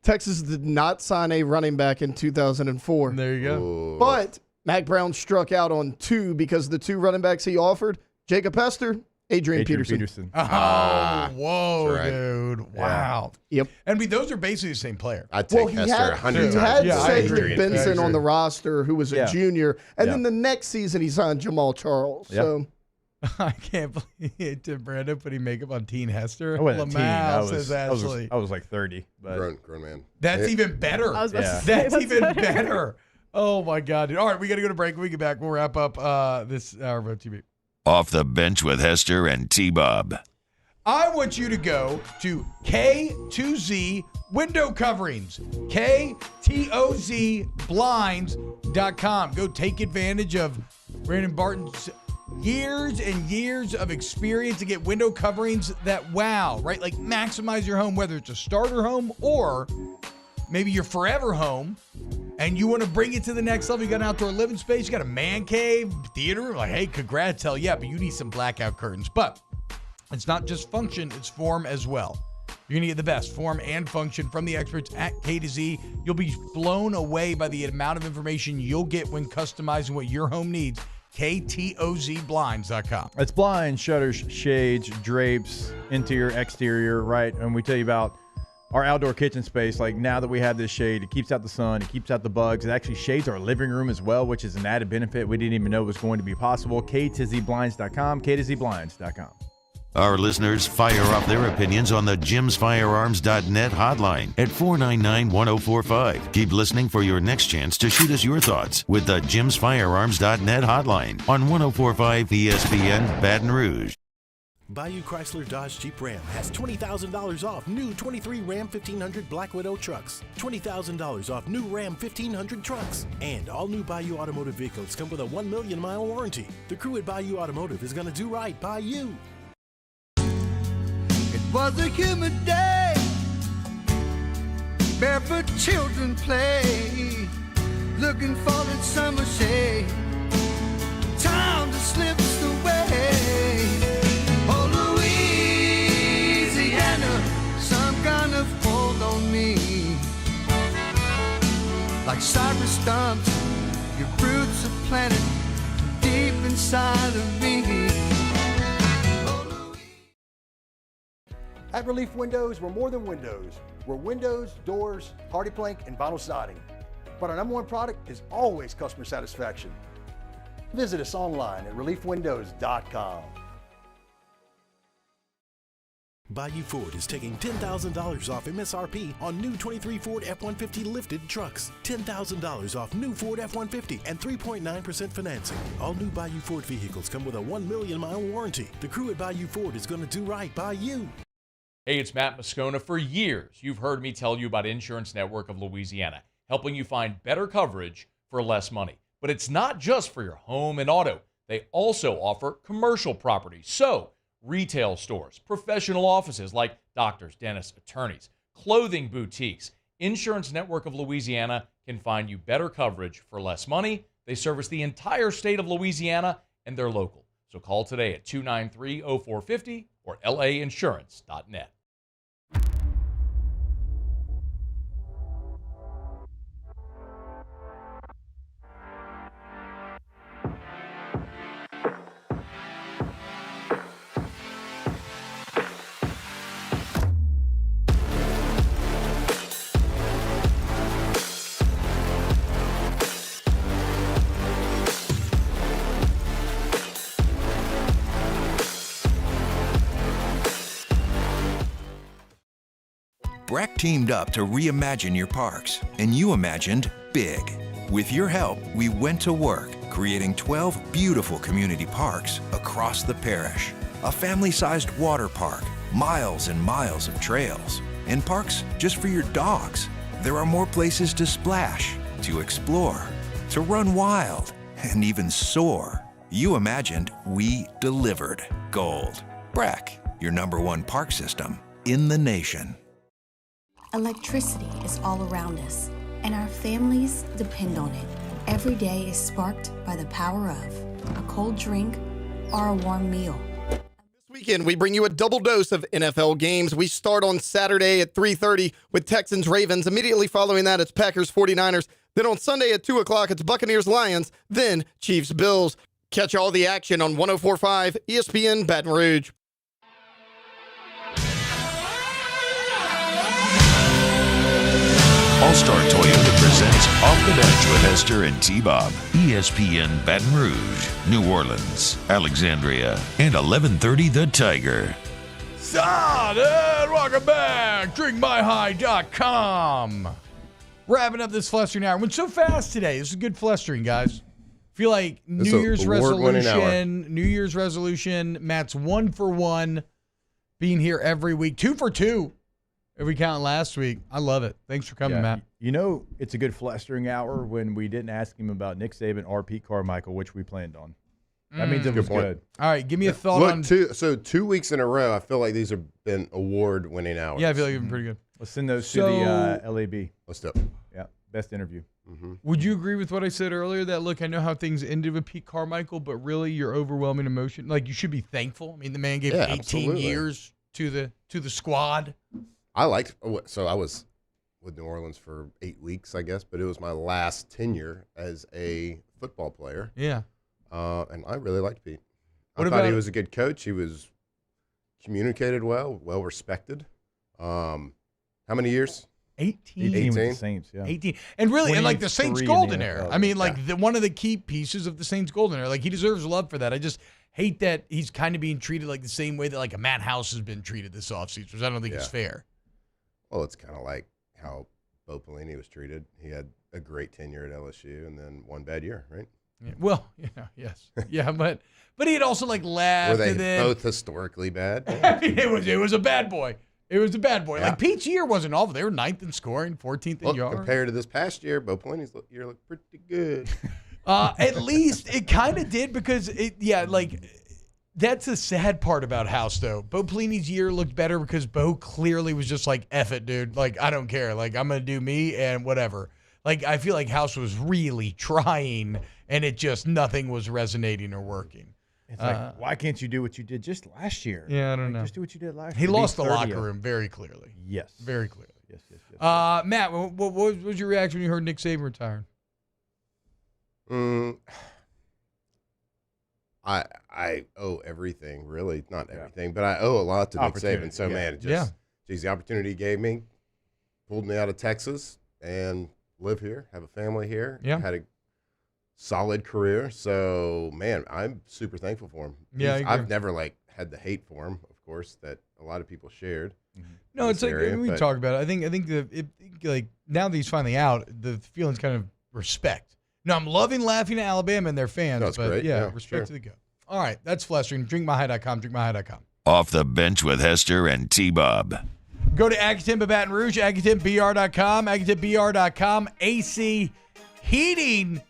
G: Texas did not sign a running back in 2004.
I: There you go.
E: Ooh.
G: But Mac Brown struck out on two because the two running backs he offered, Jacob Hester, Adrian Peterson.
I: Whoa,
E: right.
I: dude. Wow.
G: Yep.
I: And those are basically the same player.
E: I'd take Hester 100 times.
G: He had
I: Yeah, I
G: Cedric
I: agree.
G: Benson
I: I
G: on the
I: agree.
G: roster, who was a junior. And then the next season, he signed Jamal Charles.
J: Yep.
G: So
I: I can't believe Tim Brando putting makeup on Teen Hester.
J: I wasn't a teen.
I: Says
J: I was like 30. But
E: Grown man.
I: That's even better.
K: I was about to say,
I: That's even better. Oh, my God, dude. All right, we got to go to break. When we get back, we'll wrap up this hour of OTB.
F: Off the Bench with Hester and T-Bob.
I: I want you to go to K2Z Window Coverings, KTOZBlinds.com. Go take advantage of Brandon Barton's years and years of experience to get window coverings that wow, right? Like maximize your home, whether it's a starter home or maybe your forever home, and you want to bring it to the next level. You got an outdoor living space, you got a man cave, theater room. Like, hey, congrats, hell yeah, but you need some blackout curtains. But it's not just function, it's form as well. You're going to get the best form and function from the experts at K2Z. You'll be blown away by the amount of information you'll get when customizing what your home needs. KTOZBlinds.com.
J: It's blinds, shutters, shades, drapes, interior, exterior, right? And we tell you about our outdoor kitchen space. Like now that we have this shade, it keeps out the sun, it keeps out the bugs. It actually shades our living room as well, which is an added benefit we didn't even know was going to be possible. KTOZBlinds.com, KTOZBlinds.com.
F: Our listeners fire off their opinions on the jimsfirearms.net hotline at 499-1045. Keep listening for your next chance to shoot us your thoughts with the jimsfirearms.net hotline on 1045 ESPN Baton Rouge.
U: Bayou Chrysler Dodge Jeep Ram has $20,000 off new 23 Ram 1500 Black Widow trucks, $20,000 off new Ram 1500 trucks, and all new Bayou Automotive vehicles come with a 1 million mile warranty. The crew at Bayou Automotive is going to do right by you.
R: It was a humid day, barefoot children play, looking for that summer shade. Time just slips away. Oh, Louisiana, some kind of hold on me. Like cypress stumps, your roots are planted deep inside of me.
V: At Relief Windows, we're more than windows. We're windows, doors, hardy plank, and vinyl siding. But our number one product is always customer satisfaction. Visit us online at reliefwindows.com.
U: Bayou Ford is taking $10,000 off MSRP on new 23 Ford F-150 lifted trucks. $10,000 off new Ford F-150 and 3.9% financing. All new Bayou Ford vehicles come with a 1 million mile warranty. The crew at Bayou Ford is going to do right by you.
M: Hey, it's Matt Moscona. For years, you've heard me tell you about Insurance Network of Louisiana, helping you find better coverage for less money. But it's not just for your home and auto. They also offer commercial properties. So, retail stores, professional offices like doctors, dentists, attorneys, clothing boutiques. Insurance Network of Louisiana can find you better coverage for less money. They service the entire state of Louisiana, and they're local. So call today at 293-0450 or lainsurance.net.
D: Breck teamed up to reimagine your parks, and you imagined big. With your help, we went to work, creating 12 beautiful community parks across the parish. A family-sized water park, miles and miles of trails, and parks just for your dogs. There are more places to splash, to explore, to run wild, and even soar. You imagined, we delivered. Gold. Breck, your #1 park system in the nation.
B: Electricity is all around us, and our families depend on it. Every day is sparked by the power of a cold drink or a warm meal.
G: This weekend, we bring you a double dose of NFL games. We start on Saturday at 3:30 with Texans-Ravens. Immediately following that, it's Packers-49ers. Then on Sunday at 2 o'clock, it's Buccaneers-Lions. Then Chiefs-Bills. Catch all the action on 104.5 ESPN Baton Rouge.
F: All-Star Toyota presents Off the Bench with Hester and T-Bob. ESPN Baton Rouge, New Orleans, Alexandria, and 1130 The Tiger.
I: And welcome back. DrinkMyHigh.com. Wrapping up this flustering hour. Went so fast today. This is good flustering, guys. Feel like New Year's resolution. Matt's 1 for 1, being here every week. 2 for 2, if we count last week. I love it. Thanks for coming, Matt.
J: You know, it's a good flustering hour when we didn't ask him about Nick Saban or Pete Carmichael, which we planned on. That means it was good.
I: All right, give me a thought on.
E: 2 weeks in a row, I feel like these have been award-winning hours.
I: Yeah, I feel like you've been pretty good.
J: Let's send those to the LAB.
E: Let's do it.
J: Yeah, best interview.
I: Would you agree with what I said earlier? That look, I know how things ended with Pete Carmichael, but really, your overwhelming emotion, like you should be thankful. I mean, the man gave 18
E: absolutely.
I: years to the squad.
E: I liked. So I was with New Orleans for 8 weeks, I guess, but it was my last tenure as a football player.
I: Yeah.
E: And I really liked Pete.
I: What
E: I thought he
I: about-
E: was a good coach. He was communicated well respected. How many years?
I: 18.
J: 18 with the Saints, yeah.
I: 18. And really, and like the Saints
J: 23 in
I: golden
J: the
I: era.
J: NFL.
I: I mean, like one of the key pieces of the Saints golden era. Like he deserves love for that. I just hate that he's kind of being treated like the same way that like a Matt House has been treated this offseason, which I don't think is fair.
E: Well, it's kind of like how Bo Pelini was treated. He had a great tenure at LSU and then one bad year, right?
I: Yeah. Well, yeah, yes. Yeah, but he had also like laughed.
E: Were they
I: and then,
E: both historically bad?
I: it was a bad boy. It was a bad boy.
E: Yeah.
I: Like Pete's year wasn't awful. They were 9th in scoring, 14th in yards.
E: Compared to this past year, Bo Pelini's year looked pretty good.
I: At least it kind of did because that's the sad part about House though. Bo Pelini's year looked better because Bo clearly was just like, F it, dude. Like, I don't care. Like, I'm going to do me and whatever. Like, I feel like House was really trying and it just, nothing was resonating or working.
J: It's like, why can't you do what you did just last year?
I: Yeah, I don't know.
J: Just do what you did last
I: He
J: year.
I: lost the
J: 30th.
I: locker room very clearly.
J: Yes.
I: Very clearly.
J: Yes.
I: Matt, what was your reaction when you heard Nick Saban retiring?
E: I owe everything, really. Not everything, but I owe a lot to Nick Saban. So, man, geez, the opportunity he gave me, pulled me out of Texas and live here, have a family here.
I: Yeah.
E: Had a solid career. So, man, I'm super thankful for him.
I: Yeah, I agree.
E: I've never, had the hate for him, of course, that a lot of people shared.
I: No, it's like we talk about it. I think now that he's finally out, the feeling's kind of respect. No, I'm loving laughing at Alabama and their fans,
E: No, it's
I: but
E: great.
I: yeah,
E: Yeah,
I: respect
E: sure.
I: to the go. All right, that's flustering. DrinkMyHigh.com, DrinkMyHigh.com.
F: Off the bench with Hester and T-Bob.
I: Go to Accutemp Baton Rouge, AccutempBR.com, AccutempBR.com, AC Heating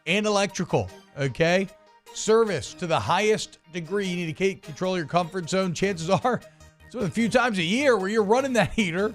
I: and Electrical, okay? Service to the highest degree. You need to control your comfort zone. Chances are it's one of the few times a year where you're running that heater.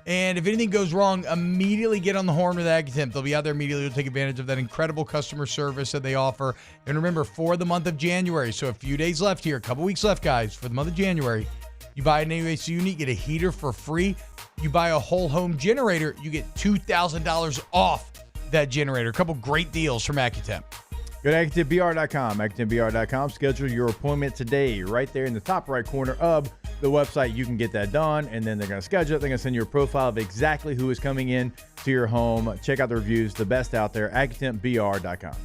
I: And if anything goes wrong, immediately get on the horn with Accutemp. They'll be out there immediately to take advantage of that incredible customer service that they offer. And remember, for the month of January, so a few days left here, a couple weeks left, guys, for the month of January, you buy a new AC unit, get a heater for free. You buy a whole home generator, you get $2,000 off that generator. A couple great deals from Accutemp.
J: Go to AccutempBR.com. AccutempBR.com. Schedule your appointment today. Right there in the top right corner of the website, you can get that done. And then they're going to schedule it. They're going to send you a profile of exactly who is coming in to your home. Check out the reviews. The best out there. AccutempBR.com.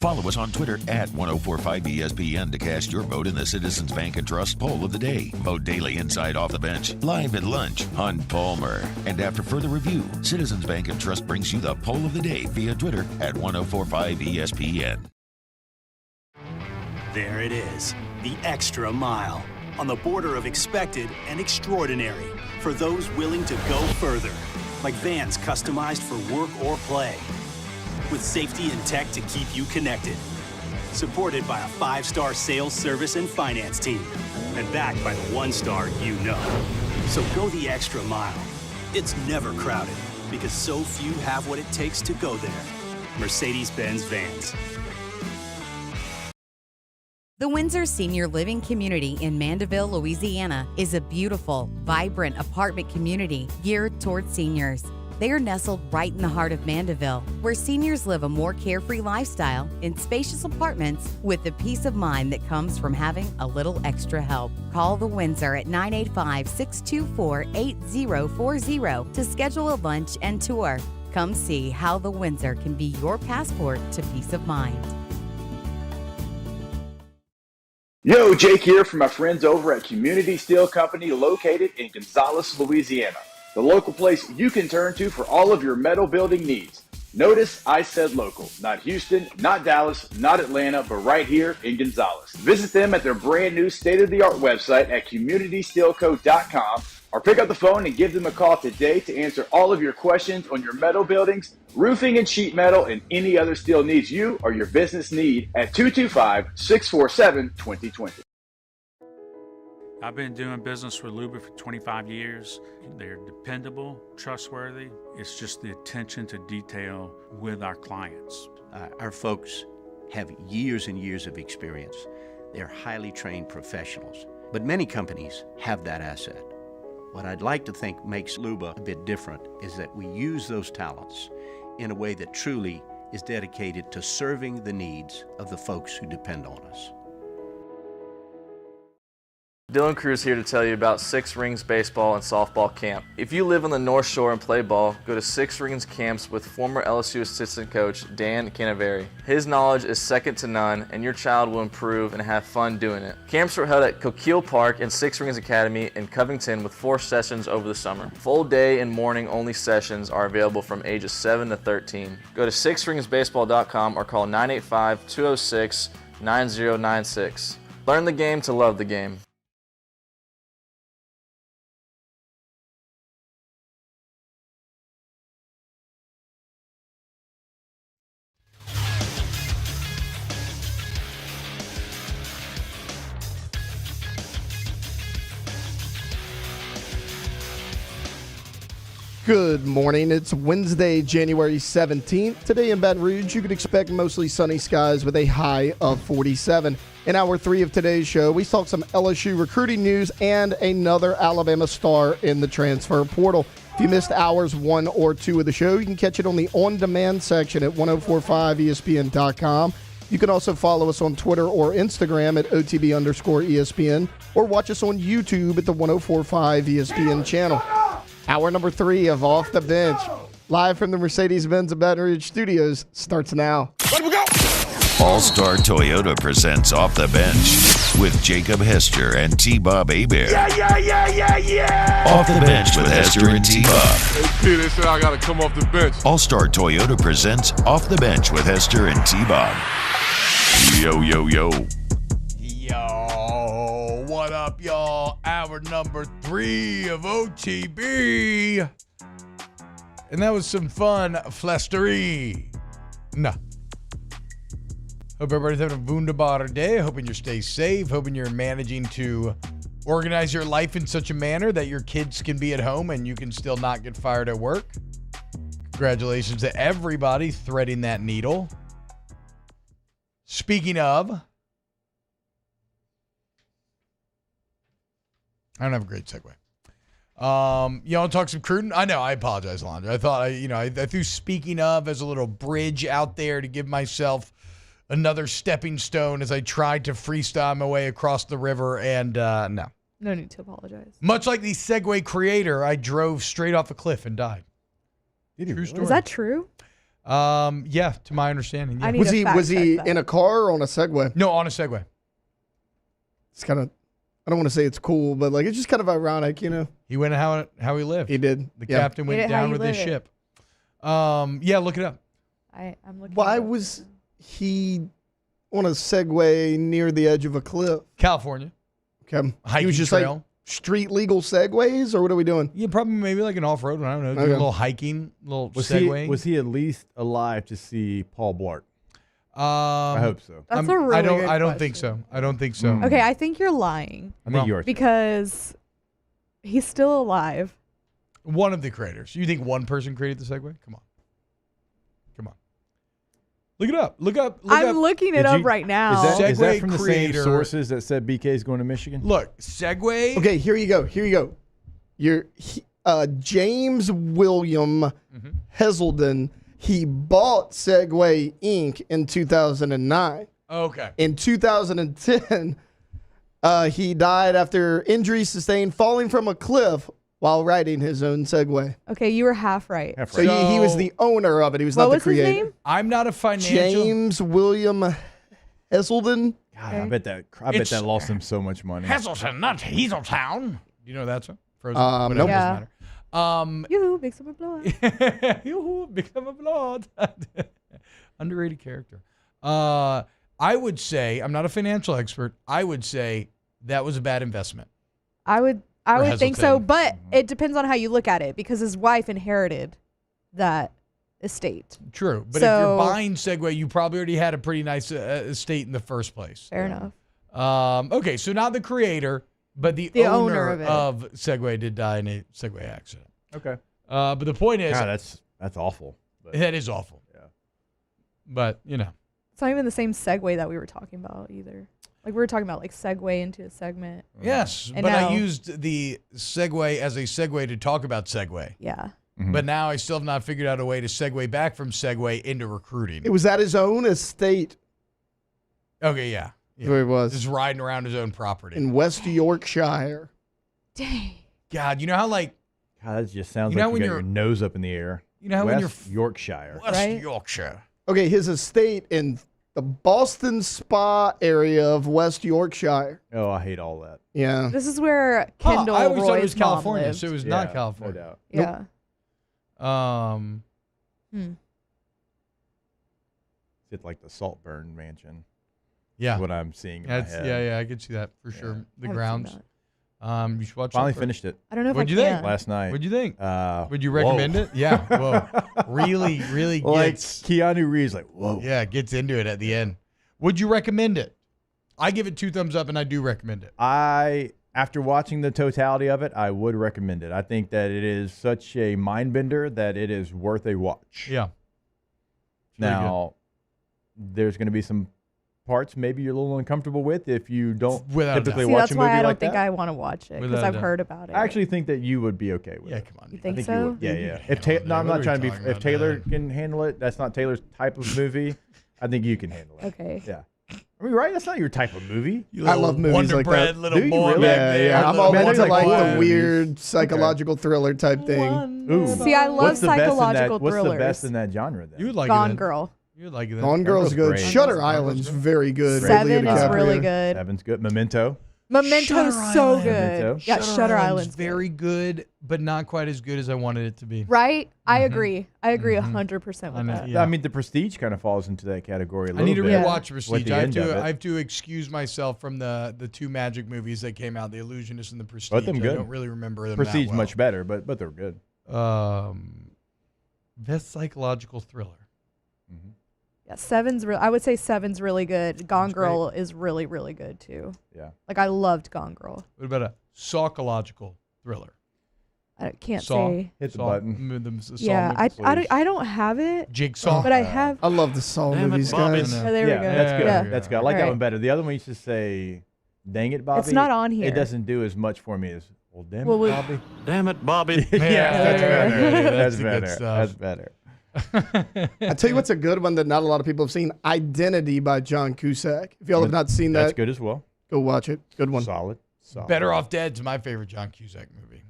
F: Follow us on Twitter at 1045ESPN to cast your vote in the Citizens Bank and Trust Poll of the Day. Vote daily inside Off the Bench, live at lunch on Palmer. And after further review, Citizens Bank and Trust brings you the Poll of the Day via Twitter at 1045ESPN.
L: There it is, the extra mile. On the border of expected and extraordinary. For those willing to go further. Like vans customized for work or play. With safety and tech to keep you connected. Supported by a 5-star sales, service, and finance team. And backed by the 1-star you know. So go the extra mile. It's never crowded because so few have what it takes to go there. Mercedes-Benz Vans.
C: The Windsor Senior Living Community in Mandeville, Louisiana is a beautiful, vibrant apartment community geared towards seniors. They are nestled right in the heart of Mandeville, where seniors live a more carefree lifestyle in spacious apartments with the peace of mind that comes from having a little extra help. Call the Windsor at 985-624-8040 to schedule a lunch and tour. Come see how the Windsor can be your passport to peace of mind.
A: Yo, Jake here from my friends over at Community Steel Company located in Gonzales, Louisiana. The local place you can turn to for all of your metal building needs. Notice I said local, not Houston, not Dallas, not Atlanta, but right here in Gonzales. Visit them at their brand new state-of-the-art website at communitysteelco.com or pick up the phone and give them a call today to answer all of your questions on your metal buildings, roofing and sheet metal, and any other steel needs you or your business need at 225-647-2020.
N: I've been doing business with Luber for 25 years. They're dependable, trustworthy. It's just the attention to detail with our clients.
O: Our folks have years and years of experience. They're highly trained professionals, but many companies have that asset. What I'd like to think makes Luba a bit different is that we use those talents in a way that truly is dedicated to serving the needs of the folks who depend on us.
P: Dylan Cruz here to tell you about Six Rings Baseball and Softball Camp. If you live on the North Shore and play ball, go to Six Rings Camps with former LSU assistant coach Dan Canaveri. His knowledge is second to none, and your child will improve and have fun doing it. Camps were held at Coquille Park and Six Rings Academy in Covington with 4 sessions over the summer. Full day and morning only sessions are available from ages 7 to 13. Go to sixringsbaseball.com or call 985-206-9096. Learn the game to love the game.
G: Good morning. It's Wednesday, January 17th. Today in Baton Rouge, you can expect mostly sunny skies with a high of 47. In hour 3 of today's show, we talk some LSU recruiting news and another Alabama star in the transfer portal. If you missed hours 1 or 2 of the show, you can catch it on the on-demand section at 1045ESPN.com. You can also follow us on Twitter or Instagram at OTB_ESPN or watch us on YouTube at the 1045 ESPN channel. Hour number 3 of Off the Bench, live from the Mercedes-Benz of Baton Rouge studios, starts now.
F: Let we go! All-Star Toyota presents Off the Bench with Jacob Hester and T-Bob Hebert.
R: Yeah!
F: Off the Bench with Hester and T-Bob.
H: Hey, they said I got to come off the bench.
F: All-Star Toyota presents Off the Bench with Hester and T-Bob. Yo, yo, yo.
I: Yo, what up, y'all? Hour number 3 of OTB. And that was some fun flustery. Nah. Hope everybody's having a wunderbar day. Hoping you stay safe. Hoping you're managing to organize your life in such a manner that your kids can be at home and you can still not get fired at work. Congratulations to everybody threading that needle. Speaking of, I don't have a great segue. You want to talk some Cruden? I know, I apologize, Alondra. I thought I threw speaking of as a little bridge out there to give myself another stepping stone as I tried to freestyle my way across the river, and no.
K: No need to apologize.
I: Much like the Segway creator, I drove straight off a cliff and died. True story.
K: Is that true?
I: Yeah, to my understanding. Yeah.
G: Was he in a car or on a Segway?
I: No, on a Segway.
G: It's kind of, I don't want to say it's cool, but like it's just kind of ironic, you know.
I: He went how he lived.
G: He did.
I: The captain went down with his ship. Yeah, look it up.
K: I'm looking.
G: Why was he on a Segway near the edge of a cliff?
I: California.
G: Okay.
I: Hiking
G: he was just
I: trail.
G: like street legal Segways, or what are we doing?
I: Yeah, probably maybe like an off-road one. I don't know. Do a little hiking, little Segway.
J: Was he at least alive to see Paul Blart? I hope so.
K: That's a really good
I: I don't
K: question.
I: think so. I don't think so.
K: Okay, I think you're lying.
J: I think you are.
K: Because he's still alive.
I: One of the creators. You think one person created the Segway? Come on. Look it up.
K: I'm looking it up right now.
J: Is that from the
I: creator.
J: same sources that said BK is going to Michigan?
I: Look, Segway.
G: Okay, here you go. James William Heselden. He bought Segway Inc. in 2009.
I: Okay.
G: In 2010, he died after injuries sustained falling from a cliff while riding his own Segway.
K: Okay, you were half right.
G: So he was the owner of it. He was not the creator.
K: What was his name?
I: I'm not a financial.
G: James William Heselden.
J: God, I bet that lost him so much money.
I: Heselton, not Hazeltown. You know that song? Frozen.
G: Nope.
I: Whatever,
K: Yeah.
I: doesn't matter.
K: Yoo-hoo, big summer blood.
I: Yoo-hoo, big summer blood. Underrated character. I would say, I'm not a financial expert. I would say that was a bad investment.
K: I would think so,
I: Heselton.
K: but it depends on how you look at it because his wife inherited that estate.
I: True, but if you're buying Segway, you probably already had a pretty nice estate in the first place.
K: Fair enough.
I: Okay, so not the creator, but the owner of Segway did die in a Segway accident.
J: Okay.
I: But the point is,
J: God, that's awful. But.
I: That is awful.
J: Yeah.
I: But
K: It's not even the same Segway that we were talking about either. Like we were talking about like segue into a segment.
I: Yes,
K: And
I: but
K: now-
I: I used the segue as a segue to talk about Segway.
K: Yeah.
I: But now I still have not figured out a way to segue back from Segway into recruiting.
G: It was at his own estate.
I: Okay, yeah.
G: Where it was.
I: Just riding around his own property.
G: In West Yorkshire.
K: Dang.
I: God, you know how like
J: God, that just sounds
I: You know
J: like
I: when
J: you got
I: you're-
J: your nose up in the air.
I: You know how when
J: West Yorkshire.
I: West Yorkshire.
G: Okay, his estate in the Boston Spa area of West Yorkshire.
J: Oh, I hate all that.
G: Yeah.
K: This is where Kendall
I: I always thought it
K: Roy's
I: was
K: mom
I: California,
K: lived.
I: so it was
J: Yeah,
I: not California.
J: No doubt.
K: Yeah.
J: Is it like the Saltburn Mansion?
I: Yeah.
J: Is what I'm seeing in my
I: That's,
J: head.
I: yeah, I could see that for sure. The
K: haven't seen
I: grounds. You should watch
J: Finally
I: that
J: finished it.
K: I don't know if
I: What'd
K: I
I: you think?
K: can.
J: Last night.
I: What'd you think?
J: Would
I: Would you recommend it? Yeah. Whoa. Really, really
J: Like
I: gets
J: Keanu Reeves, like, whoa.
I: Yeah, gets into it at the end. Would you recommend it? I give it 2 thumbs up, and I do recommend it.
J: After watching the totality of it, I would recommend it. I think that it is such a mind bender that it is worth a watch.
I: Yeah. It's really
J: Now, there's going to be some parts maybe you're a little uncomfortable with if you don't
I: Without a
J: typically
I: doubt.
K: See,
J: watch
K: that's
J: a movie
K: why I don't
J: like
K: think
J: that.
K: I want to watch it because
I: Without a
K: I've
I: doubt.
K: heard about it.
J: I actually think that you would be okay with
I: Yeah,
J: it.
I: come on.
K: You
J: I
K: think
J: think
K: so?
J: you would. Yeah,
I: You
J: yeah.
I: can
J: If
I: handle it.
J: no, I'm
I: What
J: not
I: are
J: trying
I: we
J: to be.
I: talking
J: If
I: about,
J: Taylor
I: man?
J: can handle it, that's not Taylor's type of movie. I think you can handle it.
K: Okay.
J: Yeah. I mean, right? That's not your type of movie.
G: I love movies
I: Wonder
G: like
I: Bread,
G: that.
I: little
J: Do you
I: boy
J: really?
I: back
G: Yeah,
I: there.
G: yeah. I'm
I: little
G: all
J: Man,
G: into
J: there's
G: like
J: like
G: the
J: horror
G: weird
J: movies.
G: psychological thriller type thing.
J: Ooh.
K: See, I love
J: What's the best in that-
K: psychological
J: What's
K: thrillers.
J: the best in that genre then?
I: You would like
K: Gone
I: it.
K: Girl.
I: You would like it.
G: Gone Girl's good.
J: great.
G: Shutter Island's very good.
K: Seven
G: Leonardo
K: is
G: DiCaprio.
K: really good.
J: Seven's good. Memento.
K: Memento's so good.
J: Memento.
K: Yeah, Shutter Island's
I: very good, but not quite as good as I wanted it to be.
K: Right? I agree. I agree 100%
I: I
K: with
I: know,
K: that.
I: yeah.
J: I mean, The Prestige kind of falls into that category a
I: I
J: little
I: need to
J: bit.
I: rewatch
J: with
I: Prestige.
J: the
I: I have
J: end of
I: to.
J: it.
I: I have to excuse myself from the 2 Magic movies that came out, The Illusionist and The Prestige.
J: Both them good.
I: I don't really remember them.
J: Prestige
I: that well.
J: much better, but they're good.
I: Best psychological thriller.
K: Yeah, Seven's I would say Seven's really good. Gone
I: That's
K: Girl is really, really good too.
J: Yeah.
K: Like I loved Gone Girl.
I: What about a psychological thriller?
K: I can't
I: Saw.
K: say.
J: Hit the
I: Saw.
J: button.
I: The Saw
K: Yeah,
I: movies.
K: I don't have it.
I: Jigsaw.
K: But I have.
G: I love the Saw
S: Damn it,
G: movies,
S: Bobby.
G: guys.
K: Oh, there we
J: Yeah,
K: go.
J: that's good.
K: Yeah.
J: That's good. I like that
K: Right.
J: one better. The other one used to say, "Dang it, Bobby."
K: It's not on here.
J: It doesn't do as much for me as, "Well, damn
K: Well,
J: it, Bobby."
S: Damn it, Bobby.
J: Yeah, that's better.
I: That's
J: That's
I: the good
J: better.
I: stuff.
J: That's better.
G: I tell you what's a good one that not a lot of people have seen. Identity by John Cusack. If y'all have not seen
J: That's
G: that,
J: good as well.
G: go watch it. Good one.
J: Solid.
I: Better Off Dead's my favorite John Cusack movie.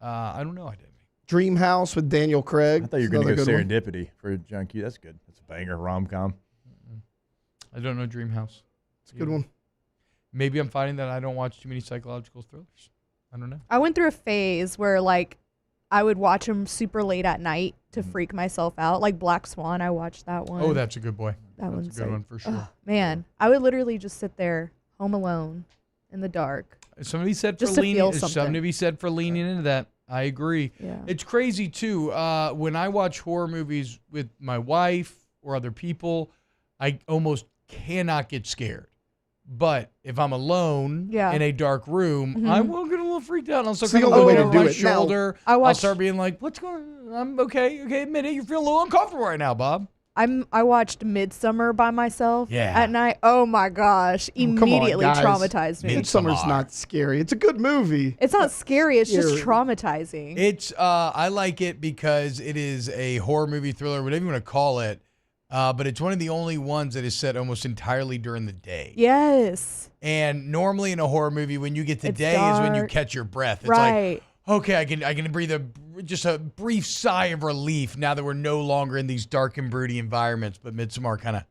I: I don't know. I didn't.
G: Dream House with Daniel Craig.
J: I thought you were going
G: Another
J: to go
G: good one.
J: Serendipity for John Q. That's good. That's a banger rom-com.
I: I don't know Dreamhouse.
G: It's a good one.
I: Maybe I'm finding that I don't watch too many psychological thrillers. I don't know.
K: I went through a phase where like I would watch them super late at night to freak myself out. Like Black Swan, I watched that one.
I: Oh, that's a good boy.
K: That
I: That's
K: one's
I: a good
K: like,
I: one for sure.
K: ugh, man, I would literally just sit there home alone in the dark.
I: Somebody said
K: Just
I: for
K: to feel
I: leaning.
K: something.
I: Something to be said for leaning into that. I agree.
K: Yeah.
I: It's crazy too. When I watch horror movies with my wife or other people, I almost cannot get scared. But if I'm alone
K: Yeah.
I: in a dark room,
K: Mhm.
I: I will get a little freaked out. And I'll start
G: It's the
I: kind of
G: only
I: looking
G: way to
I: over
G: do
I: my
G: it. Now,
I: shoulder.
K: I
I: I'll
K: watched-
I: start being like, "What's going on? I'm okay. Okay, admit it. You're feeling a little uncomfortable right now, Bob."
K: I watched Midsummer by myself
I: Yeah.
K: at night. Oh my gosh. Immediately traumatized me.
G: Midsummer's not scary. It's a good movie.
K: It's not scary, it's just
G: Scary.
K: traumatizing.
I: It's I like it because it is a horror movie, thriller, whatever you want to call it. But it's one of the only ones that is set almost entirely during the day.
K: Yes.
I: And normally in a horror movie, when you get to
K: It's
I: day is when you
K: dark.
I: catch your breath. It's
K: Right.
I: like, okay, I can breathe just a brief sigh of relief now that we're no longer in these dark and broody environments. But Midsommar kind of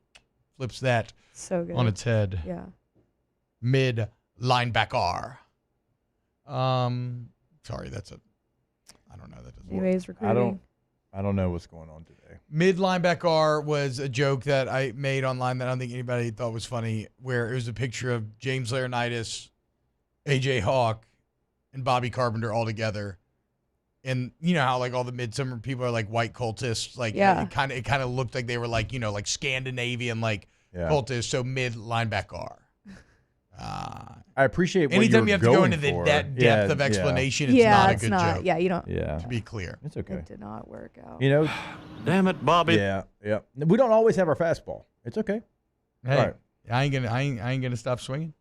I: flips that
K: So good.
I: on its head.
K: Yeah.
I: Mid linebacker. Sorry, that's I don't know. That doesn't work.
K: Anyways, recruiting.
J: I don't know what's going on today.
I: Mid linebacker was a joke that I made online that I don't think anybody thought was funny, where it was a picture of James Laurinaitis, AJ Hawk, and Bobby Carpenter all together. And you know how like all the Midsummer people are like white cultists, like
K: Yeah.
I: it kind of looked like they were like, you know, like Scandinavian like cultists. So mid linebacker.
J: I appreciate what
I: anytime
J: you're
I: you have to go
J: going
I: into
J: for.
I: that depth of explanation, it's
K: Yeah,
I: not a
K: it's
I: good
K: not.
I: joke.
K: Yeah, you don't.
J: Yeah.
I: To be clear,
J: It's okay.
K: It did not work out.
J: You know,
S: Damn it, Bobby.
J: yeah. We don't always have our fastball. It's okay.
I: Hey,
J: All right.
I: I ain't gonna stop swinging.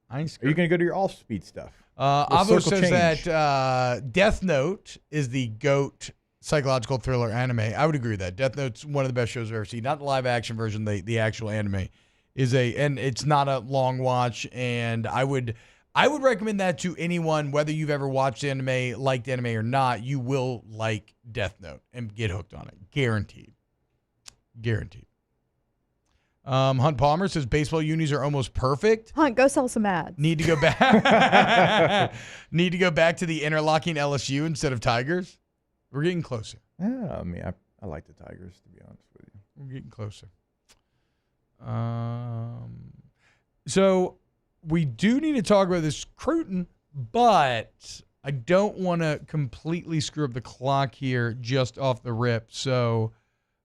I: I ain't
J: Are
I: scared.
J: you going to go to your off-speed stuff?
I: Avo
J: circle
I: says
J: change.
I: that Death Note is the GOAT psychological thriller anime. I would agree with that. Death Note's one of the best shows I've ever seen. Not the live action version, the actual anime and it's not a long watch. And I would recommend that to anyone, whether you've ever watched anime, liked anime or not. You will like Death Note and get hooked on it, guaranteed. Hunt Palmer says baseball unis are almost perfect.
K: Hunt, go sell some ads.
I: Need to go back. Need to go back to the interlocking LSU instead of Tigers. We're getting closer.
J: Yeah, I mean, I like the Tigers, to be honest with you.
I: We're getting closer. So we do need to talk about this Cruton, but I don't want to completely screw up the clock here just off the rip. So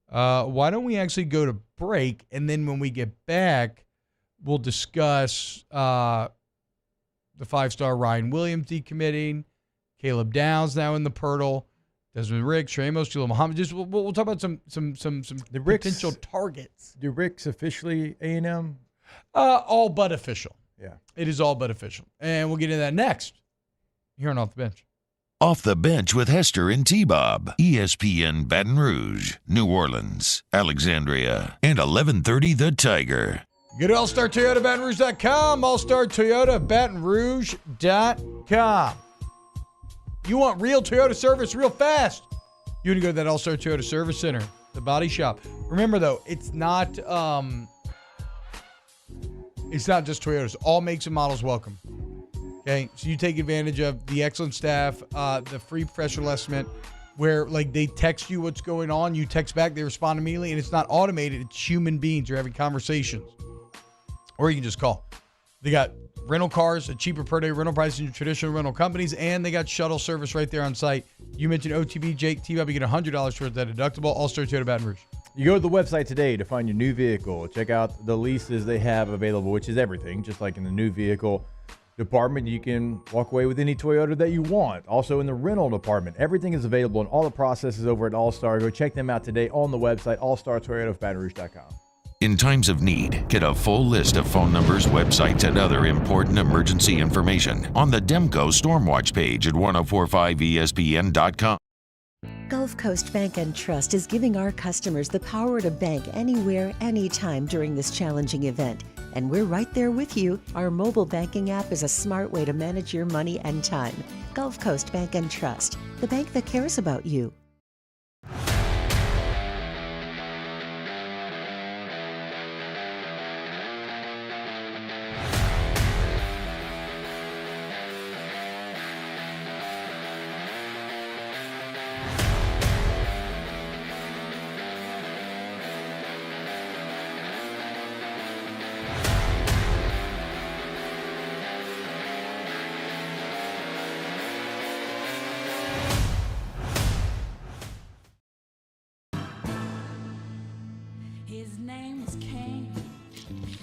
I: why don't we actually go to break, and then when we get back, we'll discuss the 5-star Ryan Williams decommitting, Caleb Downs now in the portal, Desmond Ricks, Trey Amos, Jalil Muhammad. Just we'll talk about some potential targets.
J: Do Ricks officially A&M?
I: All but official.
J: Yeah.
I: It is all but official. And we'll get into that next here on Off the Bench.
F: Off the Bench with Hester and T-Bob. ESPN Baton Rouge, New Orleans, Alexandria, and 1130 The Tiger.
I: Go to allstartoyotabatonrouge.com, allstartoyotabatonrouge.com. You want real Toyota service real fast? You want to go to that All-Star Toyota Service Center, the body shop. Remember, though, it's not just Toyotas. All makes and models welcome. Okay, so you take advantage of the excellent staff, the free professional estimate, where like they text you what's going on, you text back, they respond immediately, and it's not automated. It's human beings. You're having conversations, or you can just call. They got rental cars, a cheaper per day rental price than your traditional rental companies, and they got shuttle service right there on site. You mentioned OTB, Jake, T-Bob, you get $100 towards that deductible. All-Star Toyota Baton Rouge.
J: You go to the website today to find your new vehicle. Check out the leases they have available, which is everything. Just like in the new vehicle department, you can walk away with any Toyota that you want. Also in the rental department, everything is available and all the processes over at All-Star. Go check them out today on the website, allstartoyotabatonrouge.com.
F: In times of need, get a full list of phone numbers, websites, and other important emergency information on the Demco Stormwatch page at 1045ESPN.com.
Q: Gulf Coast Bank and Trust is giving our customers the power to bank anywhere, anytime during this challenging event. And we're right there with you. Our mobile banking app is a smart way to manage your money and time. Gulf Coast Bank and Trust, the bank that cares about you.
T: His name was King.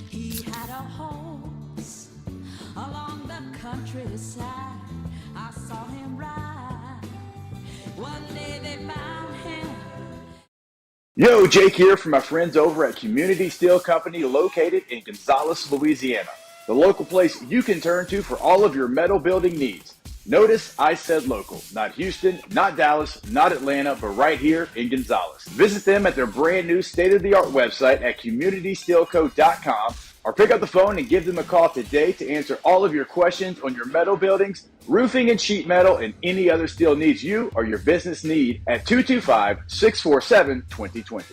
T: He had a horse along the countryside. I saw him ride. One day they found him
A: Yo, Jake here from my friends over at Community Steel Company located in Gonzales, Louisiana. The local place you can turn to for all of your metal building needs. Notice I said local, not Houston, not Dallas, not Atlanta, but right here in Gonzales. Visit them at their brand new state-of-the-art website at communitysteelco.com or pick up the phone and give them a call today to answer all of your questions on your metal buildings, roofing and sheet metal, and any other steel needs you or your business need at 225-647-2020.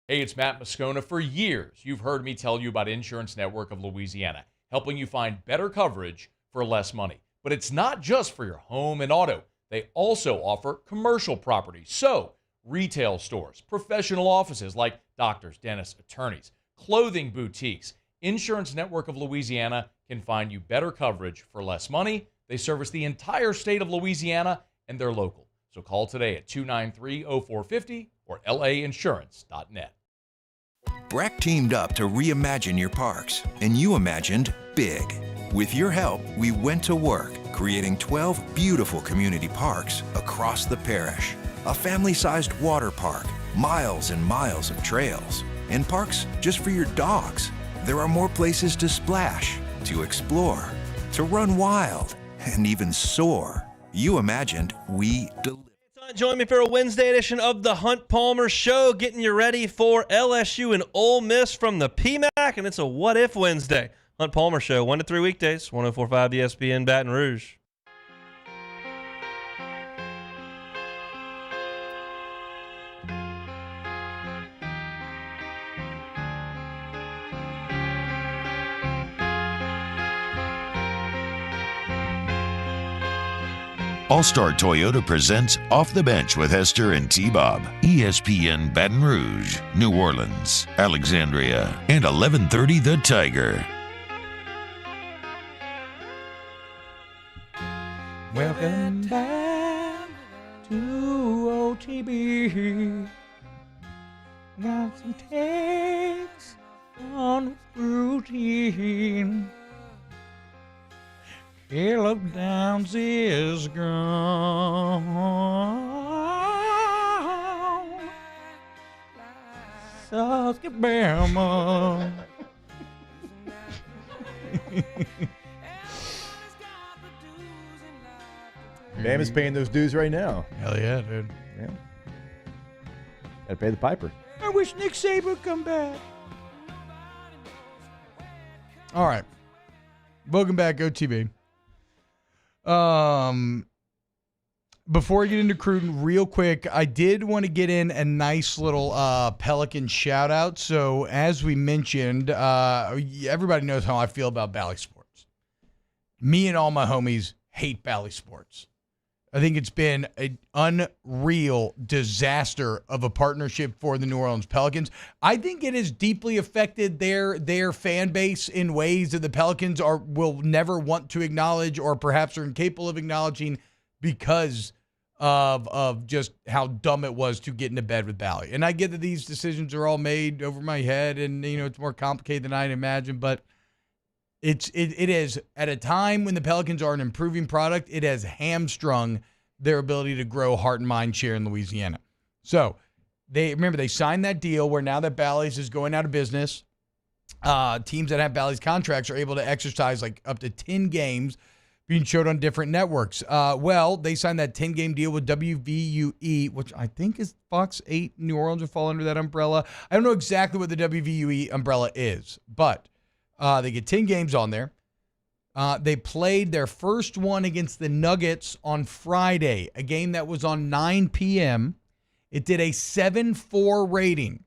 M: Hey, it's Matt Moscona. For years, you've heard me tell you about Insurance Network of Louisiana, helping you find better coverage for less money. But it's not just for your home and auto. They also offer commercial property. So, retail stores, professional offices like doctors, dentists, attorneys, clothing boutiques. Insurance Network of Louisiana can find you better coverage for less money. They service the entire state of Louisiana, and they're local. So call today at 293-0450 or lainsurance.net.
D: Breck teamed up to reimagine your parks, and you imagined big. With your help, we went to work, creating 12 beautiful community parks across the parish. A family-sized water park, miles and miles of trails, and parks just for your dogs. There are more places to splash, to explore, to run wild, and even soar. You imagined, we delivered.
U: Join me for a Wednesday edition of the Hunt Palmer Show, getting you ready for LSU and Ole Miss from the PMAC, and it's a What If Wednesday. Hunt Palmer Show, 1 to 3 weekdays, 104.5 ESPN Baton Rouge.
F: All-Star Toyota presents Off the Bench with Hester and T-Bob. ESPN Baton Rouge, New Orleans, Alexandria, and 1130 The Tiger.
I: Welcome back to OTB. Got some takes on routine. Caleb Downs is gone. Alabama.
J: Bama's paying those dues right now.
I: Hell yeah, dude.
J: Yeah. Gotta pay the piper.
I: I wish Nick Saban would come back. All right. Welcome back, OTB. Before I get into Cruden, real quick, I did want to get in a nice little Pelican shout out. So as we mentioned, everybody knows how I feel about Bally Sports. Me and all my homies hate Bally Sports. I think it's been an unreal disaster of a partnership for the New Orleans Pelicans. I think it has deeply affected their fan base in ways that the Pelicans will never want to acknowledge, or perhaps are incapable of acknowledging, because of just how dumb it was to get into bed with Bally. And I get that these decisions are all made over my head, and it's more complicated than I'd imagine, but it is, at a time when the Pelicans are an improving product, it has hamstrung their ability to grow heart and mind share in Louisiana. So they signed that deal where now that Bally's is going out of business, teams that have Bally's contracts are able to exercise like up to 10 games being showed on different networks. Well, they signed that 10-game deal with WVUE, which I think is Fox 8 New Orleans would fall under that umbrella. I don't know exactly what the WVUE umbrella is, but they get 10 games on there. They played their first one against the Nuggets on Friday, a game that was on 9 p.m. It did a 7.4 rating.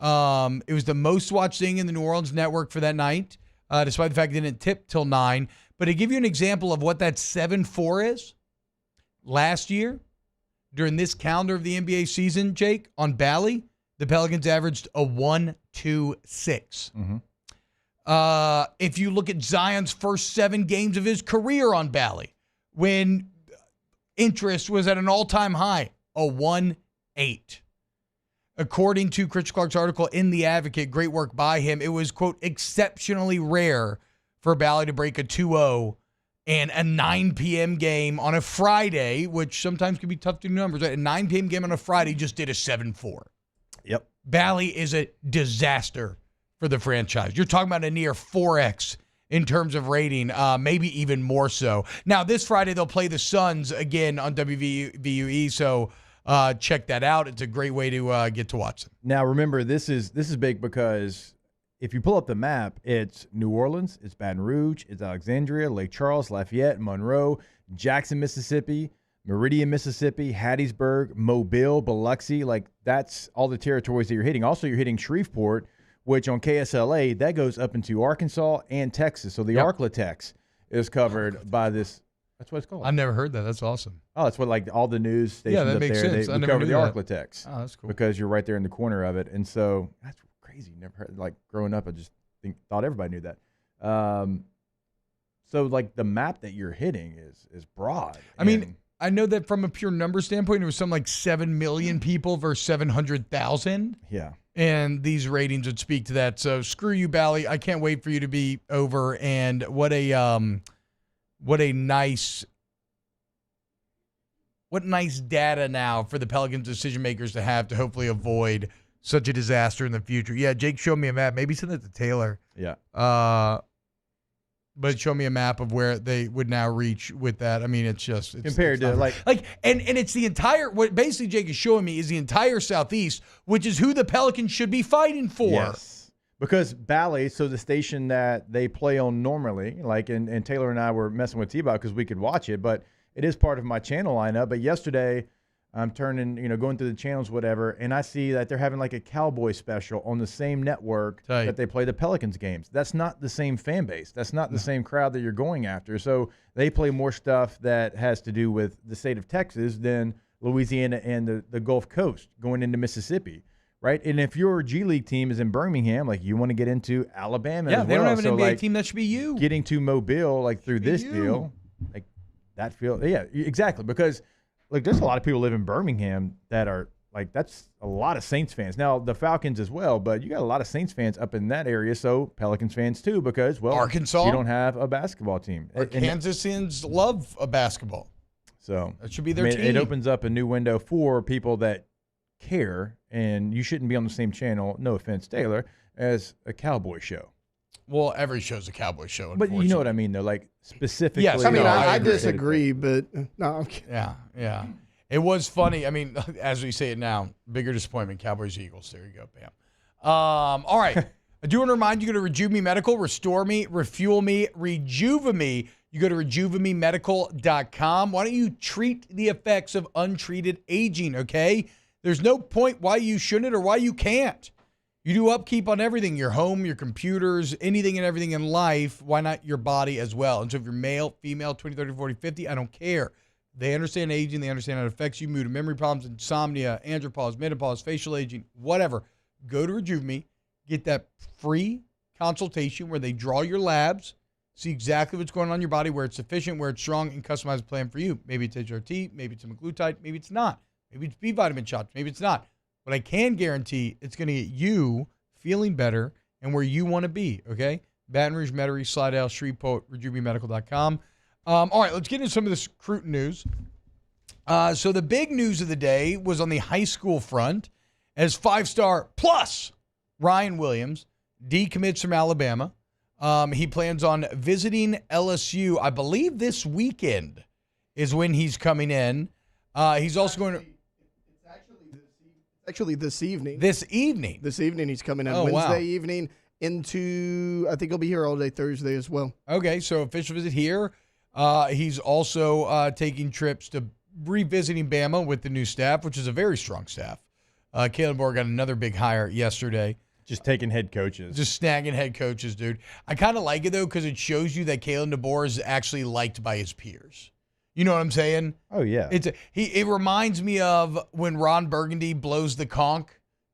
I: It was the most watched thing in the New Orleans network for that night, despite the fact it didn't tip till 9. But to give you an example of what that 7.4 is, last year, during this calendar of the NBA season, Jake, on Bally, the Pelicans averaged a 1-2-6. If you look at Zion's first 7 games of his career on Bally, when interest was at an all-time high, a 1-8. According to Chris Clark's article in The Advocate, great work by him, it was, quote, exceptionally rare for Bally to break a 2-0 and a 9 p.m. game on a Friday, which sometimes can be tough to do numbers. Right? A 9 p.m. game on a Friday just did a 7-4.
J: Yep.
I: Bally is a disaster for the franchise. You're talking about a near 4X in terms of rating, maybe even more so. Now, this Friday, they'll play the Suns again on WVUE, so check that out. It's a great way to get to watch them.
J: Now, remember, this is big because if you pull up the map, it's New Orleans, it's Baton Rouge, it's Alexandria, Lake Charles, Lafayette, Monroe, Jackson, Mississippi, Meridian, Mississippi, Hattiesburg, Mobile, Biloxi. Like, that's all the territories that you're hitting. Also, you're hitting Shreveport, which on KSLA, that goes up into Arkansas and Texas. So the Arklatex is covered by this. That's what it's called.
I: I've never heard that. That's awesome.
J: Oh, that's what, like, all the news stations
I: that
J: up
I: makes
J: there,
I: sense.
J: they
I: I never
J: cover
I: knew
J: the
I: that.
J: Arklatex.
I: Oh, that's cool.
J: Because you're right there in the corner of it. And so that's crazy. Never heard, like, growing up, I just thought everybody knew that. So, like, the map that you're hitting is broad.
I: I mean, I know that from a pure number standpoint, it was something like 7 million people versus 700,000.
J: Yeah.
I: And these ratings would speak to that. So screw you, Bally. I can't wait for you to be over. And what nice data now for the Pelicans decision makers to have to hopefully avoid such a disaster in the future. Yeah, Jake showed me a map. Maybe send it to Taylor.
J: Yeah.
I: But show me a map of where they would now reach with that. I mean, it's
J: compared to like
I: and it's the entire, what basically Jake is showing me is the entire Southeast, which is who the Pelicans should be fighting for.
J: Yes. Because Bally, so the station that they play on normally, like, and Taylor and I were messing with T-Bot because we could watch it, but it is part of my channel lineup. But yesterday, I'm turning, going through the channels, whatever, and I see that they're having like a Cowboy special on the same network that they play the Pelicans games. That's not the same fan base. That's not the same crowd that you're going after. So they play more stuff that has to do with the state of Texas than Louisiana and the Gulf Coast going into Mississippi, right? And if your G League team is in Birmingham, like, you want to get into Alabama as well.
I: Yeah, they don't have an NBA
J: like,
I: team. That should be you.
J: Getting to Mobile, like, through this deal, like, that feel, yeah, exactly, because – look, there's a lot of people live in Birmingham that are, like, that's a lot of Saints fans. Now, the Falcons as well, but you got a lot of Saints fans up in that area, so Pelicans fans too, because, well,
I: Arkansas,
J: you don't have a basketball team.
I: Kansasians love a basketball.
J: So
I: that should be their team.
J: It opens up a new window for people that care, and you shouldn't be on the same channel, no offense, Taylor, as a Cowboy show.
I: Well, every show's a Cowboy show,
J: but you know what I mean, though, like, specifically.
G: Yes, I mean, I disagree, but no.
I: Yeah. It was funny. I mean, as we say it now, bigger disappointment, Cowboys, Eagles. There you go, bam. All right. I do want to remind you, go to Rejuve Me Medical, restore me, refuel me, rejuve me. You go to rejuvememedical.com. Why don't you treat the effects of untreated aging, okay? There's no point why you shouldn't or why you can't. You do upkeep on everything, your home, your computers, anything and everything in life. Why not your body as well? And so if you're male, female, 20, 30, 40, 50, I don't care. They understand aging. They understand how it affects you, mood and memory problems, insomnia, andropause, menopause, facial aging, whatever. Go to Rejuve Me. Get that free consultation where they draw your labs, see exactly what's going on in your body, where it's sufficient, where it's strong, and customize a plan for you. Maybe it's HRT, maybe it's semaglutide, maybe it's not. Maybe it's B vitamin shots, maybe it's not. But I can guarantee it's going to get you feeling better and where you want to be, okay? Baton Rouge, Metairie, Slidell, Shreveport, RejuveMeMedical.com. All right, let's get into some of this Cruton news. So the big news of the day was on the high school front as 5-star plus Ryan Williams decommits from Alabama. He plans on visiting LSU, I believe this weekend is when he's coming in. He's also going to...
G: Actually, this evening.
I: This evening
G: he's coming in
I: Wednesday
G: evening into, I think he'll be here all day Thursday as well.
I: Okay, so official visit here. He's also taking trips to revisiting Bama with the new staff, which is a very strong staff. Kalen Moore got another big hire yesterday.
J: Just taking head coaches.
I: Just snagging head coaches, dude. I kind of like it, though, because it shows you that Kalen DeBoer is actually liked by his peers. You know what I'm saying?
J: Oh yeah.
I: It reminds me of when Ron Burgundy blows the conch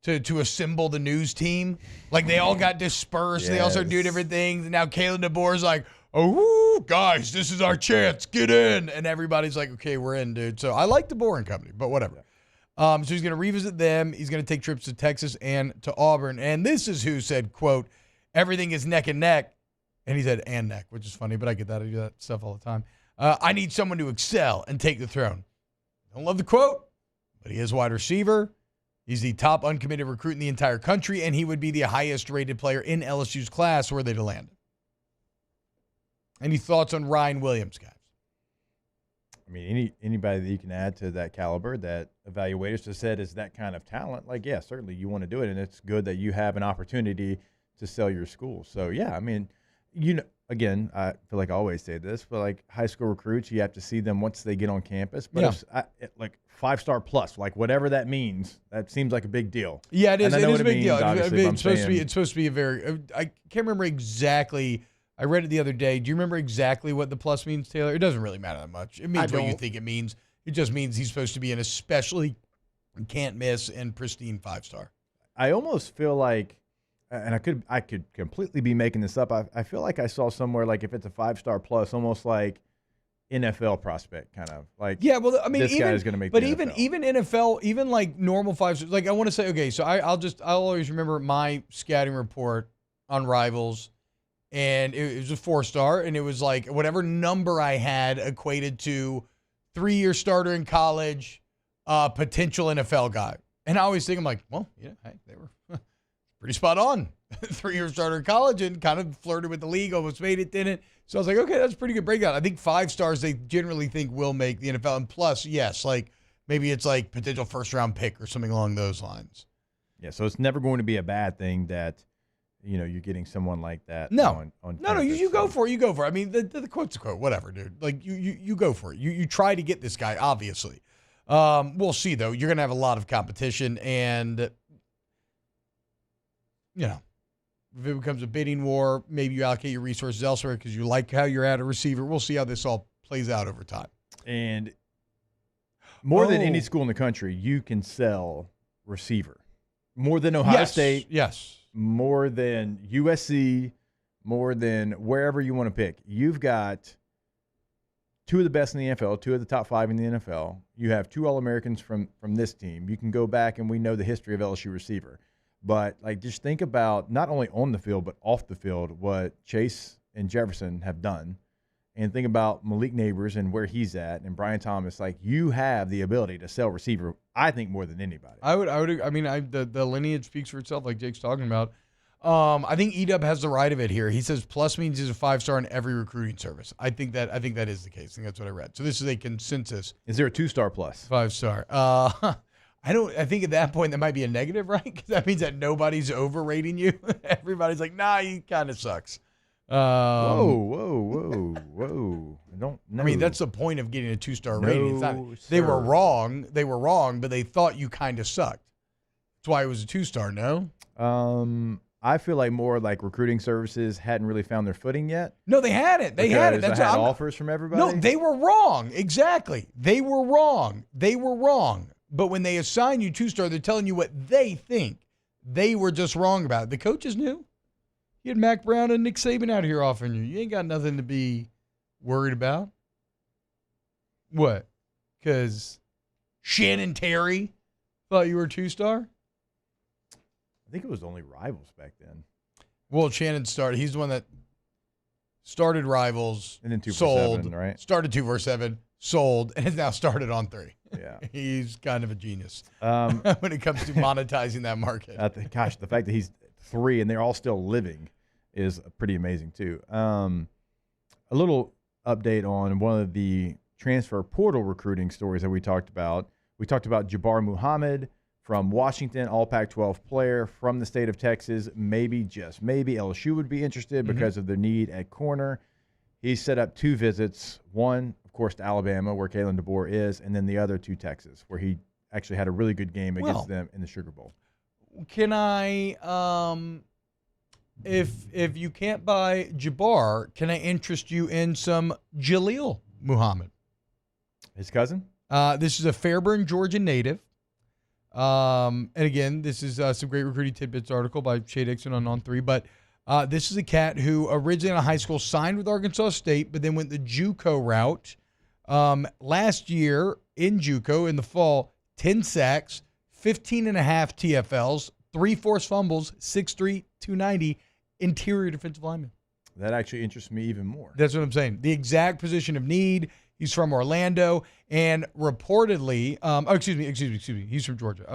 I: to assemble the news team. Like they all got dispersed. They all start doing different things. And now Kalen DeBoer's like, oh, guys, this is our chance. Get in. And everybody's like, okay, we're in, dude. So I like DeBoer and company, but whatever. So he's going to revisit them. He's going to take trips to Texas and to Auburn. And this is who said, quote, everything is neck and neck. And he said, and neck, which is funny, but I get that. I do that stuff all the time. I need someone to excel and take the throne. Don't love the quote, but he is wide receiver. He's the top uncommitted recruit in the entire country, and he would be the highest rated player in LSU's class were they to land him. Any thoughts on Ryan Williams, guys?
J: I mean, anybody that you can add to that caliber that evaluators have said is that kind of talent, like, yeah, certainly you want to do it, and it's good that you have an opportunity to sell your school. So, yeah, I mean, again, I feel like I always say this, but like high school recruits, you have to see them once they get on campus. But like 5-star plus, like whatever that means, that seems like a big deal.
I: Yeah, it is. It is a big deal.
J: It's
I: supposed to be a very. I can't remember exactly. I read it the other day. Do you remember exactly what the plus means, Taylor? It doesn't really matter that much. It means what you think it means. It just means he's supposed to be an especially can't miss and pristine 5-star.
J: I almost feel like, and I could completely be making this up. I feel like I saw somewhere like if it's a 5-star plus, almost like NFL prospect kind of like.
I: Yeah, well, I mean,
J: this guy is going to make.
I: But
J: the
I: even
J: NFL.
I: NFL, even like normal 5-stars, like I want to say, okay, so I'll always remember my scouting report on Rivals, and it was a 4-star, and it was like whatever number I had equated to 3-year starter in college, potential NFL guy, and I always think I'm like, well, yeah, hey, they were pretty spot on. 3-year starter in college and kind of flirted with the league, almost made it, didn't. So I was like, okay, that's a pretty good breakout. I think 5 stars they generally think will make the NFL. And plus, yes, like maybe it's like potential first-round pick or something along those lines.
J: Yeah, so it's never going to be a bad thing that, you're getting someone like that.
I: No,
J: on
I: no, you go for it. You go for it. I mean, the quote's a quote, whatever, dude. Like you go for it. You try to get this guy, obviously. We'll see, though. You're going to have a lot of competition, and if it becomes a bidding war, maybe you allocate your resources elsewhere because you like how you're at a receiver. We'll see how this all plays out over time.
J: And more than any school in the country, you can sell receiver. More than Ohio State.
I: Yes.
J: More than USC. More than wherever you want to pick. You've got 2 of the best in the NFL, 2 of the top 5 in the NFL. You have 2 All-Americans from this team. You can go back and we know the history of LSU receiver. But, like, just think about not only on the field but off the field what Chase and Jefferson have done. And think about Malik Neighbors and where he's at and Brian Thomas. Like, you have the ability to sell receiver, I think, more than anybody.
I: I mean, the lineage speaks for itself, like Jake's talking about. I think EW has the right of it here. He says plus means he's a 5-star in every recruiting service. I think that is the case. I think that's what I read. So this is a consensus.
J: Is there a 2-star plus?
I: 5-star. I think at that point that might be a negative, right? Because that means that nobody's overrating you. Everybody's like, nah, he kind of sucks.
J: Whoa. I don't know.
I: I mean, that's the point of getting a 2-star rating. It's not, they were wrong, but they thought you kind of sucked. That's why it was a 2-star, no?
J: I feel like more like recruiting services hadn't really found their footing yet.
I: No, they hadn't. They hadn't.
J: That's had offers from everybody.
I: No, they were wrong. Exactly. They were wrong. But when they assign you 2-star, they're telling you what they think. They were just wrong about it. The coaches knew. You had Mac Brown and Nick Saban out here offering you. You ain't got nothing to be worried about. What? Because Shannon Terry thought you were a 2-star?
J: I think it was only Rivals back then.
I: Well, Shannon started. He's the one that started Rivals.
J: And then 2
I: sold,
J: for 7, right?
I: Started 2 for 7, sold, and has now started on 3.
J: Yeah.
I: He's kind of a genius when it comes to monetizing that market.
J: Gosh, the fact that he's 3 and they're all still living is pretty amazing too. A little update on one of the transfer portal recruiting stories that we talked about. We talked about Jabbar Muhammad from Washington, all Pac-12 player from the state of Texas. Maybe, just maybe, LSU would be interested because of their need at corner. He set up 2 visits, one, of course, to Alabama, where Kalen DeBoer is, and then the other to Texas, where he actually had a really good game against them in the Sugar Bowl.
I: Can I, if you can't buy Jabbar, can I interest you in some Jaleel Muhammad?
J: His cousin?
I: This is a Fairburn, Georgia native. And again, this is some great recruiting tidbits article by Shay Dixon on On3. But this is a cat who originally out of high school signed with Arkansas State, but then went the JUCO route. Last year in JUCO in the fall, 10 sacks, 15 and a half TFLs, 3 forced fumbles, 6'3", 290, interior defensive lineman.
J: That actually interests me even more.
I: That's what I'm saying. The exact position of need. He's from Orlando, and reportedly, excuse me. He's from Georgia.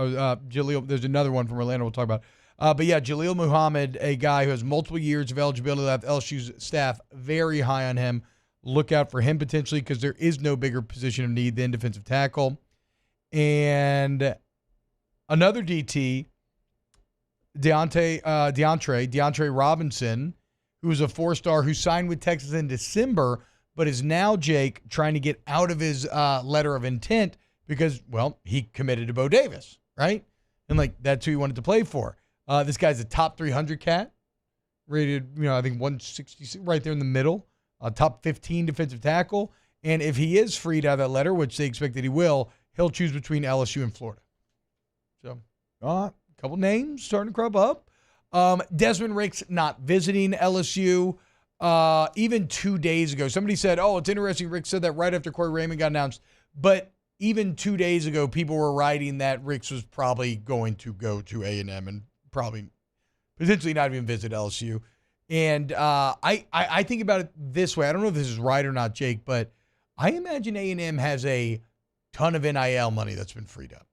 I: Jaleel, there's another one from Orlando we'll talk about. But yeah, Jaleel Muhammad, a guy who has multiple years of eligibility left. LSU's staff very high on him. Look out for him potentially because there is no bigger position of need than defensive tackle. And another DT, DeAndre Robinson, who was a 4-star who signed with Texas in December, but is now, Jake, trying to get out of his letter of intent because, well, he committed to Bo Davis, right? And, that's who he wanted to play for. This guy's a top 300 cat, rated, I think 160, right there in the middle. Top 15 defensive tackle. And if he is freed out of that letter, which they expect that he will, he'll choose between LSU and Florida. So, a couple names starting to crop up. Desmond Ricks not visiting LSU. Even 2 days ago, somebody said, it's interesting. Rick said that right after Corey Raymond got announced. But even 2 days ago, people were writing that Ricks was probably going to go to A&M and probably potentially not even visit LSU. And I think about it this way. I don't know if this is right or not, Jake, but I imagine A&M has a ton of NIL money that's been freed up.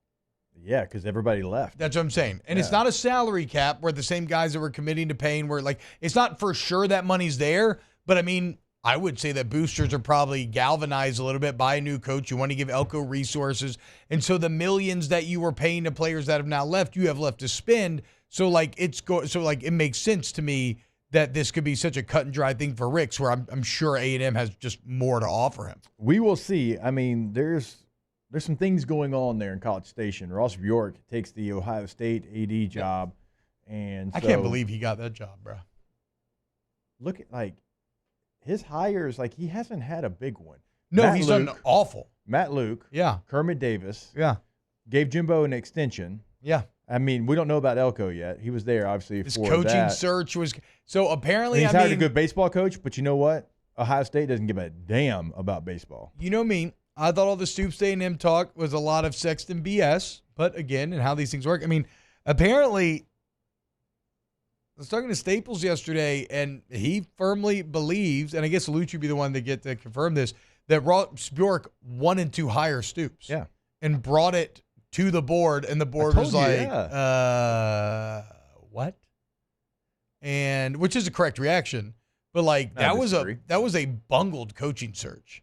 J: Yeah, because everybody left.
I: That's what I'm saying. And it's not a salary cap where the same guys that were committing to paying were it's not for sure that money's there. But I mean, I would say that boosters are probably galvanized a little bit by a new coach. You want to give Elko resources. And so the millions that you were paying to players that have now left, you have left to spend. So it makes sense to me that this could be such a cut and dry thing for Ricks, where I'm sure A&M has just more to offer him.
J: We will see. I mean, there's some things going on there in College Station. Ross Bjork takes the Ohio State AD job, and
I: I can't believe he got that job, bro.
J: Look at his hires. He hasn't had a big one.
I: No, he's done awful.
J: Matt Luke,
I: yeah.
J: Kermit Davis,
I: yeah.
J: Gave Jimbo an extension,
I: yeah.
J: I mean, we don't know about Elko yet. He was there, obviously,
I: his
J: for
I: coaching
J: that.
I: search was so apparently.
J: He's hired a good baseball coach, but you know what? Ohio State doesn't give a damn about baseball.
I: You know me. I thought all the Stoops A&M talk was a lot of Sexton BS, but again, and how these things work. I mean, apparently, I was talking to Staples yesterday, and he firmly believes, and I guess Lucci would be the one to get to confirm this, that Ross Bjork wanted to hire Stoops.
J: Yeah.
I: And brought it to the board, and the board was like, what? And which is a correct reaction, but that was a bungled coaching search.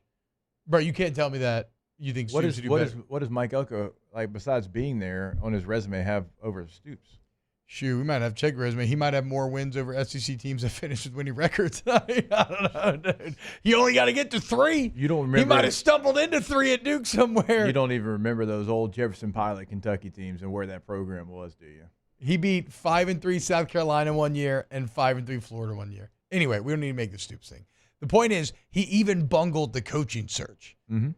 I: Bro, you can't tell me that you think Stoops would do better.
J: What does Mike Elko, besides being there on his resume, have over Stoops?
I: Shoot, we might have to check resume. He might have more wins over SEC teams that finished with winning records. I don't know, dude. You only got to get to 3.
J: You don't remember?
I: He might have stumbled into 3 at Duke somewhere.
J: You don't even remember those old Jefferson Pilot Kentucky teams and where that program was, do you?
I: He beat 5-3 South Carolina one year and 5-3 Florida one year. Anyway, we don't need to make the Stoops thing. The point is, he even bungled the coaching search.
J: Mm-hmm.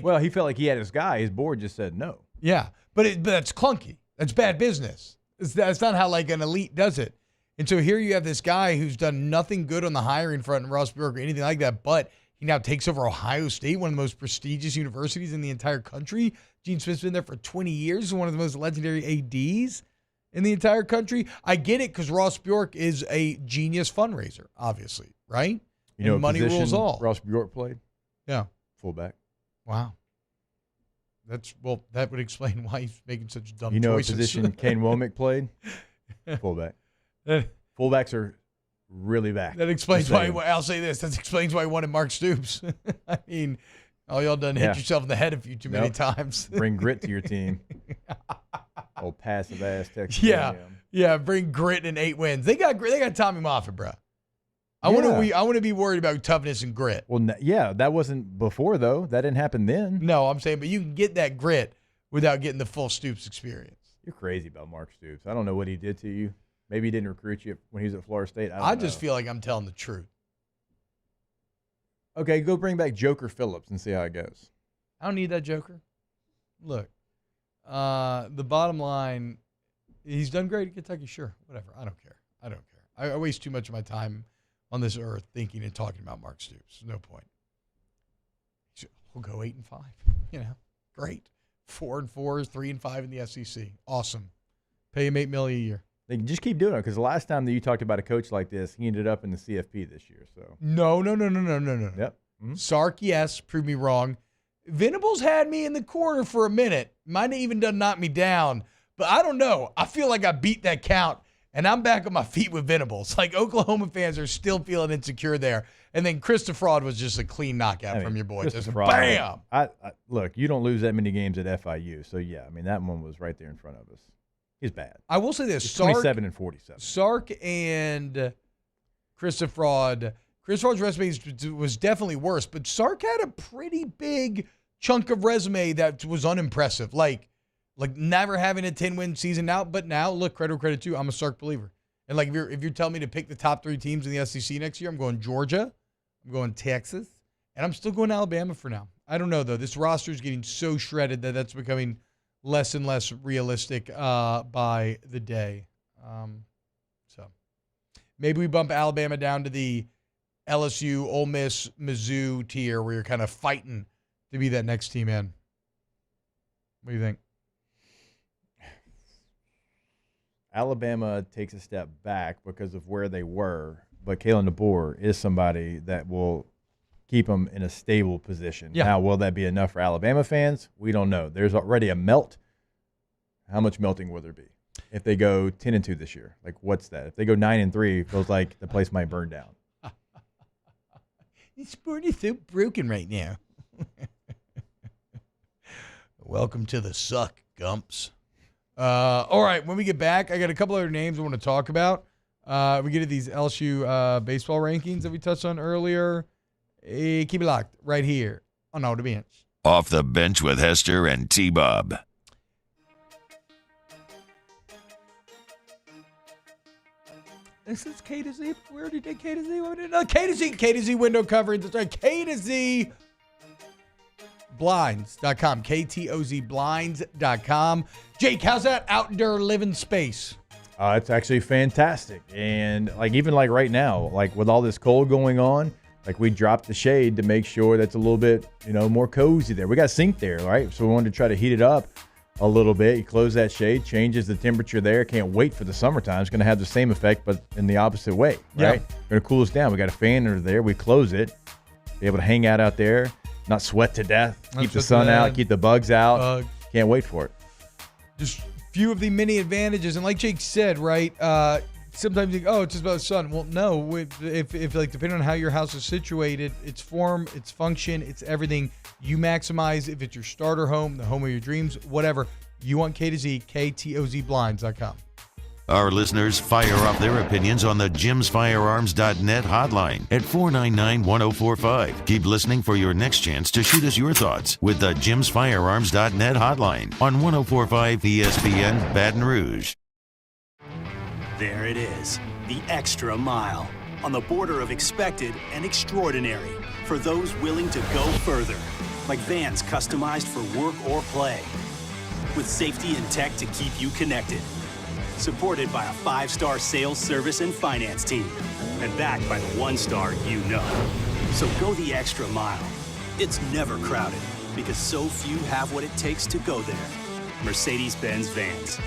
J: Well, he felt like he had his guy. His board just said no.
I: Yeah, but that's clunky. That's bad business. That's not how an elite does it. And so here you have this guy who's done nothing good on the hiring front in Ross Bjork or anything like that, but he now takes over Ohio State, one of the most prestigious universities in the entire country. Gene Smith's been there for 20 years, one of the most legendary ADs in the entire country. I get it because Ross Bjork is a genius fundraiser, obviously, right?
J: You know,
I: money rules all.
J: Ross Bjork played?
I: Yeah.
J: Fullback.
I: Wow. That would explain why he's making such dumb choices.
J: You know what position Kane Womack played? Fullback. Fullbacks are really back.
I: That explains why. I'll say this. That explains why he wanted Mark Stoops. I mean, all y'all done hit yourself in the head a few too many times.
J: Bring grit to your team. Old passive ass Texas.
I: Yeah. Bring grit and 8 wins. They got Tommy Moffitt, bro. I want to be worried about toughness and grit.
J: Well, that wasn't before though. That didn't happen then.
I: No, I'm saying, but you can get that grit without getting the full Stoops experience.
J: You're crazy about Mark Stoops. I don't know what he did to you. Maybe he didn't recruit you when he was at Florida State.
I: I just feel like I'm telling the truth.
J: Okay, go bring back Joker Phillips and see how it goes.
I: I don't need that joker. Look, the bottom line, he's done great at Kentucky. Sure, whatever. I don't care. I waste too much of my time on this earth thinking and talking about Mark Stoops. No point. We'll go 8-5. Great. 4-4, 3-5 in the SEC. Awesome. Pay him $8 million a year.
J: They can just keep doing it because the last time that you talked about a coach like this, he ended up in the CFP this year. So
I: No.
J: Yep.
I: Mm-hmm. Sark, yes, prove me wrong. Venables had me in the corner for a minute. Might have even done knock me down, but I don't know. I feel like I beat that count, and I'm back on my feet with Venables. Like Oklahoma fans are still feeling insecure there. And then Christopher was just a clean knockout from your boy. Just bam.
J: Look, you don't lose that many games at FIU, so yeah, I mean that one was right there in front of us. He's bad.
I: I will say this:
J: 27 and 47.
I: Sark and Christopher Fraud's resume was definitely worse, but Sark had a pretty big chunk of resume that was unimpressive. Like never having a 10-win season now, but now look, credit too. I'm a Sark believer. And like if you're telling me to pick the top 3 teams in the SEC next year, I'm going Georgia, I'm going Texas, and I'm still going Alabama for now. I don't know though. This roster is getting so shredded that that's becoming less and less realistic by the day. So maybe we bump Alabama down to the LSU, Ole Miss, Mizzou tier where you're kind of fighting to be that next team in. What do you think?
J: Alabama takes a step back because of where they were, but Kalen DeBoer is somebody that will keep them in a stable position.
I: Yeah.
J: Now, will that be enough for Alabama fans? We don't know. There's already a melt. How much melting will there be if they go 10-2 this year? Like, what's that? If they go 9-3, it feels like the place might burn down.
I: This sport is so broken right now. Welcome to the suck, Gumps. All right, when we get back, I got a couple other names I want to talk about. We get to these LSU baseball rankings that we touched on earlier. Keep it locked right here on All the Bench.
F: Off the Bench with Hester and T-Bob.
I: This is K to Z. We already did K to Z. K to Z window coverage. That's right. K to Z blinds.com. KTOZ blinds.com. Jake, how's that outdoor living space?
J: It's actually fantastic. And even right now, with all this cold going on, we dropped the shade to make sure that's a little bit, more cozy there. We got a sink there, right? So we wanted to try to heat it up a little bit. You close that shade, changes the temperature there. Can't wait for the summertime. It's going to have the same effect, but in the opposite way, right? Going to cool us down. We got a fan under there. We close it. Be able to hang out there, not sweat to death, keep the sun out, keep the bugs out. Can't wait for it.
I: Just few of the many advantages. And like Jake said, right, sometimes you think, oh, it's just about the sun. Well, no. If depending on how your house is situated, its form, its function, it's everything. You maximize if it's your starter home, the home of your dreams, whatever. You want K to Z, KTOZblinds.com.
F: Our listeners fire off their opinions on the jimsfirearms.net hotline at 499-1045. Keep listening for your next chance to shoot us your thoughts with the jimsfirearms.net hotline on 1045 ESPN Baton Rouge.
L: There it is, the extra mile on the border of expected and extraordinary for those willing to go further, like vans customized for work or play, with safety and tech to keep you connected. Supported by a 5-star sales, service, and finance team. And backed by the 1-star you know. So go the extra mile. It's never crowded because so few have what it takes to go there. Mercedes-Benz Vans.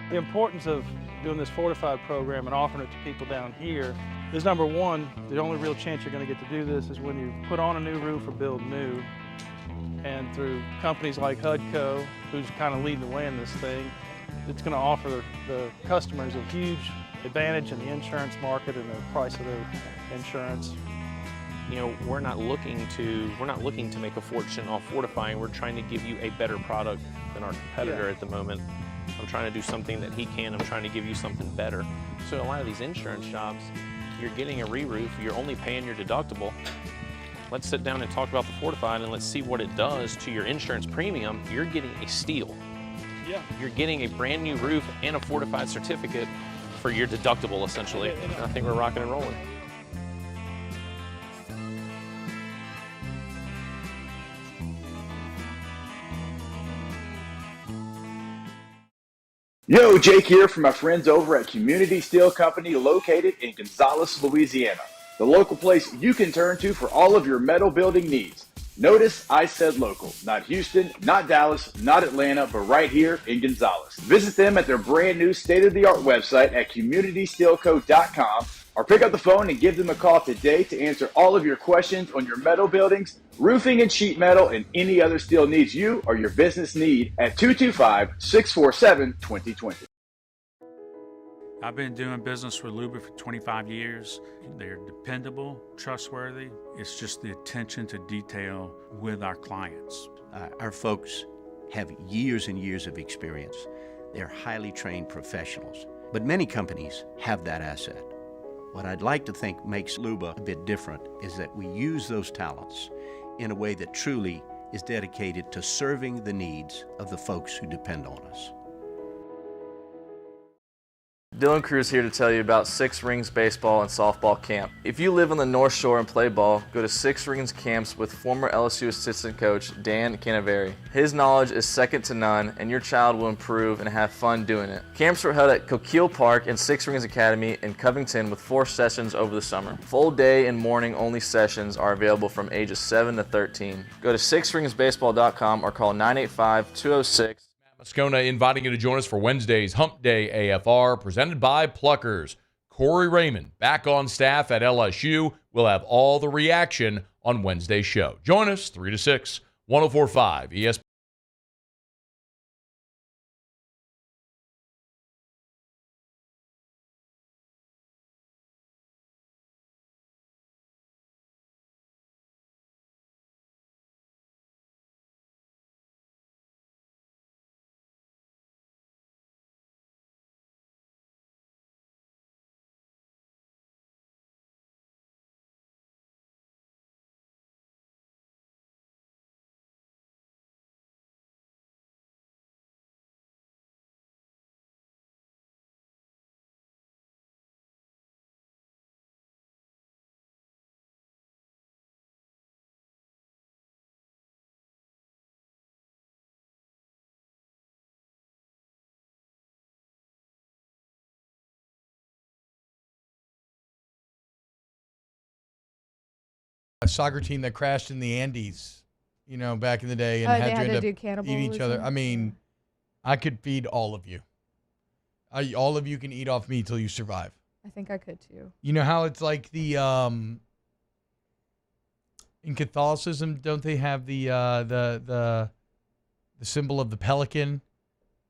B: The importance of doing this fortified program and offering it to people down here is, number one, the only real chance you're going to get to do this is when you put on a new roof or build new. And through companies like HUDCO, who's kind of leading the way in this thing, it's going to offer the customers a huge advantage in the insurance market and the price of their insurance.
V: We're not looking to make a fortune off fortifying. We're trying to give you a better product than our competitor at the moment. I'm trying to do something that he can. I'm trying to give you something better. So a lot of these insurance jobs, you're getting a re-roof, you're only paying your deductible. Let's sit down and talk about the fortified and let's see what it does to your insurance premium. You're getting a steal.
B: Yeah.
V: You're getting a brand new roof and a fortified certificate for your deductible, essentially. And I think we're rocking and rolling.
A: Yo, Jake here from my friends over at Community Steel Company located in Gonzales, Louisiana. The local place you can turn to for all of your metal building needs. Notice I said local, not Houston, not Dallas, not Atlanta, but right here in Gonzales. Visit them at their brand new state-of-the-art website at communitysteelco.com or pick up the phone and give them a call today to answer all of your questions on your metal buildings, roofing and sheet metal, and any other steel needs you or your business need at 225-647-2020.
N: I've been doing business with Luba for 25 years. They're dependable, trustworthy. It's just the attention to detail with our clients.
O: Our folks have years and years of experience. They're highly trained professionals, but many companies have that asset. What I'd like to think makes Luba a bit different is that we use those talents in a way that truly is dedicated to serving the needs of the folks who depend on us.
P: Dylan Cruz here to tell you about Six Rings Baseball and Softball Camp. If you live on the North Shore and play ball, go to Six Rings Camps with former LSU assistant coach Dan Canaveri. His knowledge is second to none, and your child will improve and have fun doing it. Camps were held at Coquille Park and Six Rings Academy in Covington with 4 sessions over the summer. Full day and morning only sessions are available from ages 7 to 13. Go to sixringsbaseball.com or call 985-206.
M: Moscona inviting you to join us for Wednesday's Hump Day AFR presented by Pluckers. Corey Raymond back on staff at LSU. We'll have all the reaction on Wednesday's show. Join us 3 to 6, 104.5 ESPN.
I: A soccer team that crashed in the Andes, back in the day, and
K: They
I: had to end
K: do
I: up eating each other. I mean, I could feed all of you. All of you can eat off me till you survive.
K: I think I could too.
I: You know how it's like the in Catholicism, don't they have the symbol of the pelican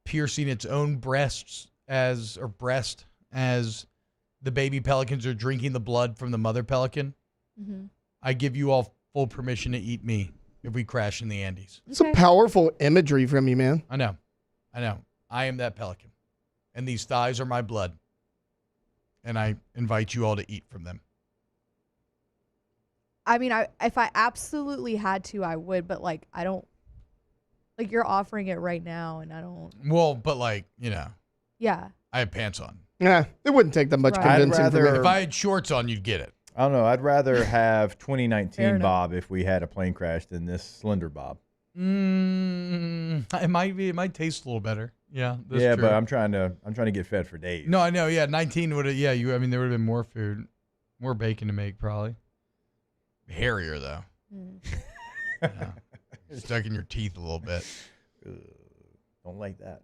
I: piercing its own breast as the baby pelicans are drinking the blood from the mother pelican?
K: Mm-hmm.
I: I give you all full permission to eat me if we crash in the Andes.
G: It's a powerful imagery from you, man.
I: I know. I am that pelican. And these thighs are my blood. And I invite you all to eat from them.
K: I mean, if I absolutely had to, I would, but I don't. You're offering it right now, and I don't.
I: Well, but
K: Yeah.
I: I have pants on.
G: Yeah, it wouldn't take that much
K: Right.
G: convincing for me.
I: If I had shorts on, you'd get it.
J: I don't know. I'd rather have 2019
K: Fair enough.
J: Bob if we had a plane crash than this slender Bob.
I: It might taste a little better. Yeah. That's
J: Yeah,
I: true.
J: but I'm trying to get fed for days.
I: No, I know. Yeah, 19 would have. Yeah, there would have been more food, more bacon to make probably. Hairier though. Yeah. Stuck in your teeth a little bit.
J: Don't like that.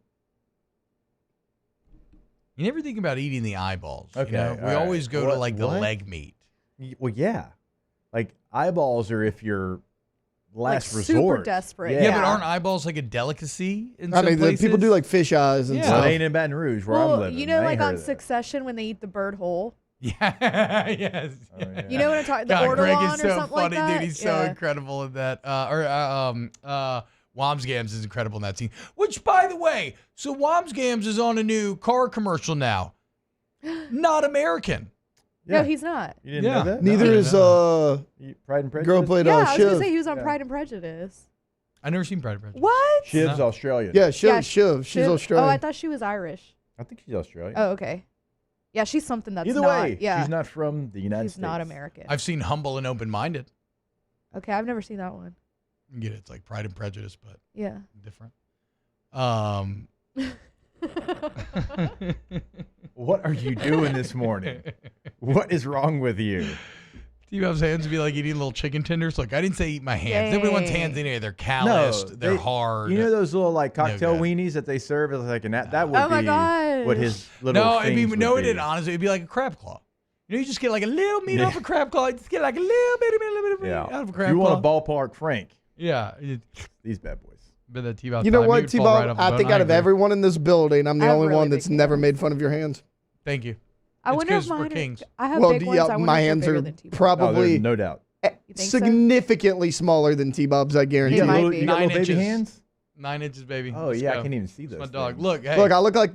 I: You never think about eating the eyeballs.
J: Okay,
I: We
J: all
I: always
J: right.
I: go to
J: What-
I: the
J: what?
I: leg meat.
J: Well, yeah. Eyeballs are if you're last
K: super
J: resort.
K: desperate.
I: Yeah, but aren't eyeballs like a delicacy in
G: I
I: some
G: mean,
I: places?
G: people do fish eyes and
I: Yeah.
J: Well,
G: stuff.
J: it ain't in Baton Rouge where
K: Well,
J: I'm living.
K: you know,
J: I ain't
K: on
J: heard of that.
K: Succession when they eat the bird whole.
I: Yeah, yes.
J: Oh, yeah.
K: You know what I'm talking? The
I: God, Greg
K: ortolan
I: is
K: or
I: so
K: something
I: funny,
K: like that.
I: dude. He's so incredible in that. Wamsgams is incredible in that scene. Which, by the way, so Wamsgams is on a new car commercial now. Not American.
K: No, he's not.
J: You didn't know that?
G: Neither is
J: Pride and Prejudice.
G: girl played
K: Yeah, I was gonna
G: Shiv.
K: say he was on Pride and Prejudice.
I: I never seen Pride and Prejudice.
K: What?
J: Shiv's Australian.
G: Yeah, Shiv.
K: Yeah,
G: Shiv. She's
K: Shiv-
G: Australian.
K: Oh, I thought she was Irish.
J: I think she's Australian.
K: Oh, okay. Yeah, she's something that's
J: Either
K: not.
J: way,
K: Yeah,
J: she's not from the United
K: she's
J: States.
K: not American.
I: I've seen Humble and Open-Minded.
K: Okay, I've never seen that one.
I: You get it. It's like Pride and Prejudice, but
K: Yeah.
I: different.
J: What are you doing this morning? What is wrong with you?
I: T-Bob's hands would be like eating little chicken tenders. Look, I didn't say eat my hands. Nobody wants hands anyway. They're calloused. They're hard.
J: You know those little like cocktail
I: good.
J: weenies that they serve? It's like that would
K: Oh my
J: be
K: gosh.
J: what his little
I: No,
J: things would be.
I: honestly, it'd be like a crab claw. You know, you just get like a little meat off a crab claw. You just get like a little bit of meat out of a crab
J: If you
I: claw.
J: want a ballpark Frank.
I: Yeah.
J: These bad boys.
I: But that T-Bob
G: You know
I: thigh
G: what,
I: meat would fall
G: T-Bob?
I: right off the
G: I
I: bone.
G: think out of
I: agree.
G: everyone in this building, I'm the
K: I have
G: only
K: really
G: one
K: big
G: that's never
K: hands.
G: made fun of your hands.
I: Thank you.
K: I wonder if
I: It's 'cause we're
K: mine.
I: kings.
K: I have
G: Well,
K: big ones. I wonder
G: my
K: if they're
G: hands
K: bigger
G: are
K: than T-Bob's.
G: probably
J: No doubt.
K: You think so?
G: significantly smaller than T-Bob's, I guarantee.
K: It might be.
J: You got
I: 9
J: little baby
I: inches.
J: hands?
I: 9 inches, baby.
J: Oh
I: Let's
J: yeah,
I: go.
J: I can't even see
I: It's
J: those.
I: my dog.
J: things.
I: Look, hey.
G: Look, I look like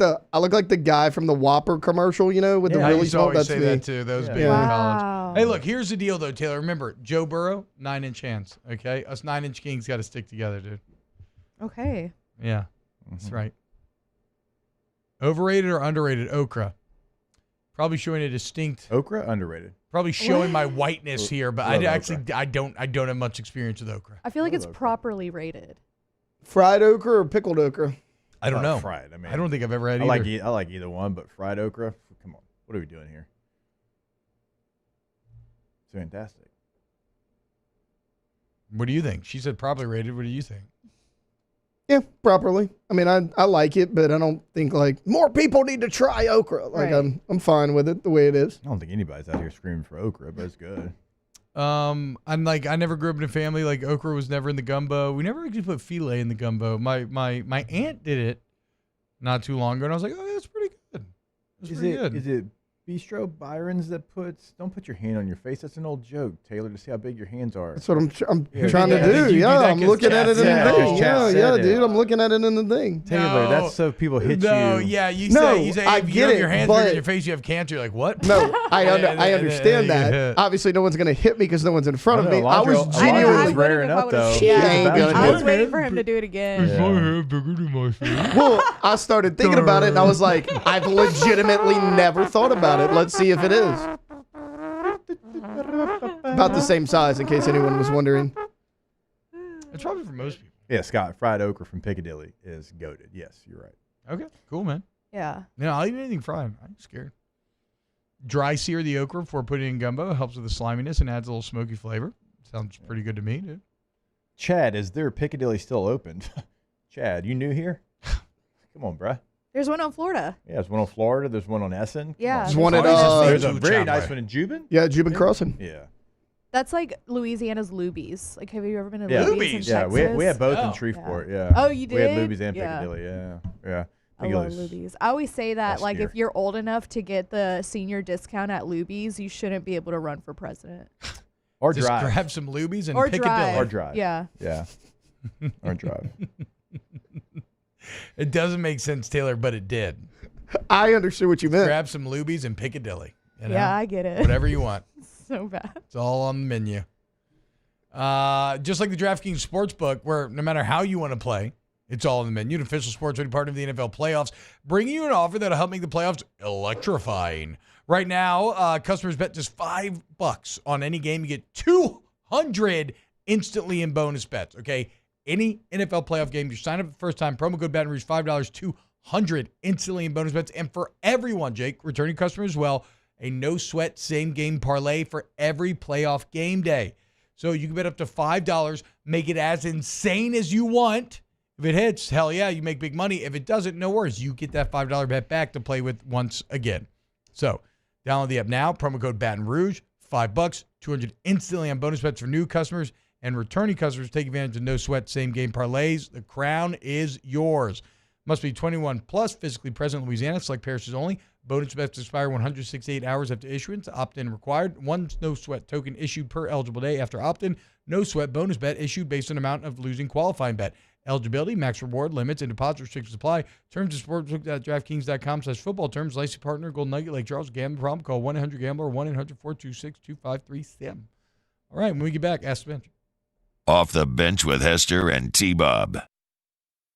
G: the guy from the Whopper commercial, with the
I: I
G: really
I: used to
G: small.
I: always
G: That's
I: say
G: me.
I: that too. Those big in college. Hey, look, here's the deal though, Taylor. Remember, Joe Burrow, 9-inch hands. Okay, us 9-inch kings got to stick together, dude.
K: Okay.
I: Yeah, that's right. Overrated or underrated okra? Probably showing a distinct.
J: Okra underrated.
I: Probably showing my whiteness here, but I
J: Love
I: actually
J: okra.
I: I don't have much experience with okra.
K: I feel like it's properly rated.
G: Fried okra or pickled okra?
I: I don't know.
J: Fried. I mean,
I: I don't think I've ever had
J: I
I: either.
J: I like either one, but fried okra. Come on, what are we doing here? It's fantastic.
I: What do you think? She said properly rated. What do you think?
G: Yeah, properly. I mean, I like it, but I don't think like more people need to try okra. Like
K: Right.
G: I'm fine with it the way it is.
J: I don't think anybody's out here screaming for okra, but it's good.
I: I'm like I never grew up in a family like okra was never in the gumbo. We never actually put filet in the gumbo. My aunt did it not too long ago, and I was like, oh, that's pretty good. That's pretty good.
J: Is it Bistro Byron's that don't put your hand on your face? That's an old joke, Taylor, to see how big your hands are.
G: That's what I'm
J: Yeah,
G: trying to
J: yeah.
G: do.
I: You do
G: Yeah,
I: that
G: I'm
I: 'cause
G: looking at it in
J: Chat
G: the
J: said
G: thing.
J: it.
G: Yeah,
J: Chat
G: yeah,
J: said
G: dude.
J: it.
G: I'm looking at it in the thing.
J: Taylor,
I: No.
J: that's so people hit
I: No,
J: you.
I: yeah, you
G: No,
I: say
G: I
I: if you
G: get
I: have
G: it,
I: your hands bigger
G: but-
I: in your face, you have cancer. You're like, what?
G: No, I understand
I: Yeah.
G: that. Obviously, no one's gonna hit me because no one's in front of me. I
J: Alondra-
G: was
K: I know,
G: genuinely.
K: I
J: was
K: would've
J: rearing
K: if I
J: up
K: would've
J: though.
K: seen
G: She
K: that.
G: ain't gonna
K: I
G: do
K: was
G: it.
K: waiting for him to do it again.
I: bigger than my face.
G: Well, I started thinking about it, and I was like, I've legitimately never thought about it. Let's see if it is. About the same size, in case anyone was wondering.
I: It's probably for most people.
J: Yeah, Scott, fried okra from Piccadilly is goated. Yes, you're right.
I: Okay, cool, man.
K: Yeah.
I: No, I'll eat anything fried. I'm scared. Dry sear the okra before putting it in gumbo. Helps with the sliminess and adds a little smoky flavor. Sounds pretty good to me, dude.
J: Chad, is their Piccadilly still open? Chad, you new here? Come on, bruh.
K: There's one on Florida.
J: Yeah, there's one on Florida. There's one on Essen.
K: Yeah.
G: There's one at
J: There's a very nice one in Jubin.
G: Yeah, Jubin Crossing.
J: Yeah.
K: That's like Louisiana's Luby's. Like, have you ever been to
J: Yeah,
K: Luby's in
J: yeah,
K: Texas?
J: we had both in
K: Oh.
J: Shreveport. Yeah.
K: Oh, you
J: We had
K: did?
J: Luby's and
K: Yeah.
J: Piccadilly. Yeah, yeah.
K: I love
J: Piccadilly's-
K: Luby's. I always say that,
J: best
K: like,
J: here.
K: if you're old enough to get the senior discount at Luby's, you shouldn't be able to run for president.
J: Or
I: Just
J: drive.
I: grab some Luby's and
K: Or
I: Piccadilly.
K: drive.
J: Or drive.
K: Yeah.
J: Yeah. Or drive.
I: It doesn't make sense, Taylor, but it did.
G: I understood what you meant.
I: Grab some Luby's and Piccadilly. You know?
K: Yeah, I get it.
I: Whatever you want.
K: So bad.
I: It's all on the menu. Just like the DraftKings Sportsbook, where no matter how you want to play, it's all on the menu. An official sports betting partner of the NFL playoffs, bringing you an offer that'll help make the playoffs electrifying. Right now, customers bet just $5 on any game. You get $200 instantly in bonus bets. Okay, any NFL playoff game, you sign up the first time, promo code Baton Rouge, $5, $200 instantly in bonus bets. And for everyone, Jake, returning customers as well, a no-sweat same-game parlay for every playoff game day. So you can bet up to $5, make it as insane as you want. If it hits, hell yeah, you make big money. If it doesn't, no worries. You get that $5 bet back to play with once again. So download the app now, promo code Baton Rouge, $5, $200 instantly on bonus bets for new customers, and returning customers take advantage of no-sweat same-game parlays. The crown is yours. Must be 21 plus, physically present in Louisiana, select parishes only. Bonus bets expire 168 hours after issuance. Opt-in required. One no-sweat token issued per eligible day after opt-in. No-sweat bonus bet issued based on amount of losing qualifying bet. Eligibility, max reward, limits, and deposit restrictions apply. Terms and sportsbook.draftkings.com/football terms. Licensed partner, Golden Nugget, Lake Charles. Gambling problem? Call 1-800-GAMBLER or 1-800-426-2537. All right, when we get back, ask the bench.
F: Off the bench with Hester and T-Bob.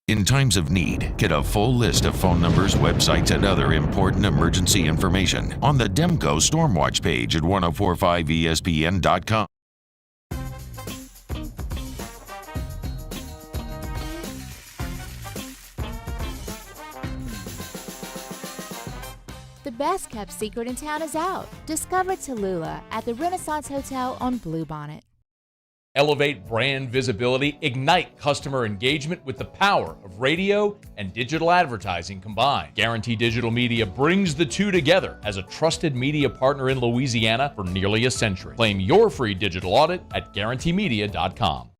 F: In times of need, get a full list of phone numbers, websites, and other important emergency information on the Demco Stormwatch page at 1045ESPN.com.
C: The best kept secret in town is out. Discover Tallulah at the Renaissance Hotel on Bluebonnet.
M: Elevate brand visibility, ignite customer engagement with the power of radio and digital advertising combined. Guarantee Digital Media brings the two together as a trusted media partner in Louisiana for nearly a century. Claim your free digital audit at guaranteemedia.com.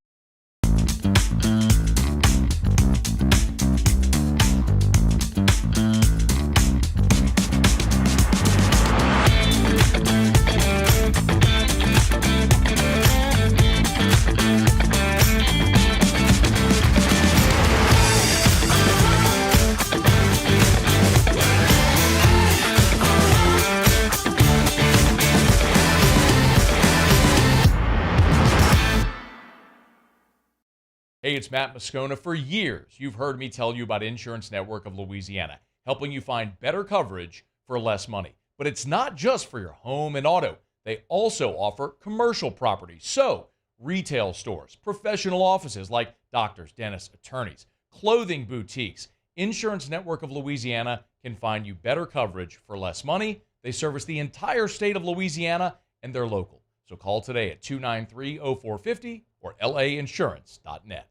M: Hey, it's Matt Moscona. For years, you've heard me tell you about Insurance Network of Louisiana, helping you find better coverage for less money. But it's not just for your home and auto. They also offer commercial property. So, retail stores, professional offices like doctors, dentists, attorneys, clothing boutiques. Insurance Network of Louisiana can find you better coverage for less money. They service the entire state of Louisiana, and they're local. So call today at 293-0450 or lainsurance.net.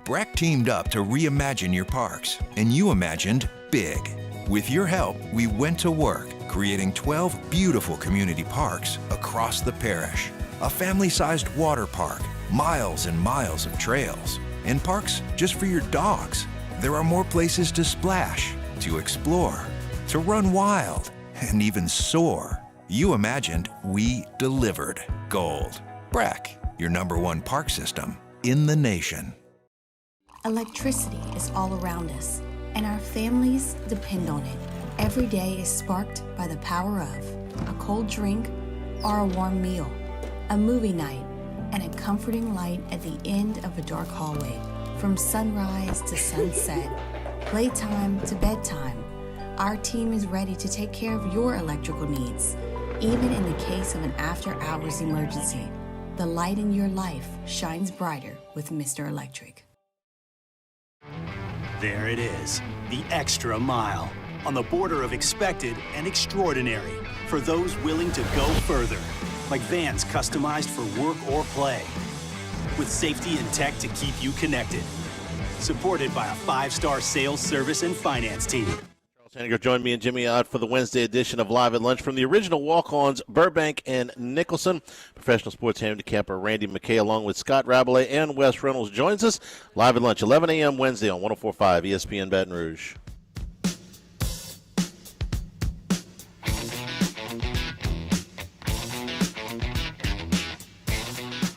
D: Breck teamed up to reimagine your parks, and you imagined big. With your help, we went to work, creating 12 beautiful community parks across the parish. A family-sized water park, miles and miles of trails, and parks just for your dogs. There are more places to splash, to explore, to run wild, and even soar. You imagined, we delivered. Gold. Breck, your #1 park system in the nation.
E: Electricity is all around us, and our families depend on it. Every day is sparked by the power of a cold drink or a warm meal, a movie night, and a comforting light at the end of a dark hallway. From sunrise to sunset, playtime to bedtime, our team is ready to take care of your electrical needs. Even in the case of an after-hours emergency, the light in your life shines brighter with Mr. Electric.
L: There it is, the extra mile, on the border of expected and extraordinary, for those willing to go further, like vans customized for work or play, with safety and tech to keep you connected, supported by a 5-star sales, service, and finance team.
S: Henniger joined me and Jimmy Ott for the Wednesday edition of Live at Lunch from the original walk-ons Burbank and Nicholson. Professional sports handicapper Randy McKay along with Scott Rabelais and Wes Reynolds joins us live at lunch 11 a.m. Wednesday on 104.5 ESPN Baton Rouge.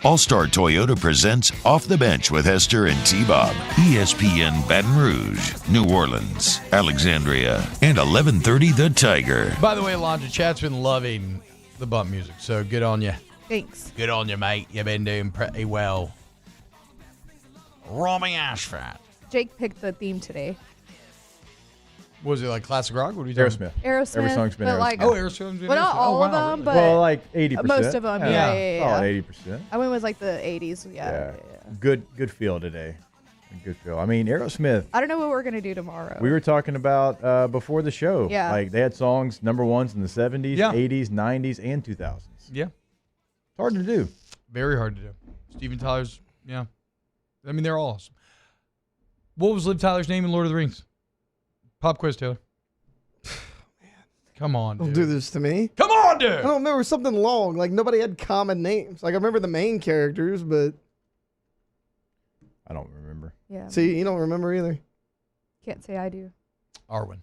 F: All-Star Toyota presents Off the Bench with Hester and T-Bob. ESPN Baton Rouge, New Orleans, Alexandria, and 1130 The Tiger.
I: By the way, Alondra, chat's been loving the bump music, so good on you.
K: Thanks.
I: Good on you, mate. You've been doing pretty well. Romy Ashford.
K: Jake picked the theme today.
I: Was it like classic rock? What are you talking about?
K: Aerosmith.
J: Every song's been
K: but
J: Aerosmith.
K: like,
I: Aerosmith's been
K: well, not
I: Aerosmith.
K: all
I: Oh,
K: of
I: wow,
K: them,
I: really?
K: but
J: Well, like 80%.
K: most of them. Yeah.
J: Solid 80%.
K: I went with like the 80s. Yeah.
J: Good feel today. Good feel. I mean, Aerosmith.
K: I don't know what we're gonna do tomorrow.
J: We were talking about before the show.
K: Yeah.
J: Like they had songs #1s in the 70s,
I: Yeah.
J: 80s, 90s, and 2000s.
I: Yeah.
J: It's hard to do.
I: Very hard to do. Steven Tyler's, yeah. I mean, they're all awesome. What was Liv Tyler's name in Lord of the Rings? Pop quiz, Taylor. Come on, dude.
G: Don't do this to me.
I: Come on, dude.
G: I don't remember something long. Like nobody had common names. Like I remember the main characters, but
J: I don't remember.
K: Yeah.
G: See, you don't remember either.
K: Can't say I do.
I: Arwen.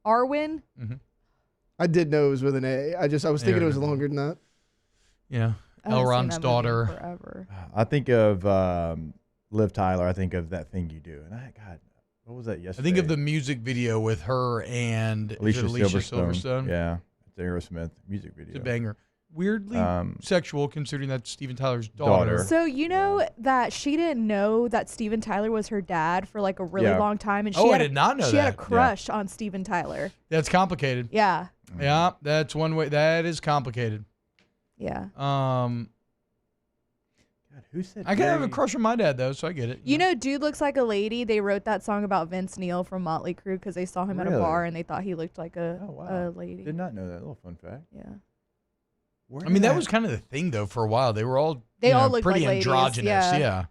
K: Arwen.
I: Mm-hmm.
G: I did know it was with an A. I was thinking it was longer than that.
I: Yeah.
K: I haven't seen
I: Elrond's
K: that movie in
I: daughter.
K: Forever.
J: I think of Liv Tyler. I think of That Thing You Do. And God, what was that
I: I
J: yesterday?
I: think of the music video with her and
J: Alicia
I: Silverstone.
J: Yeah. It's Aerosmith music video.
I: It's a banger. Weirdly sexual, considering that's Steven Tyler's daughter.
K: So you know that she didn't know that Steven Tyler was her dad for like a really long time, and she
I: I did not know
K: she had a
I: that.
K: crush on Steven Tyler.
I: That's complicated.
K: Yeah.
I: Yeah, that's one way. That is complicated.
K: Yeah.
J: God, Who said
I: I can have a crush on my dad, though, so I get it.
K: You know, Dude Looks Like a Lady, they wrote that song about Vince Neil from Motley Crue because they saw him at a
J: Really?
K: bar and they thought he looked like a lady.
J: Did not know that. little fun fact.
K: Yeah.
I: I mean, that was kind of the thing, though, for a while. They were all
K: looked
I: pretty
K: like ladies,
I: androgynous.
K: yeah.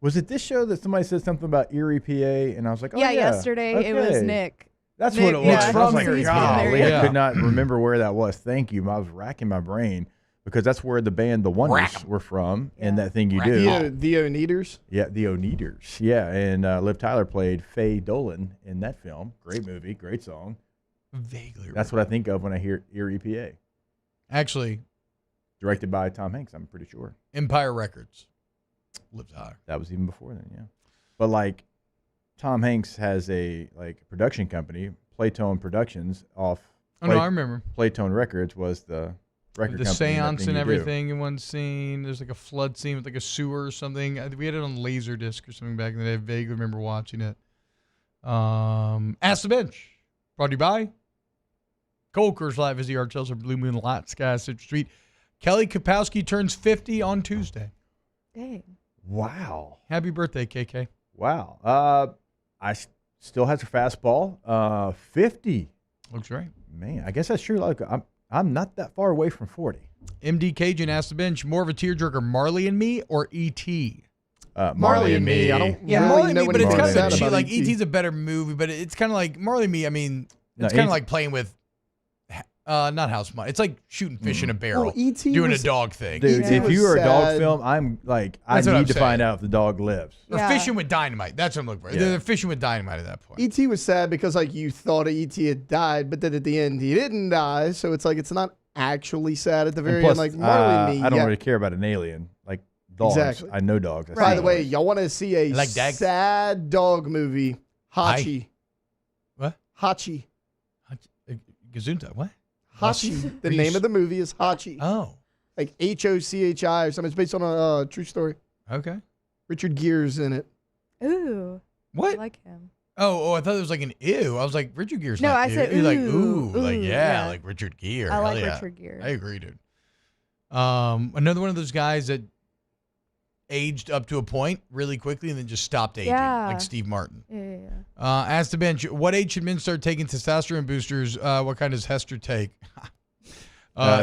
J: Was it this show that somebody said something about Erie, PA? And I was like, oh, yeah.
K: Yesterday it was
J: Okay.
K: Nick.
J: That's
K: Nick,
J: what it was.
K: yeah,
J: I was like,
K: he's from there,
J: golly,
K: yeah.
J: I could not remember where that was. Thank you. I was racking my brain because that's where the band The Wonders were from and that thing you do.
G: The Oneaters?
J: Yeah, the Oneaters. Yeah, and Liv Tyler played Faye Dolan in that film. Great movie, great song.
I: Vaguely.
J: That's what I think of when I hear Erie, PA.
I: Actually.
J: Directed by Tom Hanks, I'm pretty sure.
I: Empire Records. Liv Tyler.
J: That was even before then, yeah. But like Tom Hanks has a production company, Playtone Productions, off.
I: Oh, no, I remember.
J: Playtone Records was the record
I: The
J: company.
I: seance and
J: you do.
I: everything in one scene. There's like a flood scene with like a sewer or something. We had it on Laserdisc or something back in the day. I vaguely remember watching it. Ask the Bench. Brought to you by Cold Coors Live as the Art Shells of Blue Moon Light Sky Citrus Street. Kelly Kapowski turns 50 on Tuesday.
K: Dang.
J: Wow.
I: Happy birthday, KK.
J: Wow. Still has a fastball. 50.
I: Looks right.
J: Man, I guess that's true. Like I'm not that far away from 40.
I: MD Cajun asked the bench, more of a tearjerker, Marley and Me or E.T.?
J: Marley and Me.
G: I don't
I: Marley and Me, but it's kind of
G: sad
I: cheap.
G: about
I: Like
G: E.T.
I: E.T.'s a better movie, but it's kind of like Marley and Me. I mean,
J: No,
I: it's kind
J: E.T.
I: of like playing with, not house money. It's like shooting fish in a barrel,
G: Well, E.T.
I: doing a
G: was-
I: dog thing.
J: Dude,
G: E.T.
J: if
G: was
J: you were a dog
G: sad.
J: film, I'm like, I
I: That's what I'm
J: need to find
I: saying.
J: out if the dog lives.
I: Or fishing with dynamite. That's what I'm looking for.
J: Yeah.
I: They're fishing with dynamite at that point.
G: E.T. was sad because like you thought E.T. had died, but then at the end he didn't die. So it's like it's not actually sad at the very
J: And plus,
G: end. Like Marley and Me.
J: I don't
G: yeah.
J: really care about an alien. Like dogs.
G: Exactly.
J: I know dogs. I
G: By
J: see
G: the way,
J: dogs.
G: y'all want to see a
I: Like Dags?
G: sad dog movie? Hachi.
I: What?
G: Hachi.
I: Gazunta. What?
G: Hachi. The name of the movie is Hachi.
I: Oh.
G: Like Hochi or something. It's based on a true story.
I: Okay.
G: Richard Gere's in it.
K: Ooh.
I: What?
K: I like him.
I: Oh, I thought it was like an ew. I was like, Richard Gere's
K: No,
I: not
K: I
I: ew.
K: said
I: You're like,
K: ooh,
I: like,
K: ooh,
I: yeah,
K: yeah.
I: like Richard Gere.
K: I like
I: Hell yeah.
K: Richard Gere.
I: I agree, dude. Another one of those guys that aged up to a point really quickly and then just stopped aging,
K: Yeah.
I: like Steve Martin.
K: Yeah.
I: Ask the bench, what age should men start taking testosterone boosters? What kind does Hester take?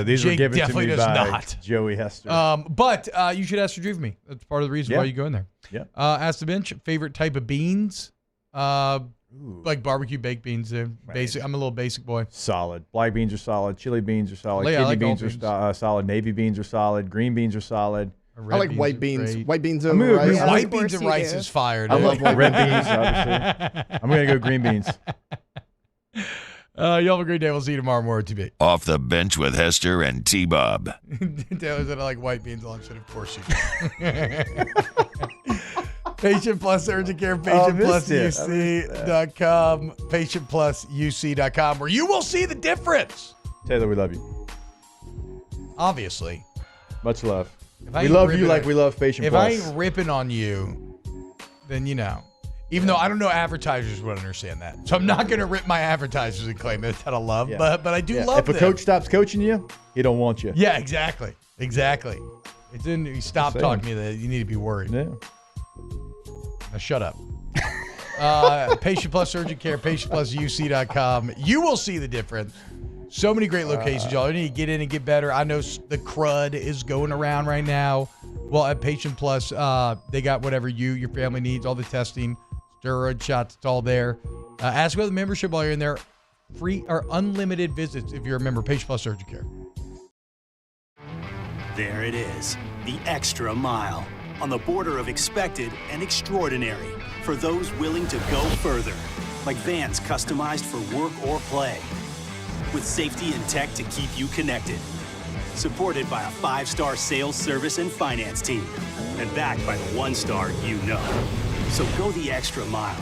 J: These were
I: Jake
J: given to
I: definitely
J: me
I: does
J: by
I: not.
J: Joey Hester.
I: But you should ask for Drew me. That's part of the reason
J: Yeah.
I: why you go in there.
J: Yeah.
I: Ask the bench, favorite type of beans? Like barbecue baked beans. Basic. I'm a little basic boy.
J: Solid. Black beans are solid. Chili beans are solid.
I: Yeah, I
J: Kidney
I: like all
J: beans are
I: beans.
J: solid. Navy beans are solid. Green beans are solid.
G: I like white beans. White beans over
J: gonna
G: rice.
J: agree.
I: White beans and rice is fire, dude.
J: I love red beans, obviously. I'm going to go green beans.
I: Y'all have a great day. We'll see you tomorrow more at TV.
F: Off the bench with Hester and T-Bob.
I: Taylor said I like white beans. I said, of course you do. Patient Plus Urgent Care, PatientPlusUC.com, PatientPlusUC.com, where you will see the difference.
J: Taylor, we love you.
I: Obviously.
J: Much love.
I: If I
J: We
I: ain't
J: love you
I: ripping
J: like
I: on-
J: we love Patient
I: If
J: Plus.
I: I ain't ripping on you, then you know. Even though I don't know advertisers would understand that. So I'm not going to rip my advertisers and claim it's out of love,
J: Yeah.
I: but I do
J: Yeah.
I: love
J: If a
I: them.
J: coach stops coaching you, he don't want you.
I: Yeah, exactly. Exactly. It's in you stop
J: Just
I: talking
J: saying.
I: to me that you need to be worried.
J: Yeah.
I: Now shut up. Patient Plus Urgent Care, PatientPlusUC.com. You will see the difference. So many great locations, y'all. You need to get in and get better. I know the crud is going around right now. Well, at Patient Plus, they got whatever your family needs, all the testing, steroid shots, it's all there. Ask about the membership while you're in there. Free or unlimited visits if you're a member. Patient Plus Urgent Care.
L: There it is, the extra mile, on the border of expected and extraordinary for those willing to go further, like vans customized for work or play, with safety and tech to keep you connected, supported by a 5-star sales service and finance team, and backed by the 1-star you know. So go the extra mile.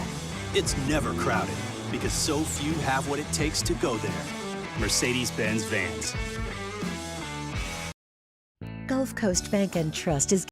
L: It's never crowded because so few have what it takes to go there. Mercedes-Benz Vans.
Q: Gulf Coast Bank and Trust is